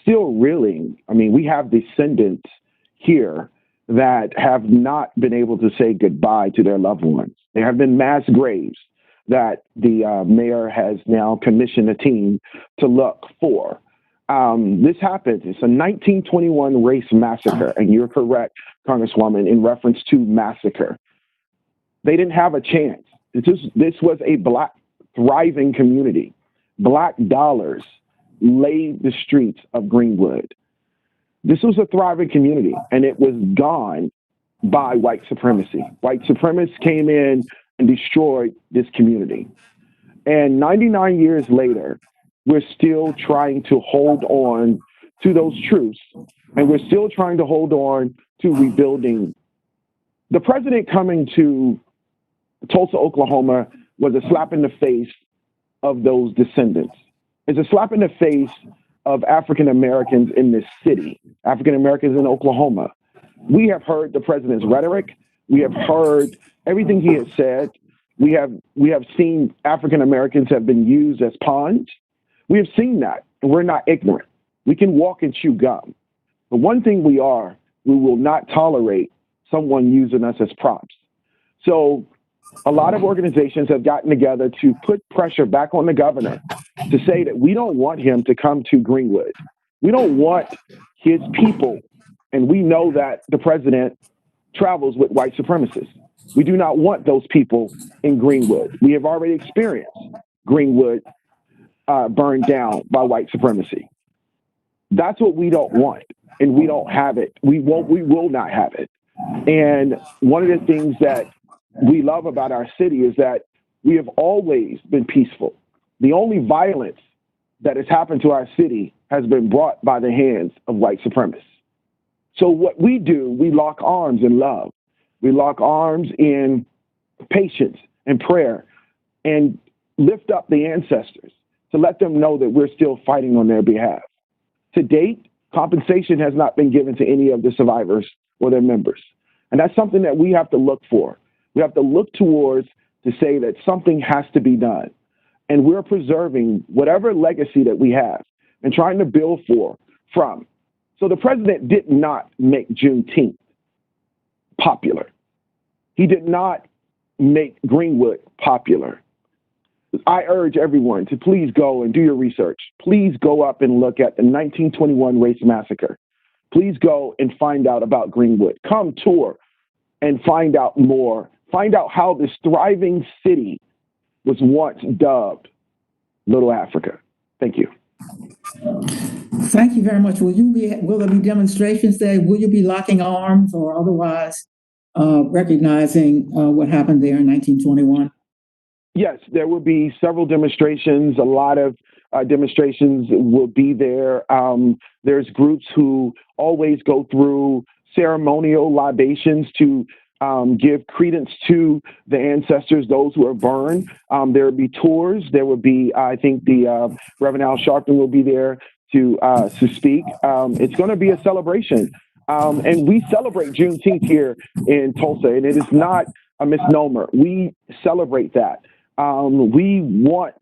still reeling. I mean, we have descendants here that have not been able to say goodbye to their loved ones. There have been mass graves that the mayor has now commissioned a team to look for. This happened. It's a 1921 race massacre, and you're correct, Congresswoman, in reference to massacre. They didn't have a chance. This was a Black thriving community. Black dollars laid the streets of Greenwood. This was a thriving community, and it was gone by white supremacy. White supremacists came in and destroyed this community. And 99 years later, we're still trying to hold on to those truths, and we're still trying to hold on to rebuilding. The president coming to Tulsa, Oklahoma was a slap in the face of those descendants. It's a slap in the face of African Americans in this city, African Americans in Oklahoma. We have heard the president's rhetoric. We have heard everything he has said. We have seen African Americans have been used as pawns. We have seen that, and we're not ignorant. We can walk and chew gum. But one thing we will not tolerate someone using us as props. So a lot of organizations have gotten together to put pressure back on the governor to say that we don't want him to come to Greenwood. We don't want his people, and we know that the president travels with white supremacists. We do not want those people in Greenwood. We have already experienced Greenwood burned down by white supremacy. That's what we don't want, and we don't have it. We will not have it. And one of the things that we love about our city is that we have always been peaceful. The only violence that has happened to our city has been brought by the hands of white supremacists. So what we do, we lock arms in love. We lock arms in patience and prayer and lift up the ancestors to let them know that we're still fighting on their behalf. To date, compensation has not been given to any of the survivors or their members. And that's something that we have to look for. We have to look towards to say that something has to be done. And we're preserving whatever legacy that we have and trying to build from. So the president did not make Juneteenth popular. He did not make Greenwood popular. I urge everyone to please go and do your research. Please go up and look at the 1921 race massacre. Please go and find out about Greenwood. Come tour and find out more. Find out how this thriving city was once dubbed Little Africa. Thank you. Thank you very much. Will there be demonstrations there? Will you be locking arms or otherwise recognizing what happened there in 1921? Yes, there will be several demonstrations. A lot of demonstrations will be there. There's groups who always go through ceremonial libations to give credence to the ancestors, those who are burned. There will be tours. There will be, I think, the Reverend Al Sharpton will be there to speak. It's going to be a celebration. And we celebrate Juneteenth here in Tulsa, and it is not a misnomer. We celebrate that. We want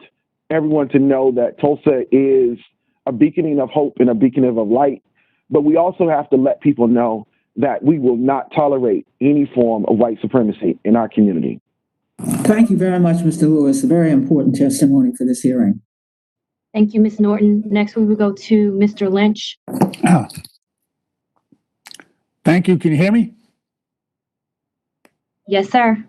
everyone to know that Tulsa is a beaconing of hope and a beaconing of light, but we also have to let people know that we will not tolerate any form of white supremacy in our community. Thank you very much, Mr. Lewis. A very important testimony for this hearing. Thank you, Ms. Norton. Next, we will go to Mr. Lynch. Thank you. Can you hear me? Yes, sir.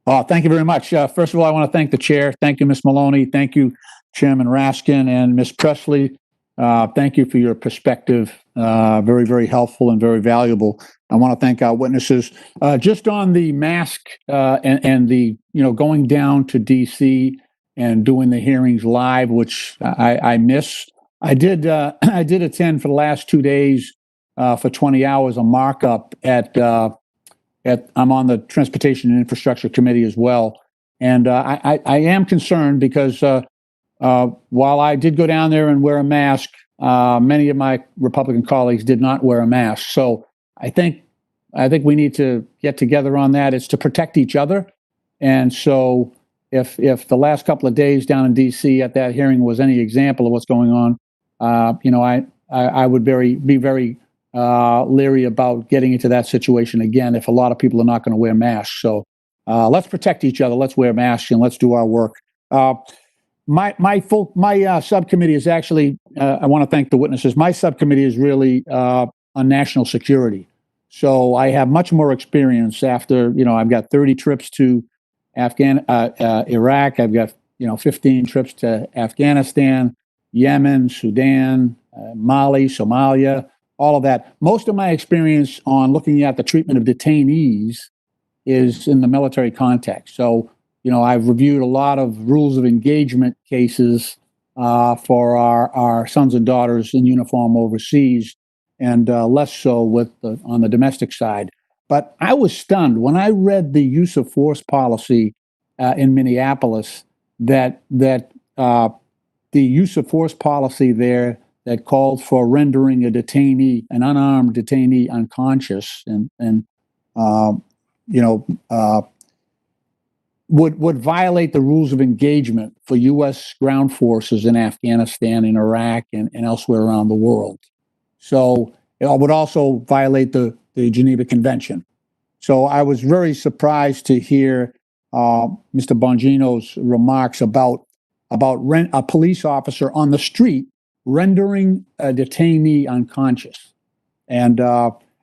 Thank you very much. First of all, I want to thank the chair. Thank you, Ms. Maloney. Thank you, Chairman Raskin and Ms. Pressley. Thank you for your perspective. Very, very helpful and very valuable. I want to thank our witnesses. Just on the mask and the, going down to DC and doing the hearings live, which I miss. I did attend for the last 2 days for 20 hours a markup I'm on the Transportation and Infrastructure Committee as well. And I am concerned because while I did go down there and wear a mask, many of my Republican colleagues did not wear a mask. So I think we need to get together on that. It's to protect each other. And so if the last couple of days down in DC at that hearing was any example of what's going on, I would be very leery about getting into that situation again if a lot of people are not going to wear masks. So let's protect each other. Let's wear masks and let's do our work. My subcommittee is actually, I want to thank the witnesses. My subcommittee is really on national security. So I have much more experience after, I've got 30 trips to Iraq. I've got, 15 trips to Afghanistan, Yemen, Sudan, Mali, Somalia, all of that. Most of my experience on looking at the treatment of detainees is in the military context. So, I've reviewed a lot of rules of engagement cases for our sons and daughters in uniform overseas, and less so on the domestic side. But I was stunned when I read the use of force policy in Minneapolis that the use of force policy there that called for rendering an unarmed detainee unconscious and would violate the rules of engagement for U.S. ground forces in Afghanistan, in Iraq, and elsewhere around the world. So it would also violate the Geneva Convention. So I was very surprised to hear Mr. Bongino's remarks about a police officer on the street rendering a detainee unconscious. And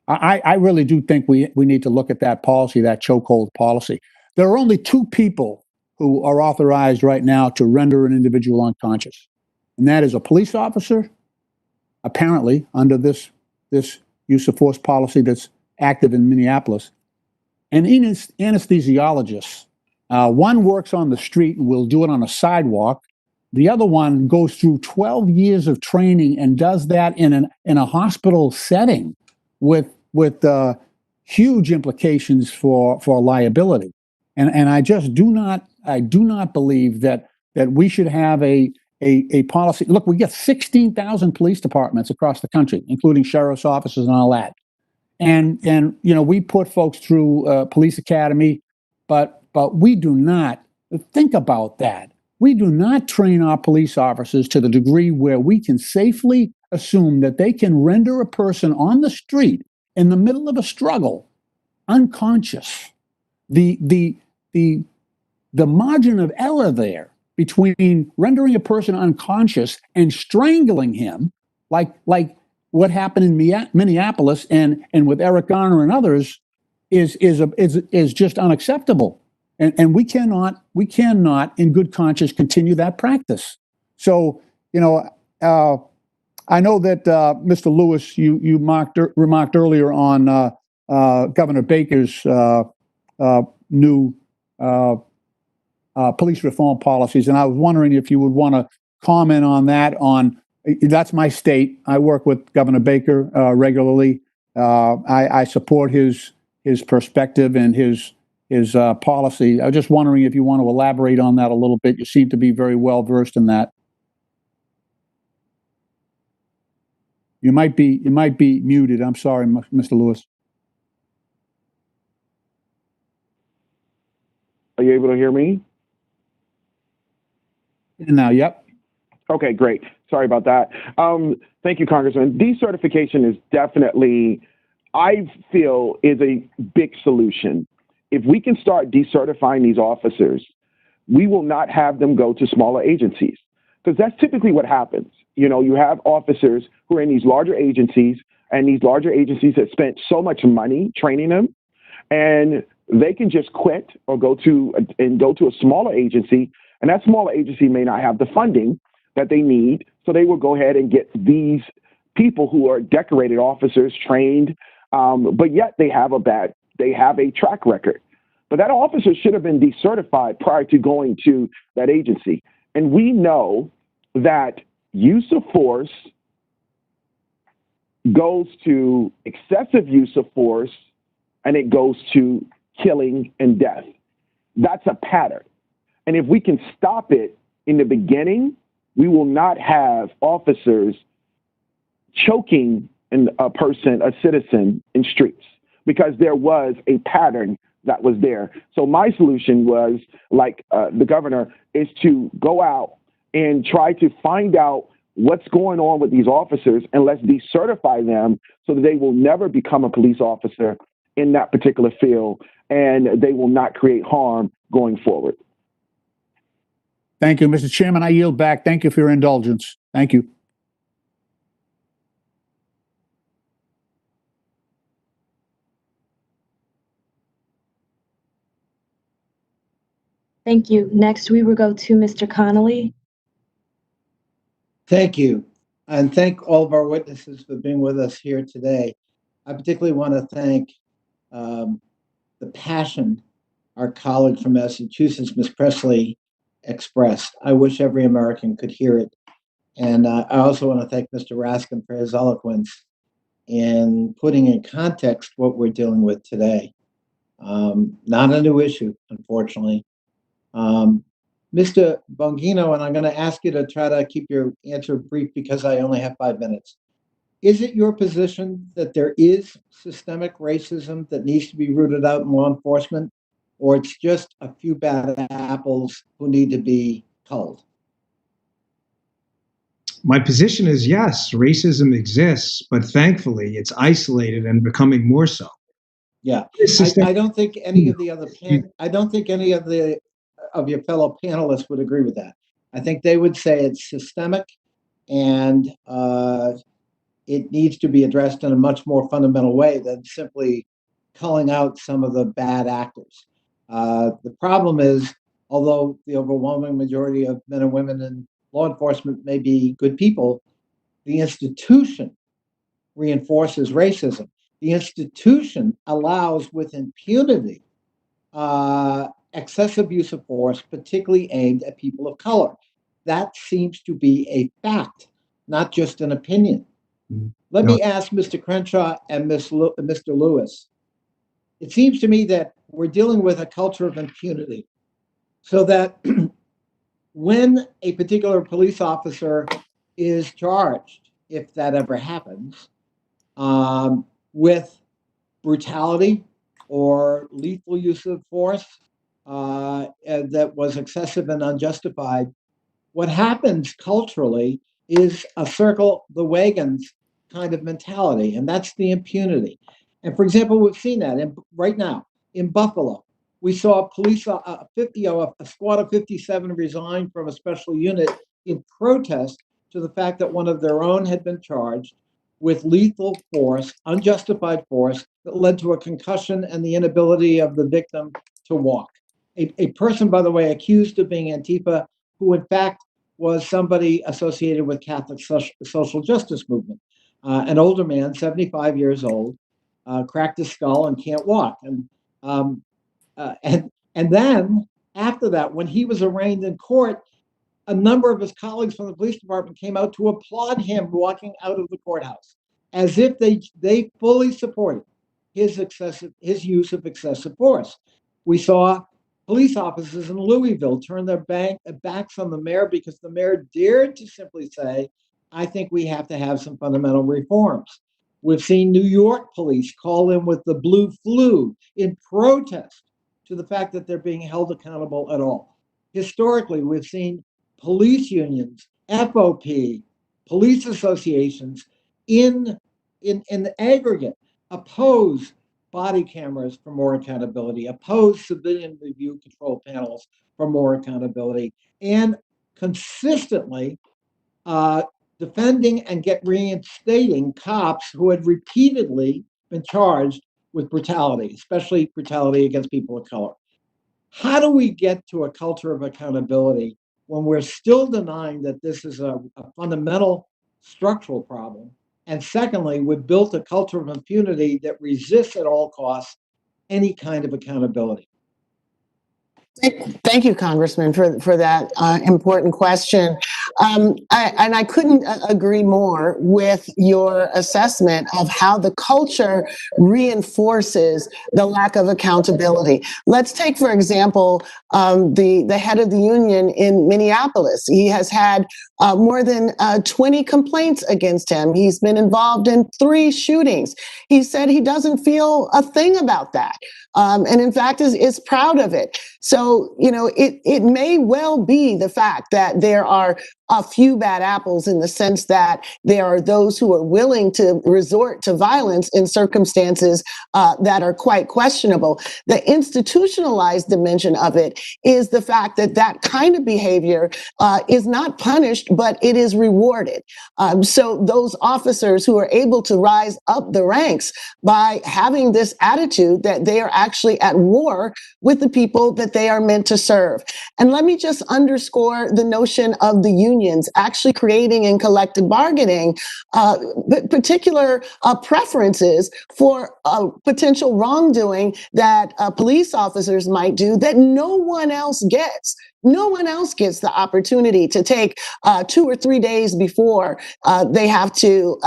I really do think we need to look at that policy, that chokehold policy. There are only 2 people who are authorized right now to render an individual unconscious, and that is a police officer, apparently under this use of force policy that's active in Minneapolis, and anesthesiologists. One works on the street and will do it on a sidewalk. The other one goes through 12 years of training and does that in a hospital setting with huge implications for liability. And I just do not believe that we should have a policy. Look, we get 16,000 police departments across the country, including sheriff's offices and all that. And we put folks through police academy, but we do not think about that. We do not train our police officers to the degree where we can safely assume that they can render a person on the street in the middle of a struggle unconscious. The margin of error there between rendering a person unconscious and strangling him, like what happened in Minneapolis and with Eric Garner and others, is just unacceptable. And we cannot, in good conscience, continue that practice. So, I know that Mr. Lewis, you remarked earlier on Governor Baker's new police reform policies, and I was wondering if you would want to comment on that. That's my state. I work with Governor Baker regularly. I support his perspective and his policy. I was just wondering if you want to elaborate on that a little bit. You seem to be very well versed in that. You might be muted. I'm sorry, Mr. Lewis. Are you able to hear me? Now, yep. Okay, great. Sorry about that. Thank you, Congressman. Decertification is definitely, I feel, is a big solution. If we can start decertifying these officers, we will not have them go to smaller agencies. Because that's typically what happens. You know, you have officers who are in these larger agencies, and these larger agencies have spent so much money training them, and they can just quit or go to a smaller agency, and that smaller agency may not have the funding that they need, so they will go ahead and get these people who are decorated officers trained, but yet they have a track record. But that officer should have been decertified prior to going to that agency. And we know that use of force goes to excessive use of force, and it goes to killing and death. That's a pattern. And if we can stop it in the beginning, we will not have officers choking a citizen in streets, because there was a pattern that was there. So my solution was, like the governor, is to go out and try to find out what's going on with these officers, and let's decertify them so that they will never become a police officer in that particular field, and they will not create harm going forward. Thank you, Mr. Chairman. I yield back. Thank you for your indulgence. Thank you. Thank you. Next, we will go to Mr. Connolly. Thank you. And thank all of our witnesses for being with us here today. I particularly want to thank the passion our colleague from Massachusetts, Ms. Pressley, expressed. I wish every American could hear it. And I also want to thank Mr. Raskin for his eloquence in putting in context what we're dealing with today. Not a new issue, unfortunately. Mr. Bongino, and I'm going to ask you to try to keep your answer brief because I only have 5 minutes. Is it your position that there is systemic racism that needs to be rooted out in law enforcement, or it's just a few bad apples who need to be culled? My position is yes, racism exists, but thankfully it's isolated and becoming more so. Yeah, I don't think any of the other of your fellow panelists would agree with that. I think they would say it's systemic, and it needs to be addressed in a much more fundamental way than simply culling out some of the bad actors. The problem is, although the overwhelming majority of men and women in law enforcement may be good people, the institution reinforces racism. The institution allows with impunity excessive use of force, particularly aimed at people of color. That seems to be a fact, not just an opinion. Let me ask Mr. Crenshaw and Mr. Lewis. It seems to me that we're dealing with a culture of impunity, so that when a particular police officer is charged, if that ever happens, with brutality or lethal use of force that was excessive and unjustified, what happens culturally is a circle the wagons kind of mentality, and that's the impunity. And for example, we've seen that right now in Buffalo. We saw a squad of 57 resign from a special unit in protest to the fact that one of their own had been charged with lethal force, unjustified force that led to a concussion and the inability of the victim to walk. A person, by the way, accused of being Antifa, who in fact was somebody associated with Catholic social justice movement. An older man, 75 years old, cracked his skull and can't walk. And then after that, when he was arraigned in court, a number of his colleagues from the police department came out to applaud him walking out of the courthouse, as if they fully supported his use of excessive force. We saw police officers in Louisville turn their backs on the mayor because the mayor dared to simply say, I think we have to have some fundamental reforms. We've seen New York police call in with the blue flu in protest to the fact that they're being held accountable at all. Historically, we've seen police unions, FOP, police associations in the aggregate oppose body cameras for more accountability, oppose civilian review control panels for more accountability, and consistently defending and reinstating cops who had repeatedly been charged with brutality, especially brutality against people of color. How do we get to a culture of accountability when we're still denying that this is a fundamental structural problem? And secondly, we've built a culture of impunity that resists at all costs any kind of accountability. Thank you, Congressman, for that important question. I couldn't agree more with your assessment of how the culture reinforces the lack of accountability. Let's take, for example, the head of the union in Minneapolis. He has had more than 20 complaints against him. He's been involved in 3 shootings. He said he doesn't feel a thing about that. And in fact is proud of it. So, it may well be the fact that there are a few bad apples in the sense that there are those who are willing to resort to violence in circumstances that are quite questionable. The institutionalized dimension of it is the fact that that kind of behavior is not punished, but it is rewarded. So those officers who are able to rise up the ranks by having this attitude that they are actually at war with the people that they are meant to serve. And let me just underscore the notion of the unions actually creating in collective bargaining particular preferences for potential wrongdoing that police officers might do that no one else gets. No one else gets the opportunity to take 2 or 3 days before they have to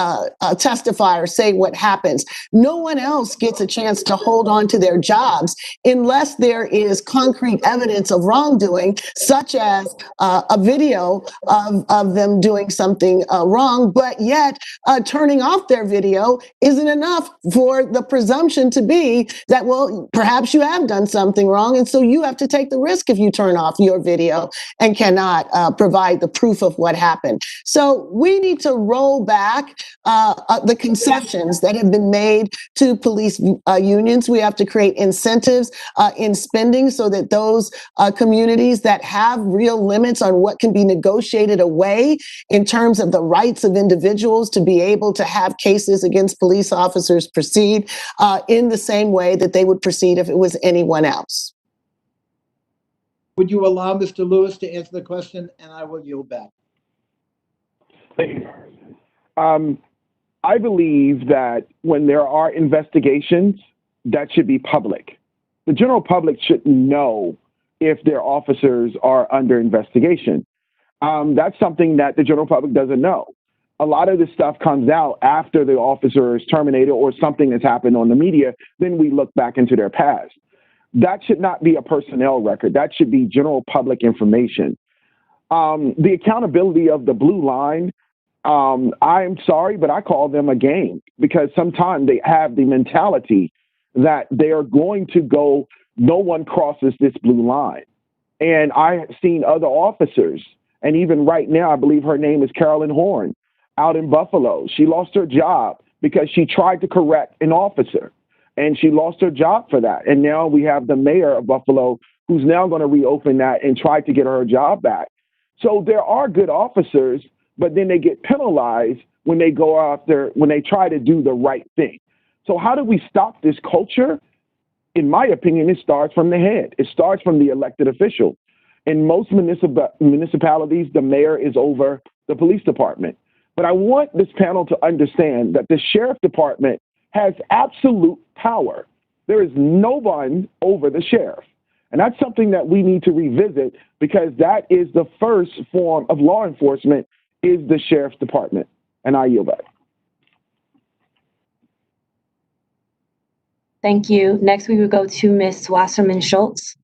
testify or say what happens. No one else gets a chance to hold on to their jobs unless there is concrete evidence of wrongdoing, such as a video of them doing something wrong, but yet turning off their video isn't enough for the presumption to be that, well, perhaps you have done something wrong, and so you have to take the risk if you turn off your video and cannot provide the proof of what happened. So we need to roll back the concessions that have been made to police unions. We have to create incentives in spending so that those communities that have real limits on what can be negotiated away in terms of the rights of individuals to be able to have cases against police officers proceed in the same way that they would proceed if it was anyone else. Would you allow Mr. Lewis to answer the question, and I will yield back. Thank you. I believe that when there are investigations, that should be public. The general public shouldn't know if their officers are under investigation. That's something that the general public doesn't know. A lot of this stuff comes out after the officer is terminated or something has happened on the media. Then we look back into their past. That should not be a personnel record. That should be general public information. The accountability of the blue line, I'm sorry, but I call them a game because sometimes they have the mentality that they are going to go, no one crosses this blue line. And I have seen other officers, and even right now, I believe her name is Carolyn Horn out in Buffalo. She lost her job because she tried to correct an officer. And she lost her job for that. And now we have the mayor of Buffalo who's now going to reopen that and try to get her job back. So there are good officers, but then they get penalized when they go out there, when they try to do the right thing. So how do we stop this culture? In my opinion, it starts from the head. It starts from the elected official. In most municipalities, the mayor is over the police department. But I want this panel to understand that the sheriff department has absolute power. There is no one over the sheriff. And that's something that we need to revisit because that is the first form of law enforcement is the sheriff's department. And I yield back. Thank you. Next, we will go to Ms. Wasserman Schultz.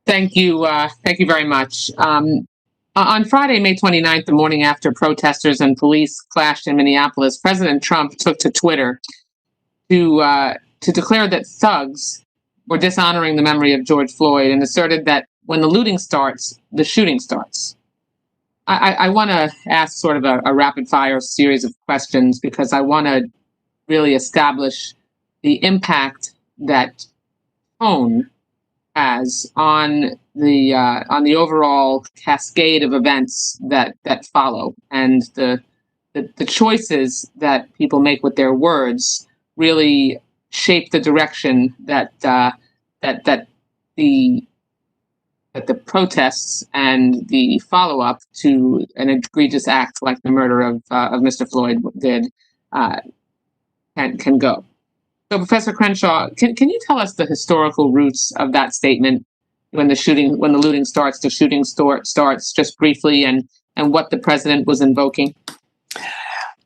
Thank you. Thank you very much. On Friday, May 29th, the morning after protesters and police clashed in Minneapolis, President Trump took to Twitter to declare that thugs were dishonoring the memory of George Floyd and asserted that when the looting starts, the shooting starts. I want to ask sort of a rapid-fire series of questions because I want to really establish the impact that tone has on the overall cascade of events that follow, and the choices that people make with their words really shape the direction that the protests and the follow-up to an egregious act like the murder of Mr. Floyd did can go. So, Professor Crenshaw, can you tell us the historical roots of that statement when the looting starts, the shooting starts, just briefly, and what the president was invoking?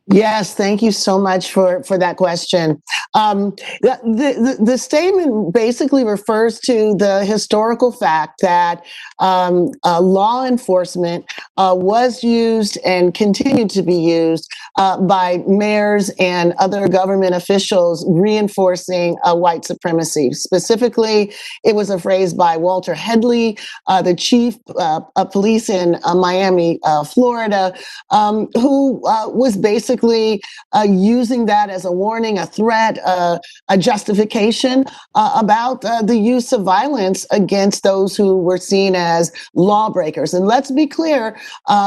Yes, thank you so much for that question. The statement basically refers to the historical fact that law enforcement was used and continued to be used by mayors and other government officials reinforcing white supremacy. Specifically, it was a phrase by Walter Headley, the chief of police in Miami, Florida, who was basically using that as a warning, a threat, a justification about the use of violence against those who were seen as lawbreakers. And let's be clear,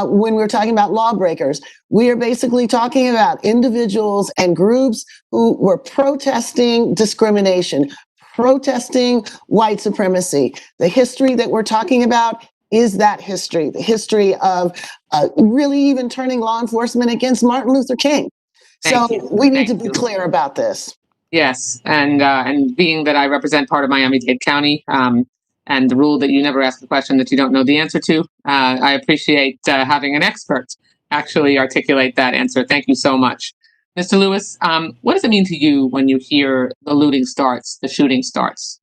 when we're talking about lawbreakers, we are basically talking about individuals and groups who were protesting discrimination, protesting white supremacy. The history that we're talking about is that history, the history of really even turning law enforcement against Martin Luther King. So we need to be clear about this. Yes, and being that I represent part of Miami-Dade County, and the rule that you never ask a question that you don't know the answer to, I appreciate having an expert actually articulate that answer. Thank you so much. Mr. Lewis, what does it mean to you when you hear the looting starts, the shooting starts?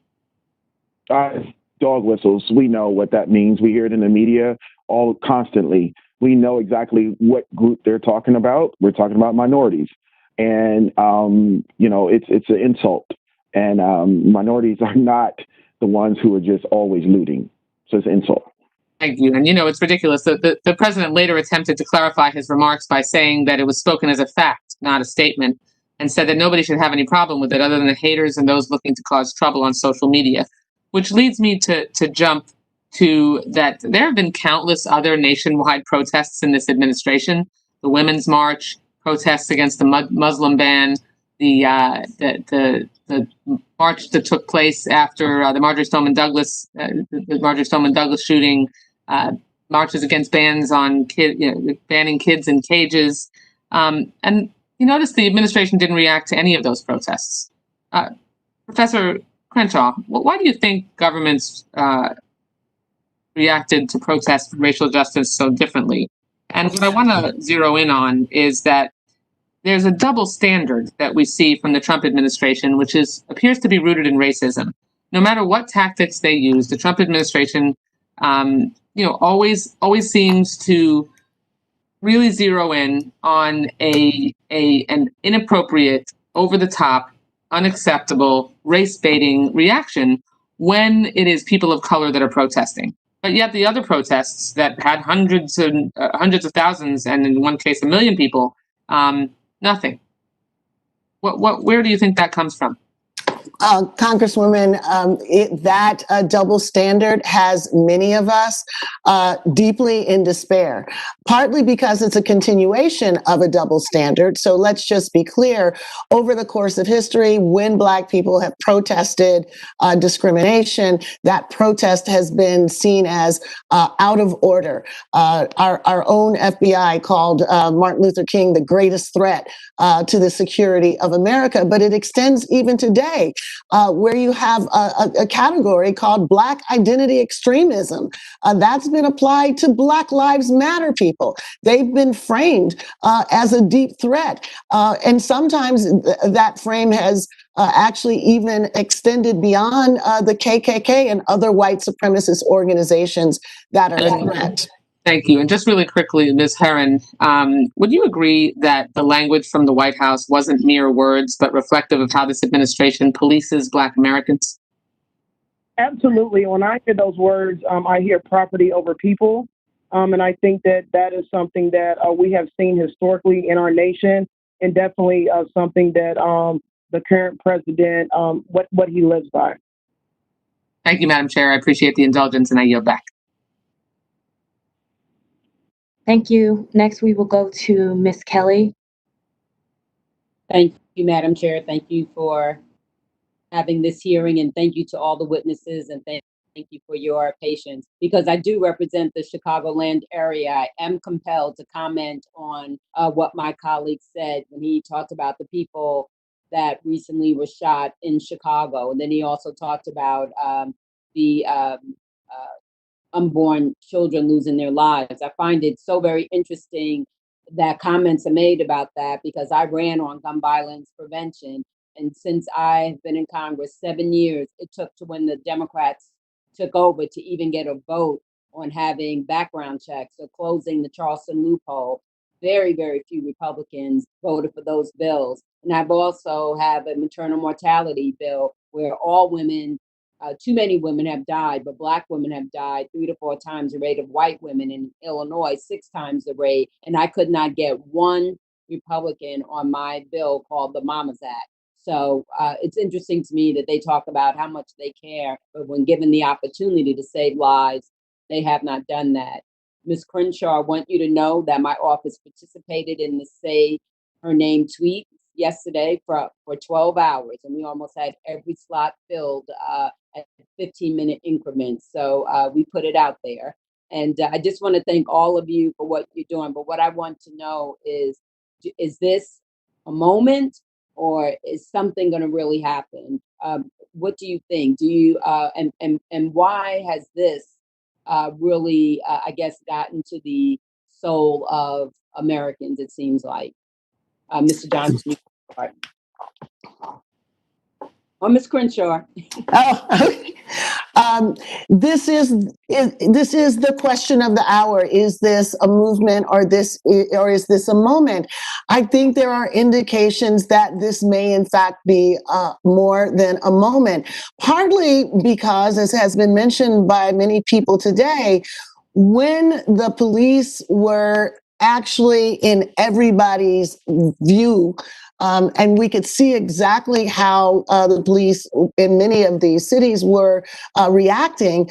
Dog whistles. We know what that means. We hear it in the media all constantly. We know exactly what group they're talking about. We're talking about minorities. And, it's an insult. And minorities are not the ones who are just always looting. So it's an insult. Thank you. And, it's ridiculous. The president later attempted to clarify his remarks by saying that it was spoken as a fact, not a statement, and said that nobody should have any problem with it other than the haters and those looking to cause trouble on social media, which leads me to jump to that there have been countless other nationwide protests in this administration: the Women's March, protests against the Muslim ban, the march that took place after the Marjory Stoneman Douglas shooting, marches against bans on banning kids in cages, and you notice the administration didn't react to any of those protests. Professor Crenshaw, why do you think governments reacted to protests for racial justice so differently? And what I want to zero in on is that there's a double standard that we see from the Trump administration, which appears to be rooted in racism. No matter what tactics they use, the Trump administration, always seems to really zero in on an inappropriate, over-the-top, unacceptable, race-baiting reaction when it is people of color that are protesting. But yet the other protests that had hundreds of thousands, and in one case, 1 million people, nothing. Where do you think that comes from? Congresswoman, that double standard has many of us deeply in despair, partly because it's a continuation of a double standard. So let's just be clear, over the course of history, when Black people have protested discrimination, that protest has been seen as out of order. Our own FBI called Martin Luther King the greatest threat to the security of America, but it extends even today. Where you have a category called Black identity extremism. That's been applied to Black Lives Matter people. They've been framed as a deep threat. And sometimes that frame has actually even extended beyond the KKK and other white supremacist organizations that are a threat. Thank you. And just really quickly, Ms. Herron, would you agree that the language from the White House wasn't mere words, but reflective of how this administration polices Black Americans? Absolutely. When I hear those words, I hear property over people. And I think that is something that we have seen historically in our nation, and definitely something that the current president, what he lives by. Thank you, Madam Chair. I appreciate the indulgence, and I yield back. Thank you. Next, we will go to Ms. Kelly. Thank you, Madam Chair. Thank you for having this hearing, and thank you to all the witnesses, and thank you for your patience. Because I do represent the Chicagoland area, I am compelled to comment on what my colleague said when he talked about the people that recently were shot in Chicago. And then he also talked about the unborn children losing their lives. I find it so very interesting that comments are made about that, because I ran on gun violence prevention. And since I've been in Congress 7 years, it took to when the Democrats took over to even get a vote on having background checks or closing the Charleston loophole. Very, very few Republicans voted for those bills. And I've also have a maternal mortality bill where all women, too many women have died, but Black women have died 3 to 4 times the rate of white women. In Illinois, 6 times the rate. And I could not get one Republican on my bill called the Mamas Act. So it's interesting to me that they talk about how much they care, but when given the opportunity to save lives, they have not done that. Ms. Crenshaw, I want you to know that my office participated in the Say Her Name tweet yesterday for 12 hours, and we almost had every slot filled at 15-minute increments. So we put it out there. And I just want to thank all of you for what you're doing. But what I want to know is this a moment, or is something going to really happen? What do you think? Do you and why has this really, I guess, gotten to the soul of Americans? It seems like, Mr. Johnson, you can start. Or Ms. Crenshaw. This is the question of the hour. Is this a movement, or is this a moment? I think there are indications that this may in fact be more than a moment, partly because, as has been mentioned by many people today, when the police were actually in everybody's view, and we could see exactly how the police in many of these cities were reacting.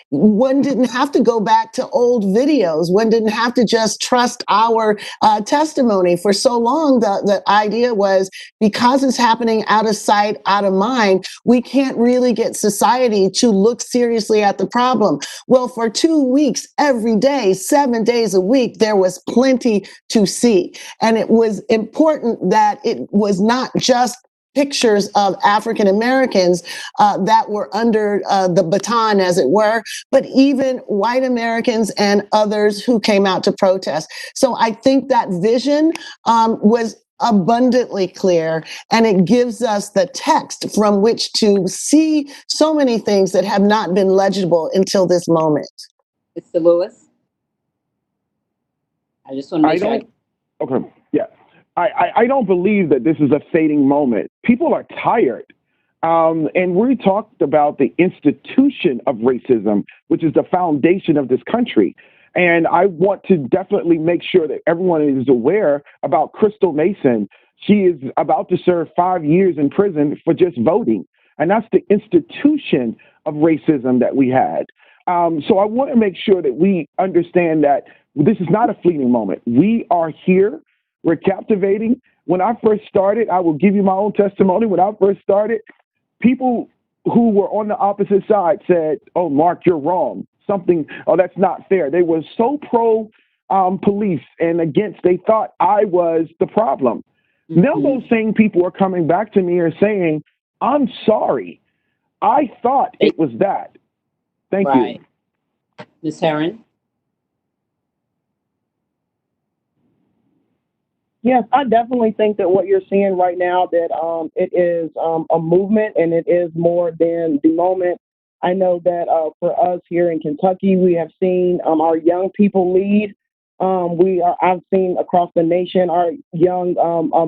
One didn't have to go back to old videos. One didn't have to just trust our testimony. For so long, the idea was, because it's happening out of sight, out of mind, we can't really get society to look seriously at the problem. Well, for 2 weeks, every day, 7 days a week, there was plenty to see. And it was important that it was not just pictures of African Americans that were under the baton, as it were, but even white Americans and others who came out to protest. So I think that vision was abundantly clear, and it gives us the text from which to see so many things that have not been legible until this moment. Mr. Lewis? I just want to make sure. Okay, yeah. I don't believe that this is a fading moment. People are tired. And we talked about the institution of racism, which is the foundation of this country. And I want to definitely make sure that everyone is aware about Crystal Mason. She is about to serve 5 years in prison for just voting. And that's the institution of racism that we had. So I want to make sure that we understand that this is not a fleeting moment. We are here. We're captivating. When I first started, I will give you my own testimony. When I first started, people who were on the opposite side said, "Oh, Marq, you're wrong. That's not fair." They were so pro police and against, they thought I was the problem. Mm-hmm. Now those same people are coming back to me and saying, "I'm sorry. I thought it was that." Thank you. Ms. Herron? Yes, I definitely think that what you're seeing right now, that it is a movement, and it is more than the moment. I know that for us here in Kentucky, we have seen our young people lead. I've seen across the nation our young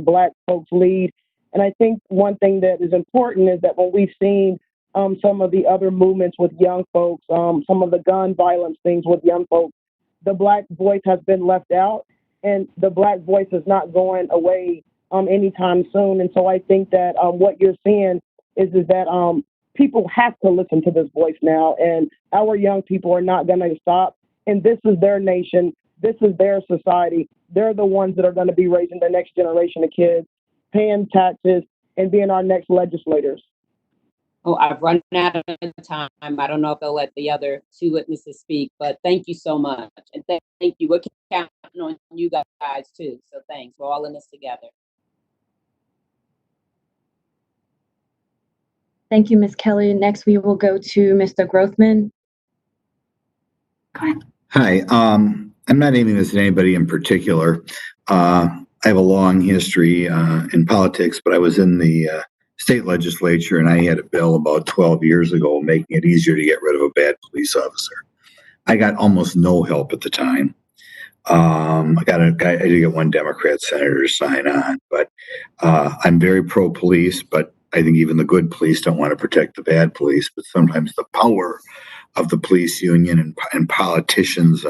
Black folks lead. And I think one thing that is important is that when we've seen some of the other movements with young folks, some of the gun violence things with young folks, the Black voice has been left out. And the Black voice is not going away anytime soon. And so I think that what you're seeing is that people have to listen to this voice now, and our young people are not going to stop. And this is their nation. This is their society. They're the ones that are going to be raising the next generation of kids, paying taxes, and being our next legislators. Oh, I've run out of time. I don't know if they'll let the other two witnesses speak, but thank you so much. And thank you. We're counting on you guys too. So thanks. We're all in this together. Thank you, Ms. Kelly. Next, we will go to Mr. Grothman. Go ahead. Hi. I'm not aiming this at anybody in particular. I have a long history in politics, but I was in the state legislature, and I had a bill about 12 years ago making it easier to get rid of a bad police officer. I got almost no help at the time. I did get one Democrat senator to sign on, but I'm very pro-police, but I think even the good police don't want to protect the bad police, but sometimes the power of the police union and politicians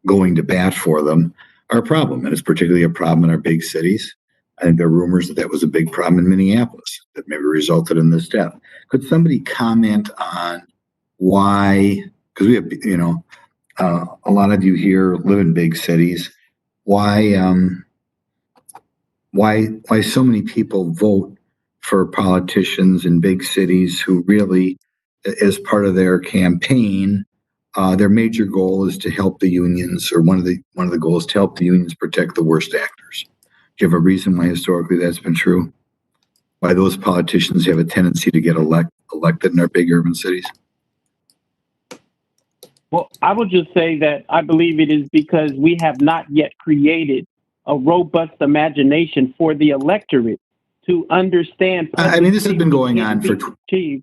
going to bat for them are a problem. And it's particularly a problem in our big cities. I think there are rumors that was a big problem in Minneapolis that maybe resulted in this death. Could somebody comment on why, because we have, a lot of you here live in big cities, why so many people vote for politicians in big cities who really, as part of their campaign, their major goal is to help the unions, or one of the goals to help the unions protect the worst actors. Do you have a reason why historically that's been true? Why those politicians have a tendency to get elected in our big urban cities? Well, I would just say that I believe it is because we have not yet created a robust imagination for the electorate to understand. I mean, this has been going on for this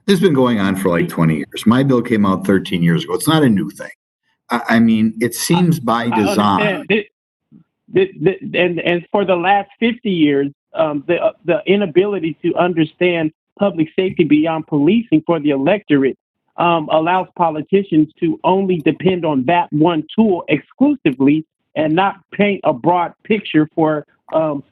has been going on for like 20 years. My bill came out 13 years ago. It's not a new thing. I mean, it seems by design. And for the last 50 years, the inability to understand public safety beyond policing for the electorate allows politicians to only depend on that one tool exclusively and not paint a broad picture for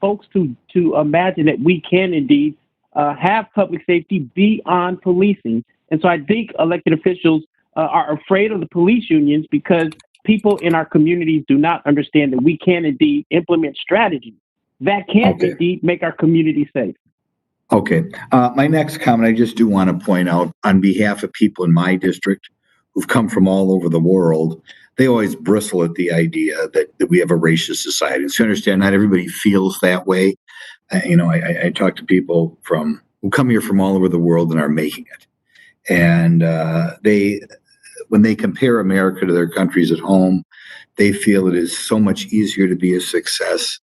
folks to imagine that we can indeed have public safety beyond policing. And so I think elected officials are afraid of the police unions because people in our communities do not understand that we can indeed implement strategies that can indeed make our community safe. Okay. My next comment, I just do want to point out on behalf of people in my district who've come from all over the world, they always bristle at the idea that we have a racist society. And so you understand, not everybody feels that way. I talk to people who come here from all over the world and are making it. And when they compare America to their countries at home, they feel it is so much easier to be a success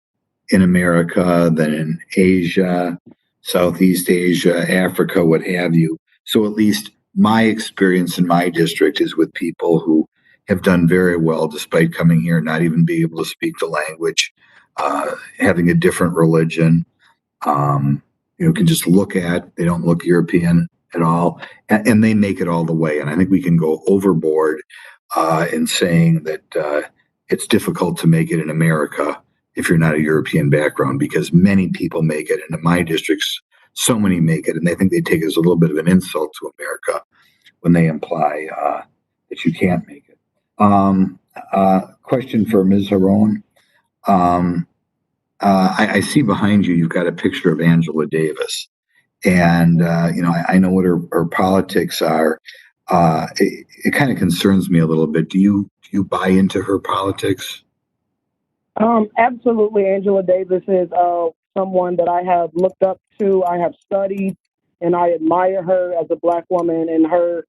in America than in Asia, Southeast Asia, Africa, what have you. So at least my experience in my district is with people who have done very well despite coming here, not even being able to speak the language, having a different religion. Can just they don't look European at all, and they make it all the way. And I think we can go overboard in saying that it's difficult to make it in America if you're not a European background, because many people make it. And in my districts, so many make it, and they think they take it as a little bit of an insult to America when they imply that you can't make it. Question for Ms. Herron. I see behind you've got a picture of Angela Davis. And, I know what her politics are. It kind of concerns me a little bit. Do you buy into her politics? Absolutely. Angela Davis is someone that I have looked up to, I have studied, and I admire her as a Black woman and her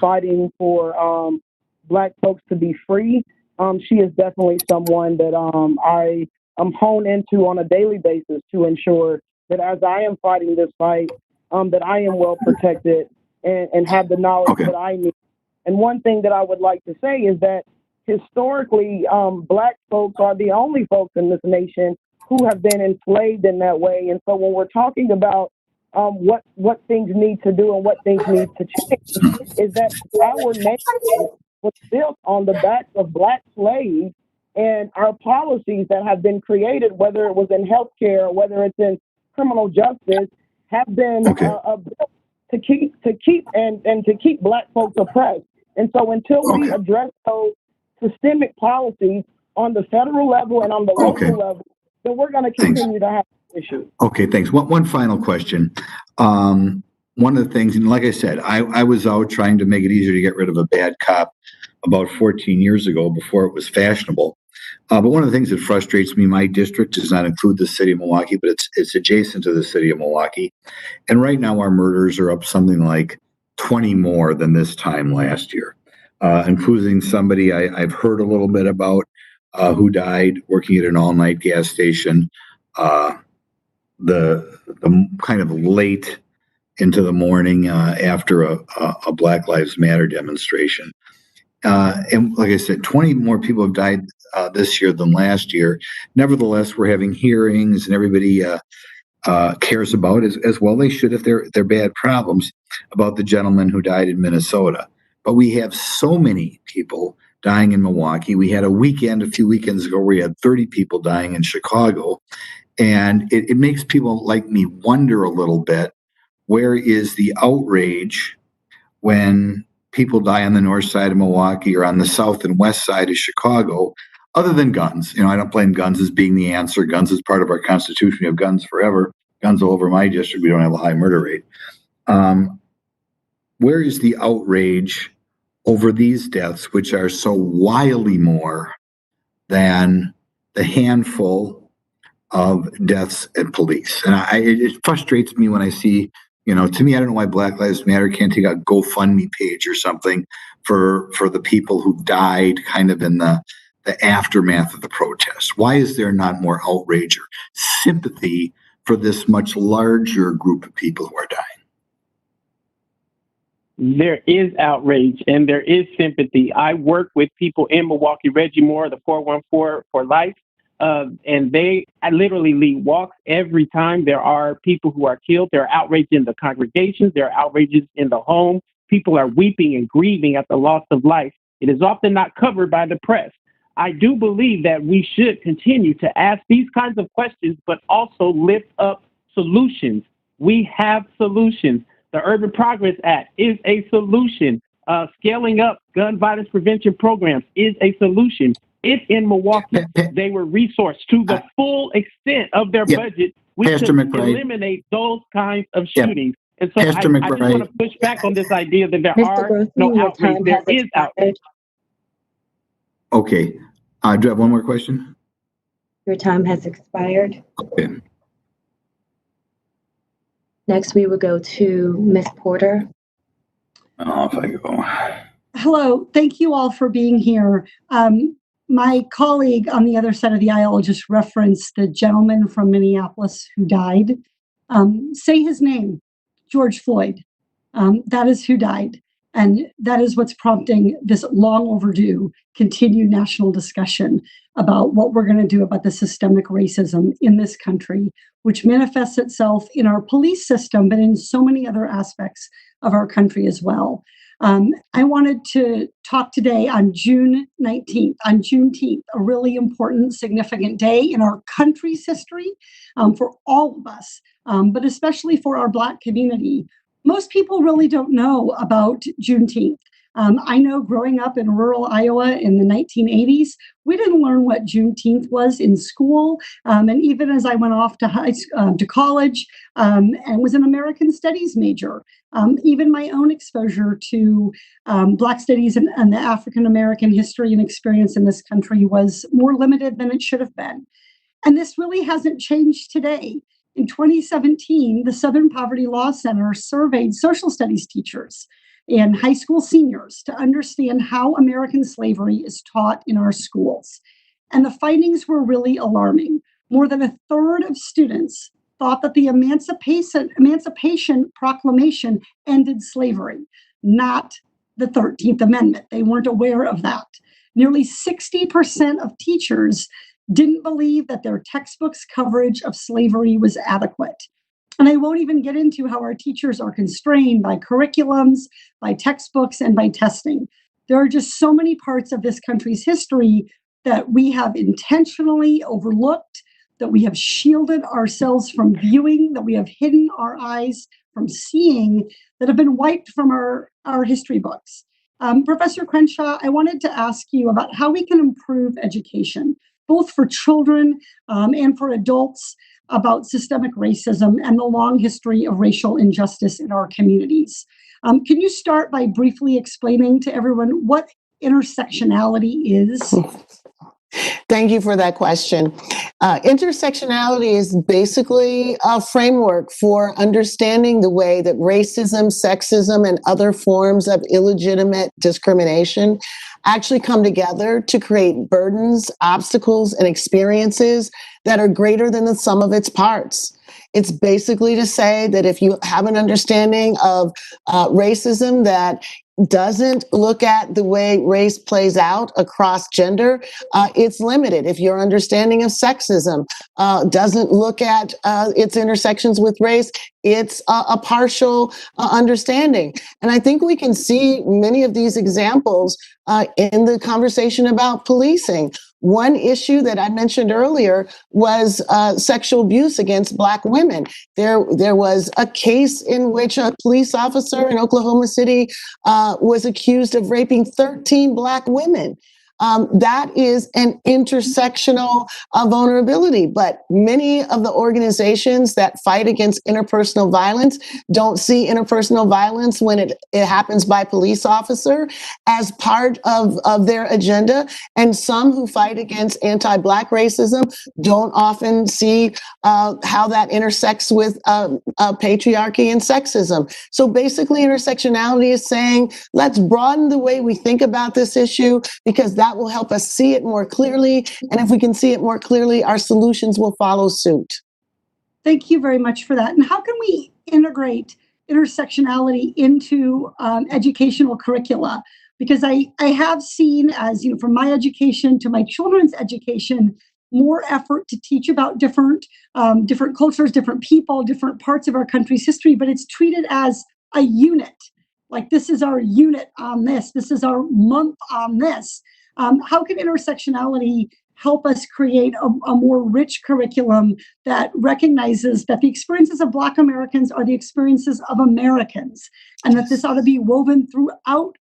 fighting for Black folks to be free. She is definitely someone that I am honed into on a daily basis to ensure that as I am fighting this fight, that I am well protected and have the knowledge that I need. And one thing that I would like to say is that historically, Black folks are the only folks in this nation who have been enslaved in that way. And so when we're talking about what things need to do and what things need to change, is that our nation was built on the backs of Black slaves, and our policies that have been created, whether it was in healthcare or whether it's in criminal justice, have been built to keep Black folks oppressed. And so until we address those systemic policies on the federal level and on the local level, then we're going to continue to have issues. Okay, thanks. One final question. One of the things, and like I said, I was out trying to make it easier to get rid of a bad cop about 14 years ago before it was fashionable. But one of the things that frustrates me, my district does not include the city of Milwaukee, but it's adjacent to the city of Milwaukee. And right now our murders are up something like 20 more than this time last year, including somebody I've heard a little bit about who died working at an all-night gas station, the kind of late into the morning after a Black Lives Matter demonstration. And like I said, 20 more people have died this year than last year. Nevertheless, we're having hearings, and everybody cares about, as well they should if they're bad problems, about the gentleman who died in Minnesota. But we have so many people dying in Milwaukee. We had a few weekends ago, where we had 30 people dying in Chicago. And it makes people like me wonder a little bit, where is the outrage when people die on the north side of Milwaukee or on the south and west side of Chicago, other than guns? I don't blame guns as being the answer. Guns is part of our Constitution. We have guns forever. Guns all over my district. We don't have a high murder rate. Where is the outrage over these deaths, which are so wildly more than the handful of deaths at police? And it frustrates me when I see, to me, I don't know why Black Lives Matter can't take a GoFundMe page or something for the people who died kind of in the aftermath of the protests. Why is there not more outrage or sympathy for this much larger group of people who are dying? There is outrage and there is sympathy. I work with people in Milwaukee, Reggie Moore, the 414 for Life, and I literally lead walks every time there are people who are killed. There are outrage in the congregations. There are outrages in the home. People are weeping and grieving at the loss of life. It is often not covered by the press. I do believe that we should continue to ask these kinds of questions, but also lift up solutions. We have solutions. The Urban Progress Act is a solution. Scaling up gun violence prevention programs is a solution. If in Milwaukee they were resourced to the full extent of their budget, we could eliminate those kinds of shootings. And so I just want to push back on this idea that there are no outrage. There is outrage. Okay. Do I have one more question? Your time has expired. Okay. Next, we will go to Ms. Porter. Off I go. Hello. Thank you all for being here. My colleague on the other side of the aisle just referenced the gentleman from Minneapolis who died. Say his name, George Floyd. That is who died. And that is what's prompting this long overdue continued national discussion about what we're going to do about the systemic racism in this country, which manifests itself in our police system, but in so many other aspects of our country as well. I wanted to talk today on June 19th, on Juneteenth, a really important, significant day in our country's history for all of us, but especially for our Black community. Most people really don't know about Juneteenth. I know growing up in rural Iowa in the 1980s, we didn't learn what Juneteenth was in school. And even as I went off to college and was an American Studies major, even my own exposure to Black studies and the African American history and experience in this country was more limited than it should have been. And this really hasn't changed today. In 2017, the Southern Poverty Law Center surveyed social studies teachers and high school seniors to understand how American slavery is taught in our schools. And the findings were really alarming. More than a third of students thought that the Emancipation Proclamation ended slavery, not the 13th Amendment. They weren't aware of that. Nearly 60% of teachers didn't believe that their textbooks' coverage of slavery was adequate. And I won't even get into how our teachers are constrained by curriculums, by textbooks, and by testing. There are just so many parts of this country's history that we have intentionally overlooked, that we have shielded ourselves from viewing, that we have hidden our eyes from seeing, that have been wiped from our history books. Professor Crenshaw, I wanted to ask you about how we can improve education, both for children and for adults, about systemic racism and the long history of racial injustice in our communities. Can you start by briefly explaining to everyone what intersectionality is? Thank you for that question. Intersectionality is basically a framework for understanding the way that racism, sexism, and other forms of illegitimate discrimination actually come together to create burdens, obstacles, and experiences that are greater than the sum of its parts. It's basically to say that if you have an understanding of racism that doesn't look at the way race plays out across gender, it's limited. If your understanding of sexism doesn't look at its intersections with race, it's a partial understanding. And I think we can see many of these examples in the conversation about policing. One issue that I mentioned earlier was sexual abuse against Black women. There was a case in which a police officer in Oklahoma City was accused of raping 13 Black women. That is an intersectional vulnerability, but many of the organizations that fight against interpersonal violence don't see interpersonal violence when it happens by police officer as part of their agenda. And some who fight against anti-Black racism don't often see how that intersects with patriarchy and sexism. So basically, intersectionality is saying, let's broaden the way we think about this issue, because that will help us see it more clearly. And if we can see it more clearly, our solutions will follow suit. Thank you very much for that. And how can we integrate intersectionality into educational curricula? Because I have seen, as you know, from my education to my children's education, more effort to teach about different cultures, different people, different parts of our country's history, but it's treated as a unit. Like, this is our unit on this. This is our month on this. How can intersectionality help us create a more rich curriculum that recognizes that the experiences of Black Americans are the experiences of Americans, and that this ought to be woven throughout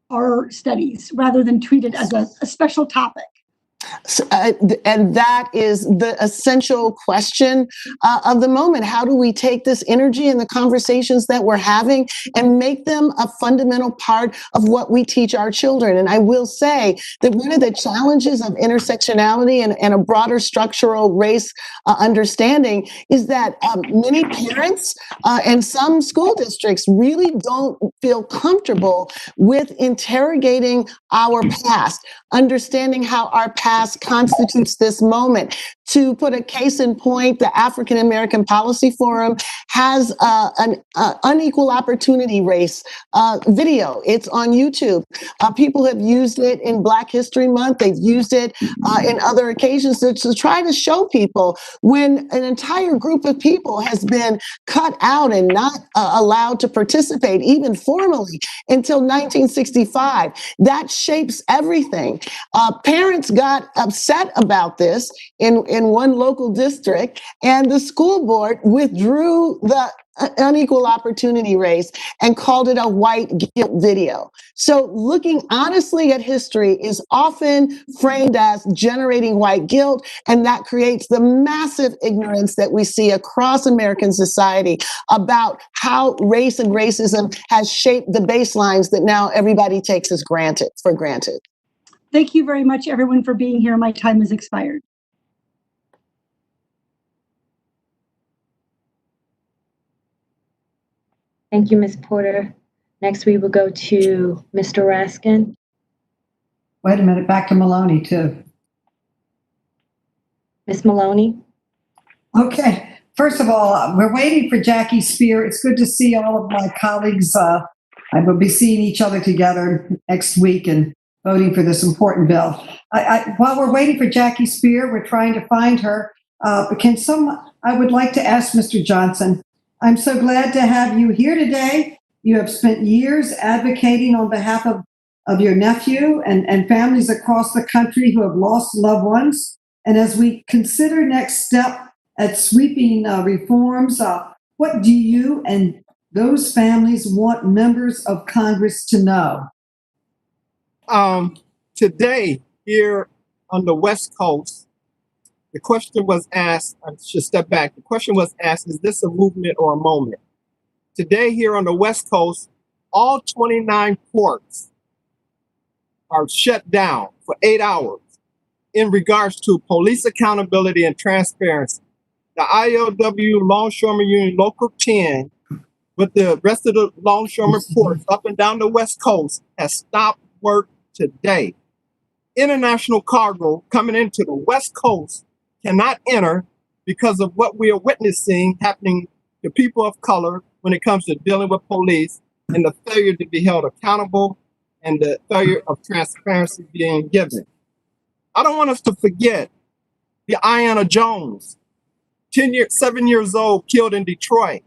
our studies rather than treated as a special topic? And that is the essential question of the moment. How do we take this energy and the conversations that we're having and make them a fundamental part of what we teach our children? And I will say that one of the challenges of intersectionality and a broader structural race understanding is that many parents and some school districts really don't feel comfortable with interrogating our past, understanding how our past constitutes this moment. To put a case in point, the African American Policy Forum has an unequal opportunity race video. It's on YouTube. People have used it in Black History Month. They've used it in other occasions to try to show people when an entire group of people has been cut out and not allowed to participate, even formally, until 1965. That shapes everything. Parents got upset about this in one local district, and the school board withdrew the unequal opportunity race and called it a white guilt video. So looking honestly at history is often framed as generating white guilt, and that creates the massive ignorance that we see across American society about how race and racism has shaped the baselines that now everybody takes as for granted. Thank you very much, everyone, for being here. My time has expired. Thank you, Ms. Porter. Next, we will go to Mr. Raskin. Wait a minute, back to Maloney, too. Ms. Maloney. Okay. First of all, we're waiting for Jackie Spear. It's good to see all of my colleagues. I will be seeing each other together next week and voting for this important bill. While we're waiting for Jackie Spear, we're trying to find her. I would like to ask Mr. Johnson, I'm so glad to have you here today. You have spent years advocating on behalf of your nephew and families across the country who have lost loved ones. And as we consider next step at sweeping reforms, what do you and those families want members of Congress to know? Today, here on the West Coast, the question was asked, I should step back. The question was asked, is this a movement or a moment? Today, here on the West Coast, all 29 ports are shut down for 8 hours in regards to police accountability and transparency. The ILW Longshoremen Union Local 10, with the rest of the longshoremen ports up and down the West Coast, has stopped work today. International cargo coming into the West Coast cannot enter because of what we are witnessing happening to people of color when it comes to dealing with police and the failure to be held accountable and the failure of transparency being given. I don't want us to forget the Ayanna Jones, 7 years old, killed in Detroit,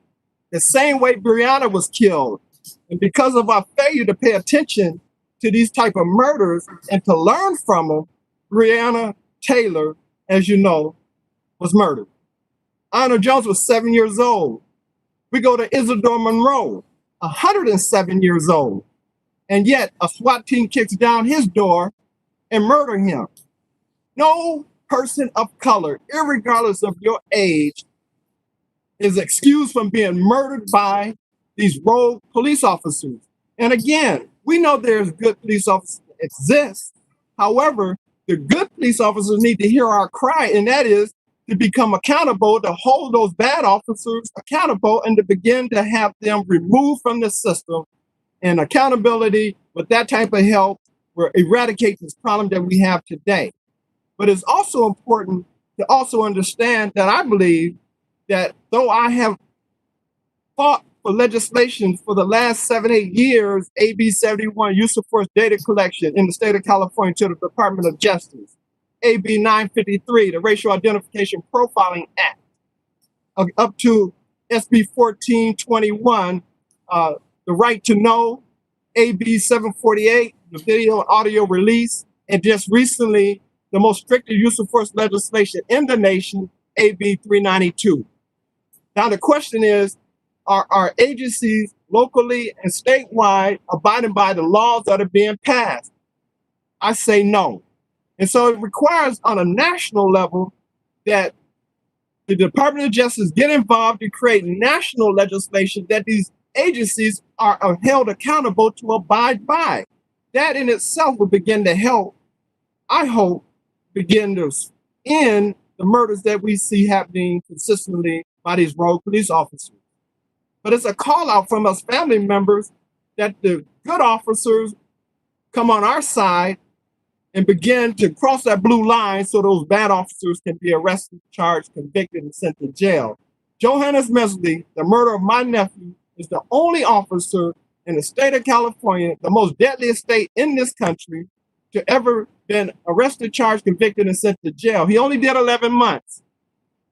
the same way Breonna was killed. And because of our failure to pay attention to these type of murders and to learn from them, Breonna Taylor, as you know, was murdered. Ayanna Jones was 7 years old. We go to Isidore Monroe, 107 years old. And yet a SWAT team kicks down his door and murder him. No person of color, irregardless of your age, is excused from being murdered by these rogue police officers. And again, we know there's good police officers that exist. However, the good police officers need to hear our cry, and that is to become accountable, to hold those bad officers accountable, and to begin to have them removed from the system. And accountability with that type of help will eradicate this problem that we have today. But it's also important to also understand that I believe that though I have fought for legislation for the last 7-8 years, AB 71, use of force data collection in the state of California to the Department of Justice, AB 953, the Racial Identification Profiling Act, up to SB 1421, the Right to Know, AB 748, the video and audio release, and just recently, the most stricter use of force legislation in the nation, AB 392. Now the question is, are our agencies locally and statewide abiding by the laws that are being passed? I say no. And so it requires on a national level that the Department of Justice get involved to create national legislation that these agencies are held accountable to abide by. That in itself will begin to help, I hope, begin to end the murders that we see happening consistently by these rogue police officers. But it's a call out from us family members that the good officers come on our side and begin to cross that blue line so those bad officers can be arrested, charged, convicted, and sent to jail. Johannes Mesley, the murder of my nephew, is the only officer in the state of California, the most deadliest state in this country, to ever been arrested, charged, convicted, and sent to jail. He only did 11 months.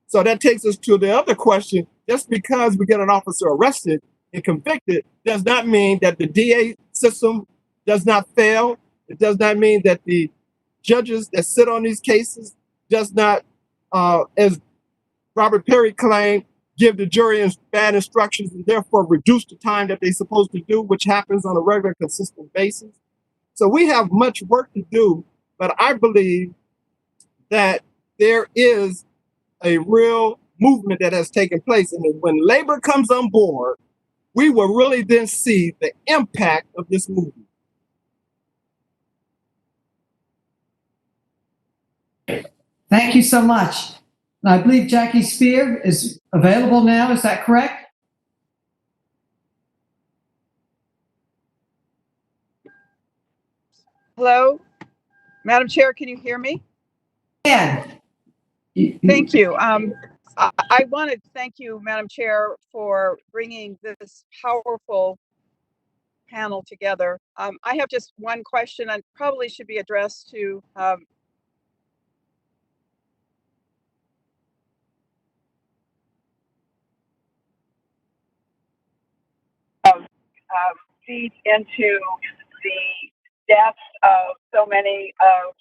So that takes us to the other question. Just because we get an officer arrested and convicted does not mean that the DA system does not fail. It does not mean that the judges that sit on these cases does not, as Robert Perry claimed, give the jury bad instructions and therefore reduce the time that they're supposed to do, which happens on a regular, consistent basis. So we have much work to do, but I believe that there is a real movement that has taken place. And when labor comes on board, we will really then see the impact of this movement. Thank you so much. I believe Jackie Spear is available now. Is that correct? Hello, Madam Chair, can you hear me? Yeah. Thank you. I want to thank you, Madam Chair, for bringing this powerful panel together. I have just one question and probably should be addressed to feed into the deaths of so many of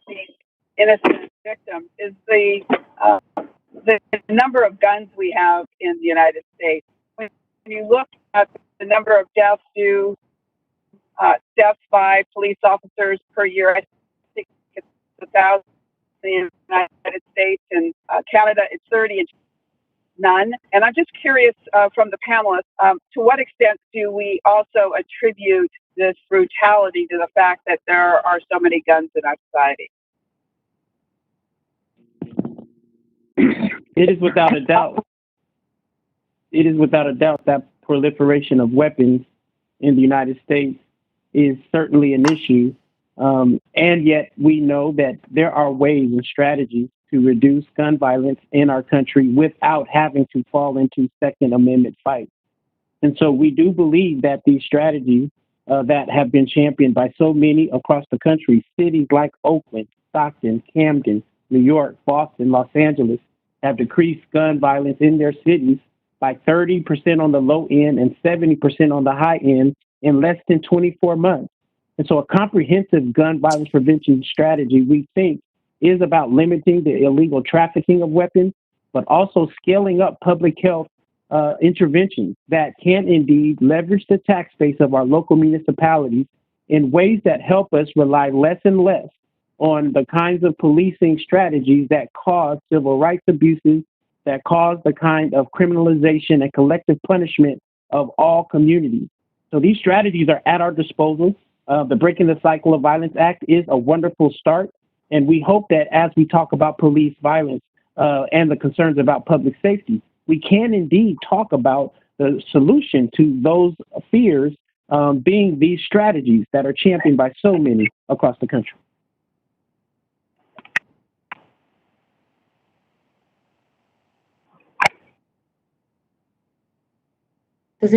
these innocent victims is the number of guns we have in the United States. When you look at the number of deaths by police officers per year, I think it's 1,000 in the United States, and Canada it's 30 and none. And I'm just curious from the panelists, to what extent do we also attribute this brutality to the fact that there are so many guns in our society? It is without a doubt. It is without a doubt that proliferation of weapons in the United States is certainly an issue. And yet we know that there are ways and strategies to reduce gun violence in our country without having to fall into Second Amendment fights. And so we do believe that these strategies that have been championed by so many across the country, cities like Oakland, Stockton, Camden, New York, Boston, Los Angeles, have decreased gun violence in their cities by 30% on the low end and 70% on the high end in less than 24 months. And so a comprehensive gun violence prevention strategy, we think, is about limiting the illegal trafficking of weapons, but also scaling up public health interventions that can indeed leverage the tax base of our local municipalities in ways that help us rely less and less on the kinds of policing strategies that cause civil rights abuses, that cause the kind of criminalization and collective punishment of all communities. So these strategies are at our disposal. The Breaking the Cycle of Violence Act is a wonderful start. And we hope that as we talk about police violence and the concerns about public safety, we can indeed talk about the solution to those fears being these strategies that are championed by so many across the country. Does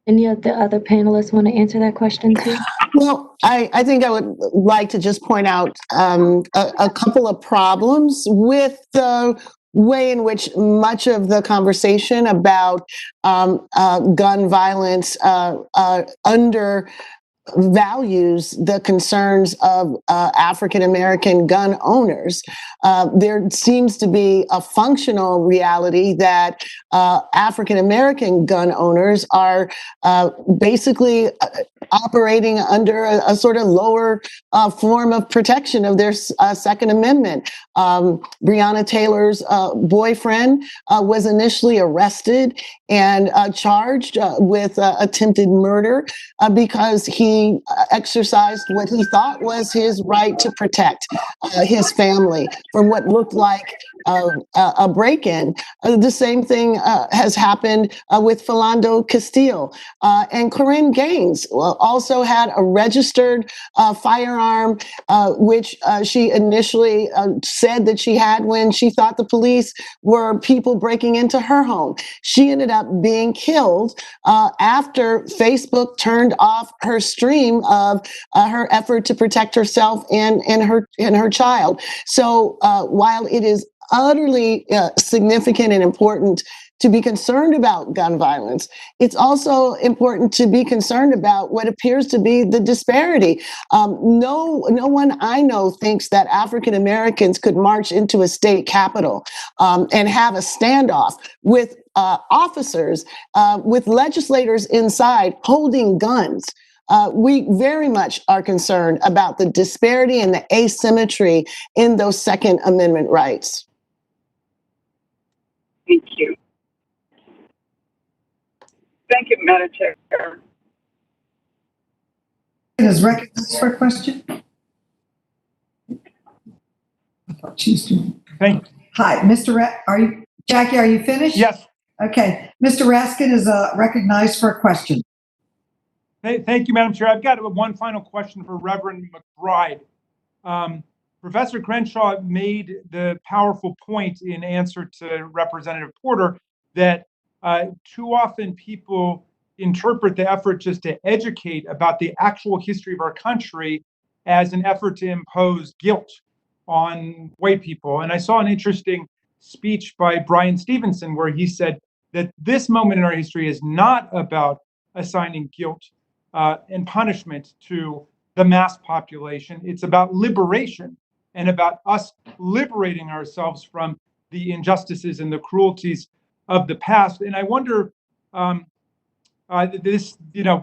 any of the other panelists want to answer that question too? Well, I think I would like to just point out a couple of problems with the way in which much of the conversation about gun violence undervalues the concerns of African American gun owners. There seems to be a functional reality that African American gun owners are basically operating under a sort of lower form of protection of their Second Amendment. Breonna Taylor's boyfriend was initially arrested and charged with attempted murder because he exercised what he thought was his right to protect his family from what looked like a break-in. The same thing has happened with Philando Castile. And Corinne Gaines also had a registered firearm, which she initially said that she had when she thought the police were people breaking into her home. She ended up being killed after Facebook turned off her stream of her effort to protect herself and her child. So while it is utterly significant and important to be concerned about gun violence, it's also important to be concerned about what appears to be the disparity. No one I know thinks that African Americans could march into a state capitol and have a standoff with officers, with legislators inside holding guns. We very much are concerned about the disparity and the asymmetry in those Second Amendment rights. Thank you. Thank you, Madam Chair. Is recognized for a question? Thank you. Hi, Jackie, are you finished? Yes. Okay. Mr. Raskin is recognized for a question. Thank you, Madam Chair. I've got one final question for Reverend McBride. Professor Crenshaw made the powerful point in answer to Representative Porter that too often people interpret the effort just to educate about the actual history of our country as an effort to impose guilt on white people. And I saw an interesting speech by Brian Stevenson where he said that this moment in our history is not about assigning guilt and punishment to the mass population. It's about liberation and about us liberating ourselves from the injustices and the cruelties of the past. And I wonder, this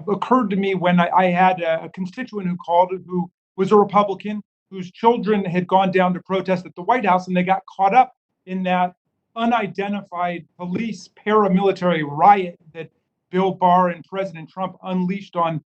occurred to me when I had a constituent who called, who was a Republican, whose children had gone down to protest at the White House, and they got caught up in that unidentified police paramilitary riot that Bill Barr and President Trump unleashed on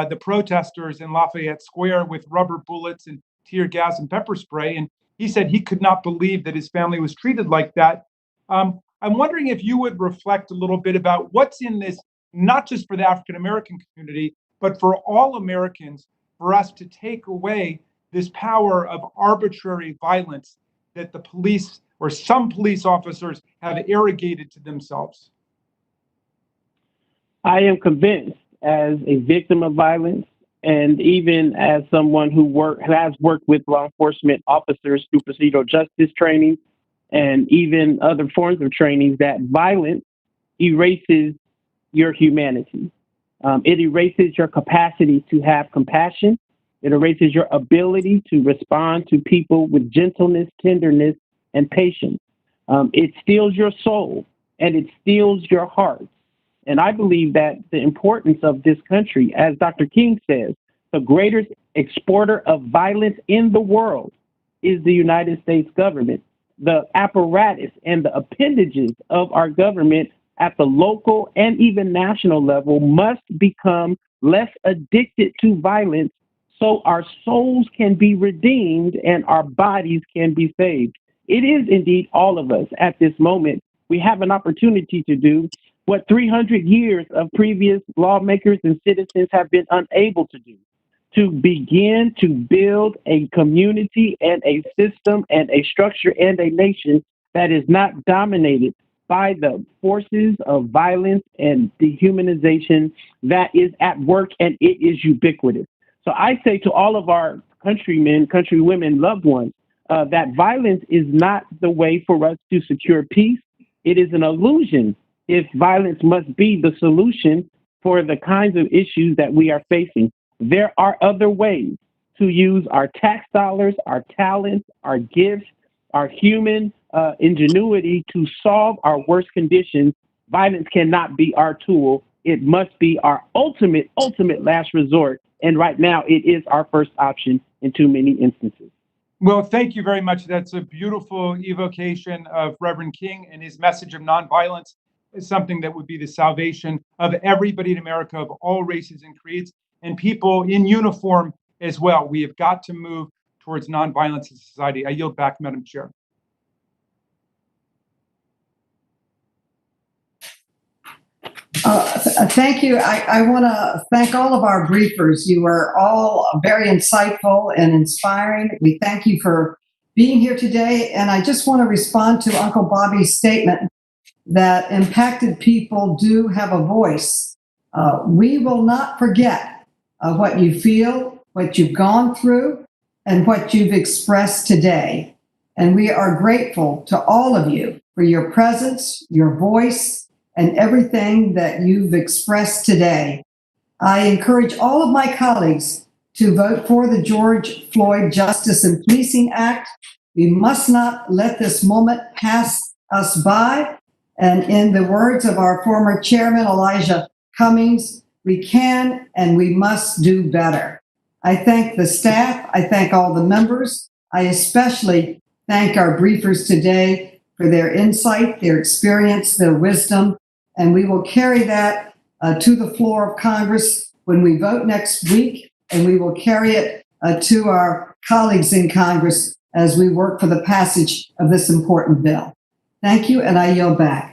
the protesters in Lafayette Square with rubber bullets and tear gas and pepper spray. And he said he could not believe that his family was treated like that. I'm wondering if you would reflect a little bit about what's in this, not just for the African American community, but for all Americans, for us to take away this power of arbitrary violence that the police or some police officers have arrogated to themselves. I am convinced, as a victim of violence, and even as someone who has worked with law enforcement officers through procedural justice training and even other forms of training, that violence erases your humanity. It erases your capacity to have compassion. It erases your ability to respond to people with gentleness, tenderness, and patience. It steals your soul and it steals your heart. And I believe that the importance of this country, as Dr. King says, the greatest exporter of violence in the world is the United States government. The apparatus and the appendages of our government at the local and even national level must become less addicted to violence so our souls can be redeemed and our bodies can be saved. It is indeed all of us at this moment. We have an opportunity to do what 300 years of previous lawmakers and citizens have been unable to do, to begin to build a community and a system and a structure and a nation that is not dominated by the forces of violence and dehumanization that is at work, and it is ubiquitous. So I say to all of our countrymen, countrywomen, loved ones, that violence is not the way for us to secure peace. It is an illusion if violence must be the solution for the kinds of issues that we are facing. There are other ways to use our tax dollars, our talents, our gifts, our human ingenuity to solve our worst conditions. Violence cannot be our tool. It must be our ultimate last resort. And right now, it is our first option in too many instances. Well, thank you very much. That's a beautiful evocation of Reverend King, and his message of nonviolence is something that would be the salvation of everybody in America, of all races and creeds, and people in uniform as well. We have got to move towards nonviolence in society. I yield back, Madam Chair. Thank you. I want to thank all of our briefers. You were all very insightful and inspiring. We thank you for being here today. And I just want to respond to Uncle Bobby's statement that impacted people do have a voice. We will not forget what you feel, what you've gone through, and what you've expressed today. And we are grateful to all of you for your presence, your voice, and everything that you've expressed today. I encourage all of my colleagues to vote for the George Floyd Justice and Policing Act. We must not let this moment pass us by. And in the words of our former chairman, Elijah Cummings, we can and we must do better. I thank the staff. I thank all the members. I especially thank our briefers today for their insight, their experience, their wisdom, and we will carry that to the floor of Congress when we vote next week, and we will carry it to our colleagues in Congress as we work for the passage of this important bill. Thank you, and I yield back.